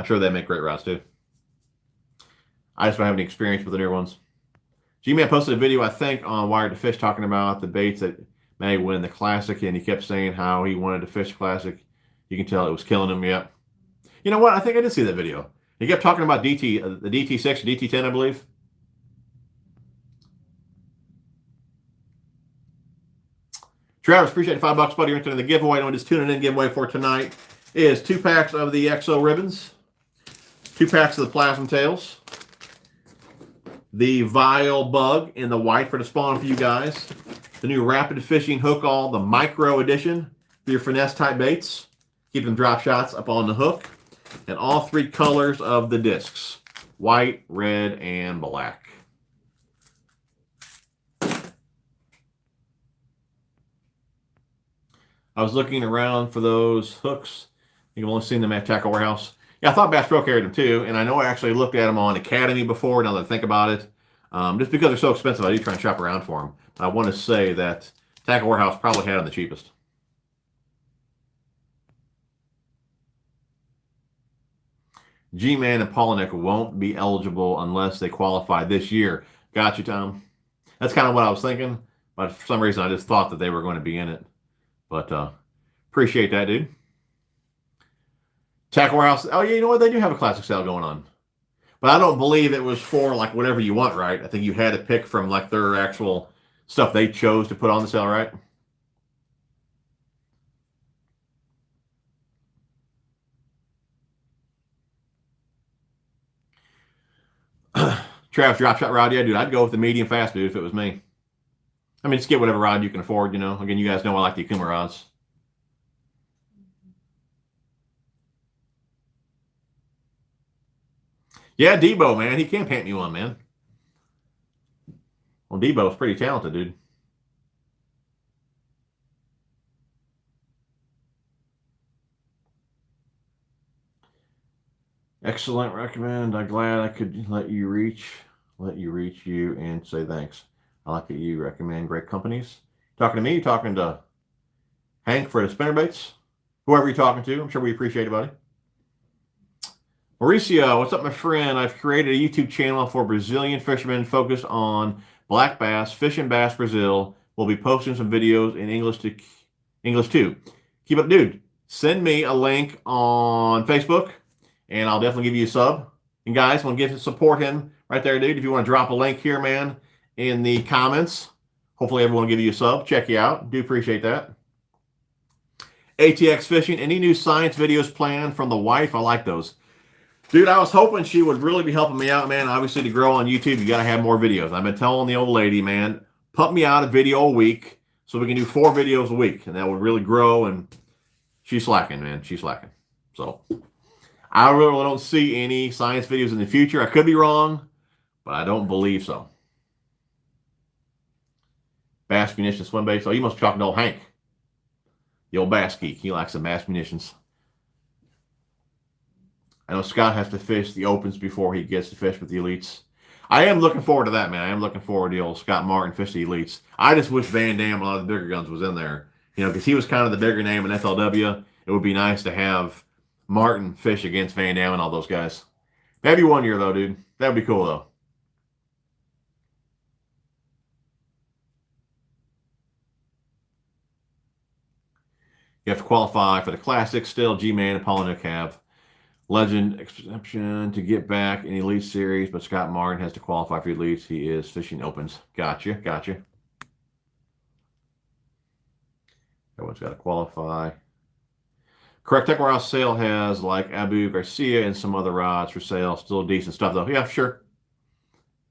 Speaker 1: sure they make great rods, too. I just don't have any experience with the newer ones. G-Man posted a video, I think, on Wired to Fish talking about the baits that may win the Classic, and he kept saying how he wanted to fish Classic. You can tell it was killing him, yeah. You know what? I think I did see that video. He kept talking about DT, the DT6, DT10, I believe. Travis, appreciate the $5, buddy. You're entering the giveaway. And just tuning in giveaway for tonight is 2 packs of the XO ribbons, 2 packs of the plasma tails, the Vile Bug in the white for the spawn for you guys, the new Rapid Fishing Hook All, the Micro Edition for your finesse type baits. Keep them drop shots up on the hook. And all 3 colors of the discs, white, red, and black. I was looking around for those hooks. You've only seen them at Tackle Warehouse. Yeah, I thought Bass Pro carried them too, and I know I actually looked at them on Academy before, now that I think about it. Just because they're so expensive, I do try and shop around for them. I want to say that Tackle Warehouse probably had them the cheapest. G-Man and Polinick won't be eligible unless they qualify this year. Got you, Tom. That's kind of what I was thinking, but for some reason I just thought that they were going to be in it. But appreciate that, dude. Tackle Warehouse. Oh, yeah, you know what? They do have a classic sale going on. But I don't believe it was for, like, whatever you want, right? I think you had to pick from, like, their actual stuff they chose to put on the sale, right? Travis, drop shot rod. Yeah, dude, I'd go with the medium fast, dude, if it was me. I mean, just get whatever rod you can afford, you know. Again, you guys know I like the Akuma rods. Yeah, Debo, man. He can paint me one, man. Well, Debo's pretty talented, dude. Excellent recommend. I'm glad I could let you reach you and say thanks. I like that you recommend great companies. Talking to me, talking to Hank for the spinnerbaits, whoever you're talking to. I'm sure we appreciate it, buddy. Mauricio, what's up, my friend? I've created a YouTube channel for Brazilian fishermen focused on black bass, fishing bass Brazil. We'll be posting some videos in English too. Keep up, dude. Send me a link on Facebook, and I'll definitely give you a sub. And guys, want to support him right there, dude. If you want to drop a link here, man, in the comments, hopefully everyone will give you a sub. Check you out. Do appreciate that. ATX Fishing. Any new science videos planned from the wife? I like those. Dude, I was hoping she would really be helping me out, man. Obviously, to grow on YouTube, you got to have more videos. I've been telling the old lady, man, pump me out a video a week so we can do 4 videos a week, and that would really grow, and she's slacking, man. She's slacking. So I really don't see any science videos in the future. I could be wrong, but I don't believe so. Bass Munitions swim bait. So you must be talking to old Hank, the old bass geek. He likes some bass munitions. I know Scott has to fish the opens before he gets to fish with the elites. I am looking forward to that, man. I am looking forward to the old Scott Martin fish the elites. I just wish Van Dam, a lot of the bigger guns, was in there. You know, because he was kind of the bigger name in FLW. It would be nice to have Martin fish against Van Dam and all those guys. Maybe one year, though, dude. That would be cool, though. You have to qualify for the Classic still. G-Man and Polinick have Legend exception to get back in Elite Series, but Scott Martin has to qualify for Elites. He is fishing opens. Gotcha. Everyone's got to qualify. Correct. Tech Warehouse sale has like Abu Garcia and some other rods for sale. Still decent stuff, though. Yeah, sure.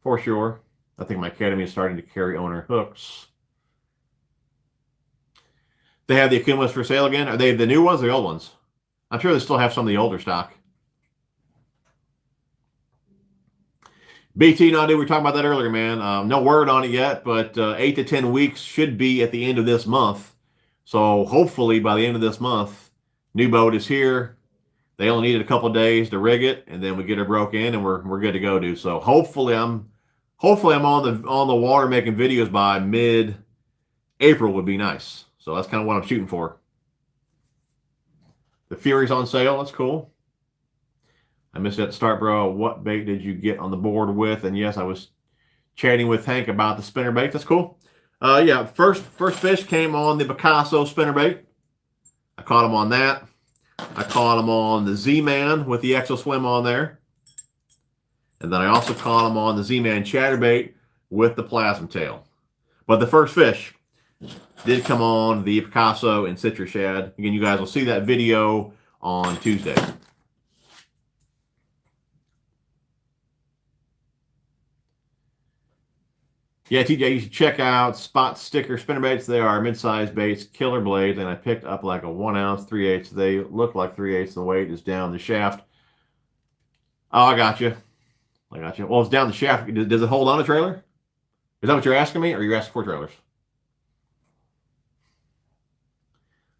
Speaker 1: For sure. I think my Academy is starting to carry owner hooks. They have the Akumas for sale again. Are they the new ones or the old ones? I'm sure they still have some of the older stock. BT, no, dude, we were talking about that earlier, man. No word on it yet, but 8 to 10 weeks should be at the end of this month. So hopefully by the end of this month, new boat is here. They only needed a couple of days to rig it, and then we get her broke in, and we're good to go, dude. So hopefully I'm on the water making videos by mid-April would be nice. So that's kind of what I'm shooting for. The Fury's on sale. That's cool. I missed it at the start, bro. What bait did you get on the board with? And yes, I was chatting with Hank about the spinnerbait. That's cool. Yeah, first fish came on the Picasso spinnerbait. I caught him on that. I caught him on the Z-Man with the Exo Swim on there. And then I also caught him on the Z-Man chatterbait with the plasma tail. But the first fish did come on the Picasso and citrus shad. Again, you guys will see that video on Tuesday. Yeah, TJ, you should check out Spot Sticker spinnerbaits. They are mid-sized baits, killer blades, and I picked up like a 1 ounce 3/8. They look like 3/8. The weight is down the shaft. Oh, I got you. I got you. Well, it's down the shaft. Does it hold on a trailer? Is that what you're asking me, or are you asking for trailers?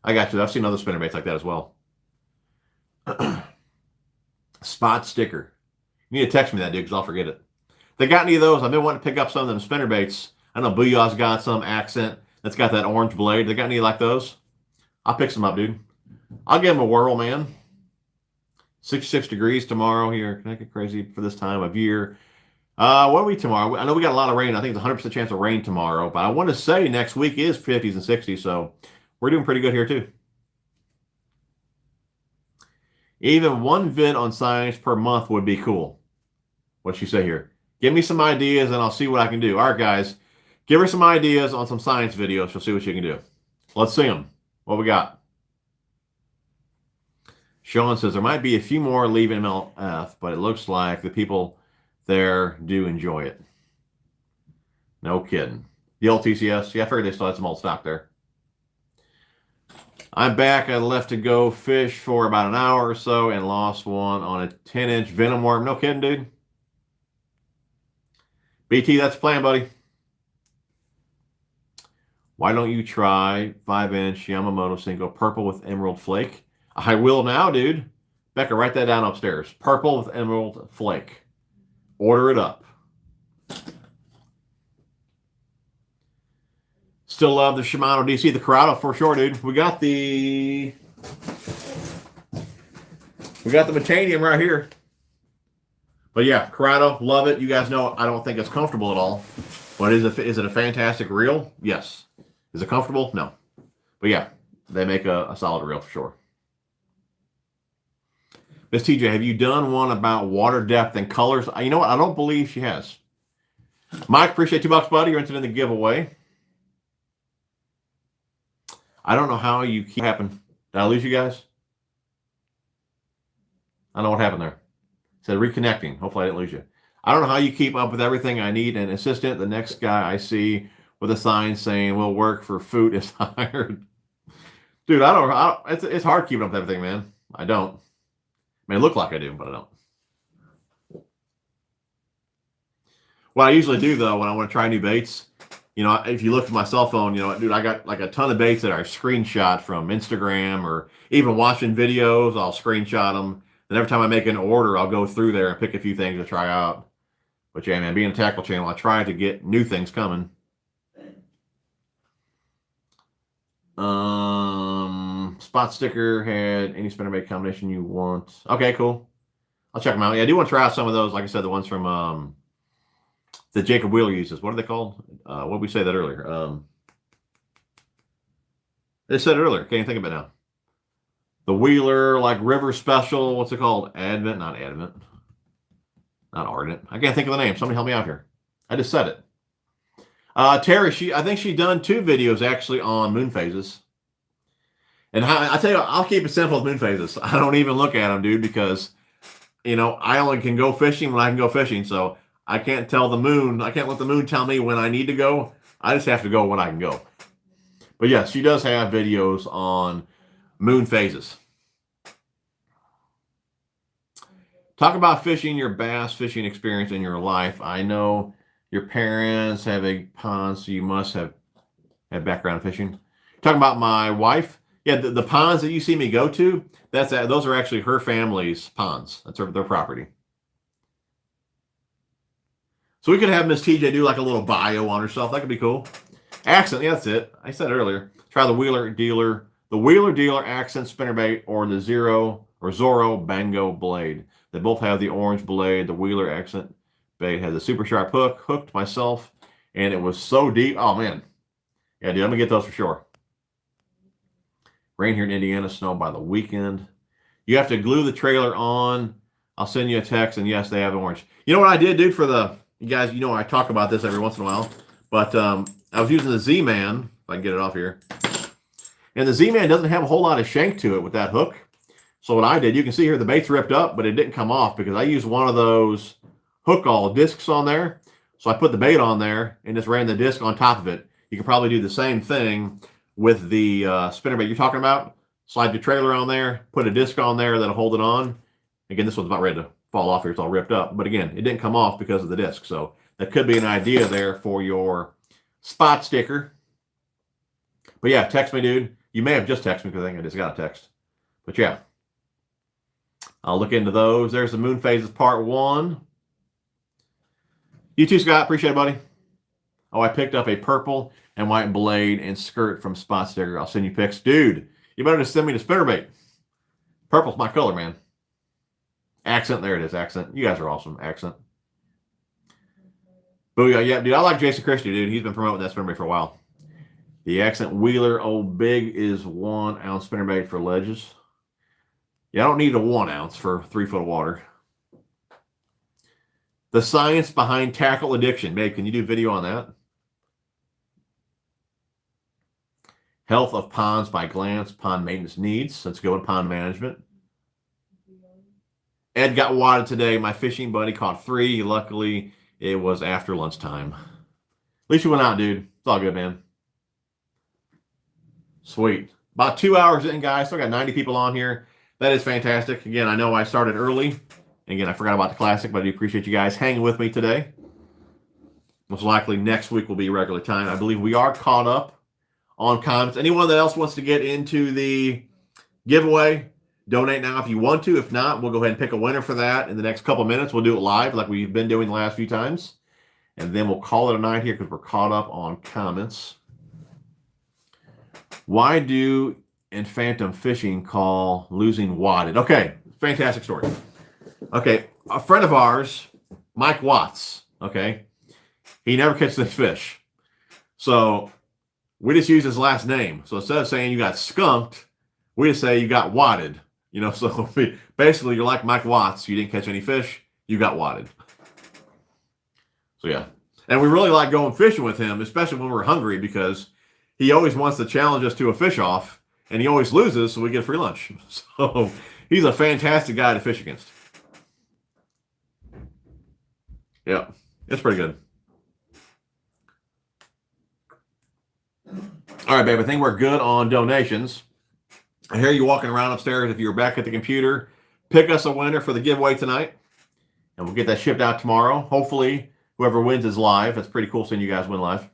Speaker 1: I got you. I've seen other spinnerbaits like that as well. Spot Sticker. You need to text me that, dude, because I'll forget it. If they got any of those, I've been wanting to pick up some of them spinnerbaits. I know Booyah's got some accent that's got that orange blade. They got any like those? I'll pick some up, dude. I'll give them a whirl, man. 66 degrees tomorrow here. Can I get crazy for this time of year? What are we tomorrow? I know we got a lot of rain. I think it's 100% chance of rain tomorrow. But I want to say next week is 50s and 60s. So we're doing pretty good here, too. Even one vid on science per month would be cool. What'd she say here? Give me some ideas and I'll see what I can do. All right, guys. Give her some ideas on some science videos. She'll see what she can do. Let's see them. What we got? Sean says there might be a few more leaving MLF, but it looks like the people there do enjoy it. No kidding. The old TCS. Yeah, I figured they still had some old stock there. I'm back. I left to go fish for about an hour or so and lost one on a 10-inch venom worm. No kidding, dude. BT, that's the plan, buddy. Why don't you try 5-inch Yamamoto Senko purple with emerald flake? I will now, dude. Becca, write that down upstairs. Purple with emerald flake. Order it up. Still love the Shimano DC, the Corrado for sure, dude. We got the Metanium right here. But yeah, Corrado, love it. You guys know I don't think it's comfortable at all. But is it a fantastic reel? Yes. Is it comfortable? No. But yeah, they make a solid reel for sure. Miss TJ, have you done one about water depth and colors? You know what? I don't believe she has. Mike, appreciate $2, buddy. You're entered in the giveaway. I don't know how you keep happening. Did I lose you guys? I don't know what happened there. It said reconnecting. Hopefully I didn't lose you. I don't know how you keep up with everything. I need an assistant. The next guy I see with a sign saying will work for food is hired. Dude, it's hard keeping up with everything, man. I don't. I mean, I look like I do, but I don't. What I usually do, though, when I want to try new baits, you know, if you look at my cell phone, you know, dude, I got like a ton of baits that I screenshot from Instagram or even watching videos. I'll screenshot them. And every time I make an order, I'll go through there and pick a few things to try out. But yeah, man, being a tackle channel, I try to get new things coming. Spot Sticker had any spinnerbait combination you want. Okay, cool. I'll check them out. Yeah, I do want to try out some of those. Like I said, the ones from that Jacob Wheeler uses. What are they called? What did we say that earlier? They said it earlier. Can't even think of it now. The Wheeler, like River Special. What's it called? Advent, not Advent. Not Ardent. I can't think of the name. Somebody help me out here. I just said it. Terry, I think she done 2 videos actually on moon phases. And I tell you, I'll keep it simple with moon phases. I don't even look at them, dude, because, you know, I only can go fishing when I can go fishing. So I can't tell the moon. I can't let the moon tell me when I need to go. I just have to go when I can go. But yes, she does have videos on moon phases. Talk about fishing, your bass fishing experience in your life. I know your parents have a pond, so you must have background fishing. Talking about my wife. Yeah, the ponds that you see me go to, those are actually her family's ponds. That's their property. So we could have Miss TJ do like a little bio on herself. That could be cool. Accent, yeah, that's it. I said earlier. Try the Wheeler Dealer Accent Spinnerbait or the Zorro Bango Blade. They both have the orange blade, the Wheeler Accent bait has a super sharp hook, hooked myself, and it was so deep. Oh, man. Yeah, dude, I'm going to get those for sure. Rain here in Indiana, snow by the weekend. You have to glue the trailer on. I'll send you a text, and yes, they have orange. You know what I did, dude, for the, you guys, you know I talk about this every once in a while, but I was using the Z-Man, if I can get it off here, and the Z-Man doesn't have a whole lot of shank to it with that hook. So what I did, you can see here the bait's ripped up, but it didn't come off because I used one of those hook-all discs on there. So I put the bait on there and just ran the disc on top of it. You can probably do the same thing with the spinnerbait you're talking about. Slide your trailer on there, put a disc on there that'll hold it on. Again, this one's about ready to fall off here. It's all ripped up. But again, it didn't come off because of the disc. So that could be an idea there for your spot sticker. But yeah, text me, dude. You may have just texted me because I think I just got a text. But yeah, I'll look into those. There's the Moon Phases Part 1. You too, Scott. Appreciate it, buddy. Oh, I picked up a purple and white blade and skirt from Spot Sticker. I'll send you pics. Dude, you better just send me the spinnerbait. Purple's my color, man. Accent. There it is, Accent. You guys are awesome. Accent. Booyah. Yeah, dude, I like Jason Christie, dude. He's been promoting that spinnerbait for a while. The Accent Wheeler Old Big is 1 ounce spinnerbait for ledges. Yeah, I don't need a 1 ounce for 3 foot of water. The science behind tackle addiction. Babe, can you do video on that? Health of ponds by glance. Pond maintenance needs. Let's go with pond management. Ed got wadded today. My fishing buddy caught 3. Luckily, it was after lunchtime. At least you went out, dude. It's all good, man. Sweet. About 2 hours in, guys. Still got 90 people on here. That is fantastic. Again, I know I started early. Again, I forgot about the Classic, but I do appreciate you guys hanging with me today. Most likely next week will be regular time. I believe we are caught up on comments. Anyone that else wants to get into the giveaway, donate now if you want to. If not, we'll go ahead and pick a winner for that in the next couple minutes. We'll do it live like we've been doing the last few times. And then we'll call it a night here because we're caught up on comments. Why do in Phantom Fishing call losing wadded? Okay, fantastic story. Okay, a friend of ours, Mike Watts, okay, he never catches any fish. So we just use his last name. So instead of saying you got skunked, we just say you got wadded. You know, so basically you're like Mike Watts. You didn't catch any fish, you got wadded. So yeah. And we really like going fishing with him, especially when we're hungry, because he always wants to challenge us to a fish off, and he always loses, so we get free lunch. So he's a fantastic guy to fish against. Yeah, it's pretty good. All right, babe, I think we're good on donations. I hear you walking around upstairs. If you're back at the computer, pick us a winner for the giveaway tonight, and we'll get that shipped out tomorrow. Hopefully, whoever wins is live. That's pretty cool seeing you guys win live.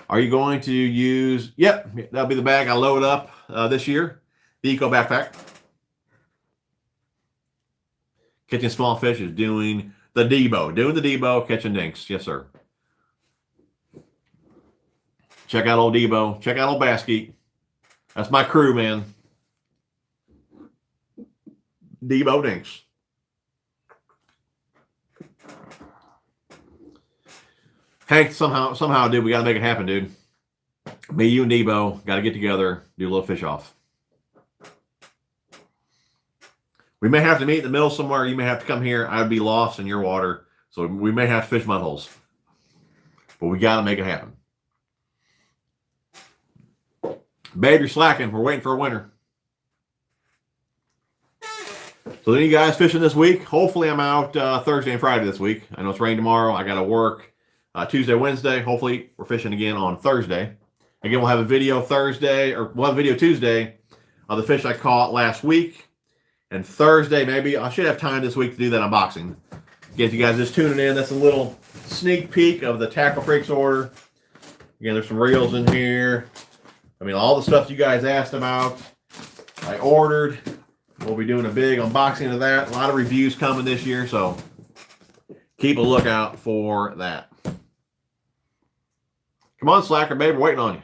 Speaker 1: Are you going to use, yep, that'll be the bag I load up this year, the Eco Backpack. Catching small fish is doing the Debo, catching dinks. Yes, sir. Check out old Debo. Check out old Baskeet. That's my crew, man. Debo dinks. Hank, somehow, dude, we got to make it happen, dude. Me, you, and Debo got to get together, do a little fish off. We may have to meet in the middle somewhere. You may have to come here. I'd be lost in your water. So we may have to fish mud holes. But we got to make it happen. Babe, you're slacking. We're waiting for a winner. So then you guys fishing this week? Hopefully I'm out Thursday and Friday this week. I know it's rain tomorrow. I got to work Tuesday, Wednesday. Hopefully we're fishing again on Thursday. Again, we'll have a video Thursday, or we'll have a video Tuesday of the fish I caught last week. And Thursday, maybe, I should have time this week to do that unboxing. Again, if you guys just tuning in, that's a little sneak peek of the Tackle Freaks order. Again, there's some reels in here. I mean, all the stuff you guys asked about, I ordered. We'll be doing a big unboxing of that. A lot of reviews coming this year, so keep a lookout for that. Come on, Slacker, baby, we're waiting on you.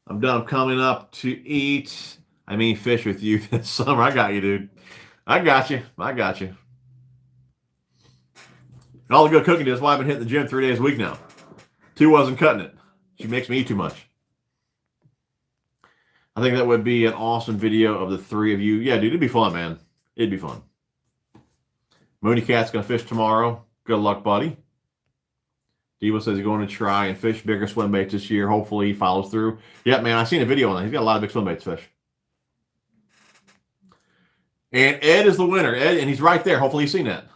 Speaker 1: I'm done coming up to eat. I mean, fish with you this summer. I got you, dude. I got you. And all the good cooking is why I've been hitting the gym 3 days a week now. 2 wasn't cutting it. She makes me eat too much. I think that would be an awesome video of the 3 of you. Yeah, dude, it'd be fun, man. It'd be fun. Mooney Cat's going to fish tomorrow. Good luck, buddy. Devo says he's going to try and fish bigger swim baits this year. Hopefully he follows through. Yeah, man, I've seen a video on that. He's got a lot of big swim baits to fish. And Ed is the winner. Ed, and he's right there. Hopefully you've seen that.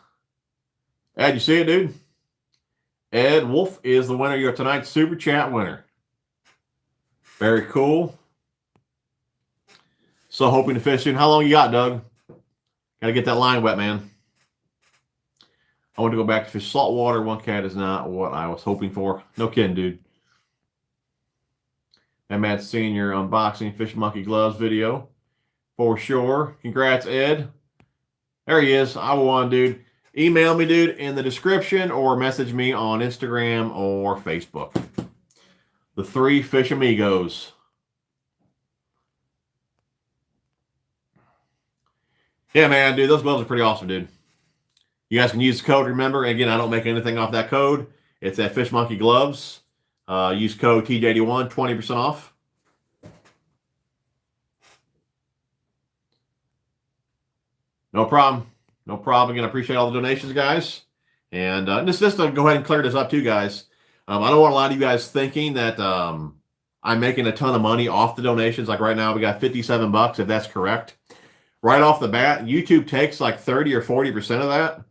Speaker 1: Ed, you see it, dude? Ed Wolf is the winner. You're tonight's Super Chat winner. Very cool. So hoping to fish soon. How long you got, Doug? Got to get that line wet, man. I want to go back to fish saltwater. One cat is not what I was hoping for. No kidding, dude. And Matt's seen your unboxing Fish Monkey Gloves video. For sure. Congrats, Ed. There he is. I won, dude. Email me, dude, in the description or message me on Instagram or Facebook. The 3 Fish Amigos. Yeah, man, dude, those gloves are pretty awesome, dude. You guys can use the code, remember. Again, I don't make anything off that code. It's at Fish Monkey Gloves. Use code TJ81, 20% off. No problem. No problem. Again, I appreciate all the donations, guys. And just to go ahead and clear this up too, guys. I don't want a lot of you guys thinking that I'm making a ton of money off the donations. Like right now, we got $57, if that's correct. Right off the bat, YouTube takes like 30 or 40% of that.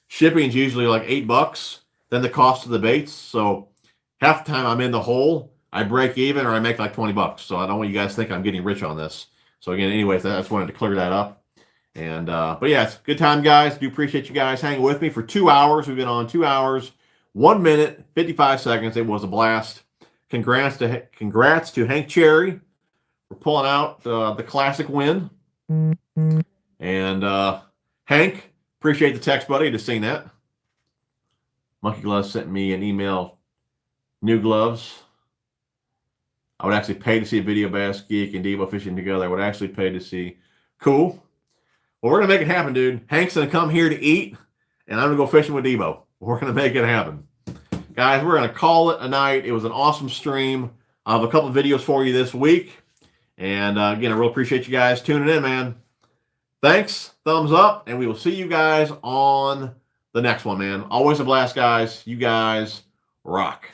Speaker 1: Shipping is usually like $8, then the cost of the baits. So half the time I'm in the hole, I break even or I make like $20. So I don't want you guys to think I'm getting rich on this. So again, anyways, I just wanted to clear that up. And but yeah, it's a good time, guys. Do appreciate you guys hanging with me for 2 hours. We've been on 2 hours, 1 minute, 55 seconds. It was a blast. Congrats to Hank Cherry for pulling out the classic win. And Hank, appreciate the text, buddy. Just seen that. Monkey Gloves sent me an email. New gloves. I would actually pay to see a video Bass Geek and Devo fishing together. I would actually pay to see. Cool. Well, we're going to make it happen, dude. Hank's going to come here to eat, and I'm going to go fishing with Devo. We're going to make it happen. Guys, we're going to call it a night. It was an awesome stream. I have a couple of videos for you this week. And again, I really appreciate you guys tuning in, man. Thanks. Thumbs up. And we will see you guys on the next one, man. Always a blast, guys. You guys rock.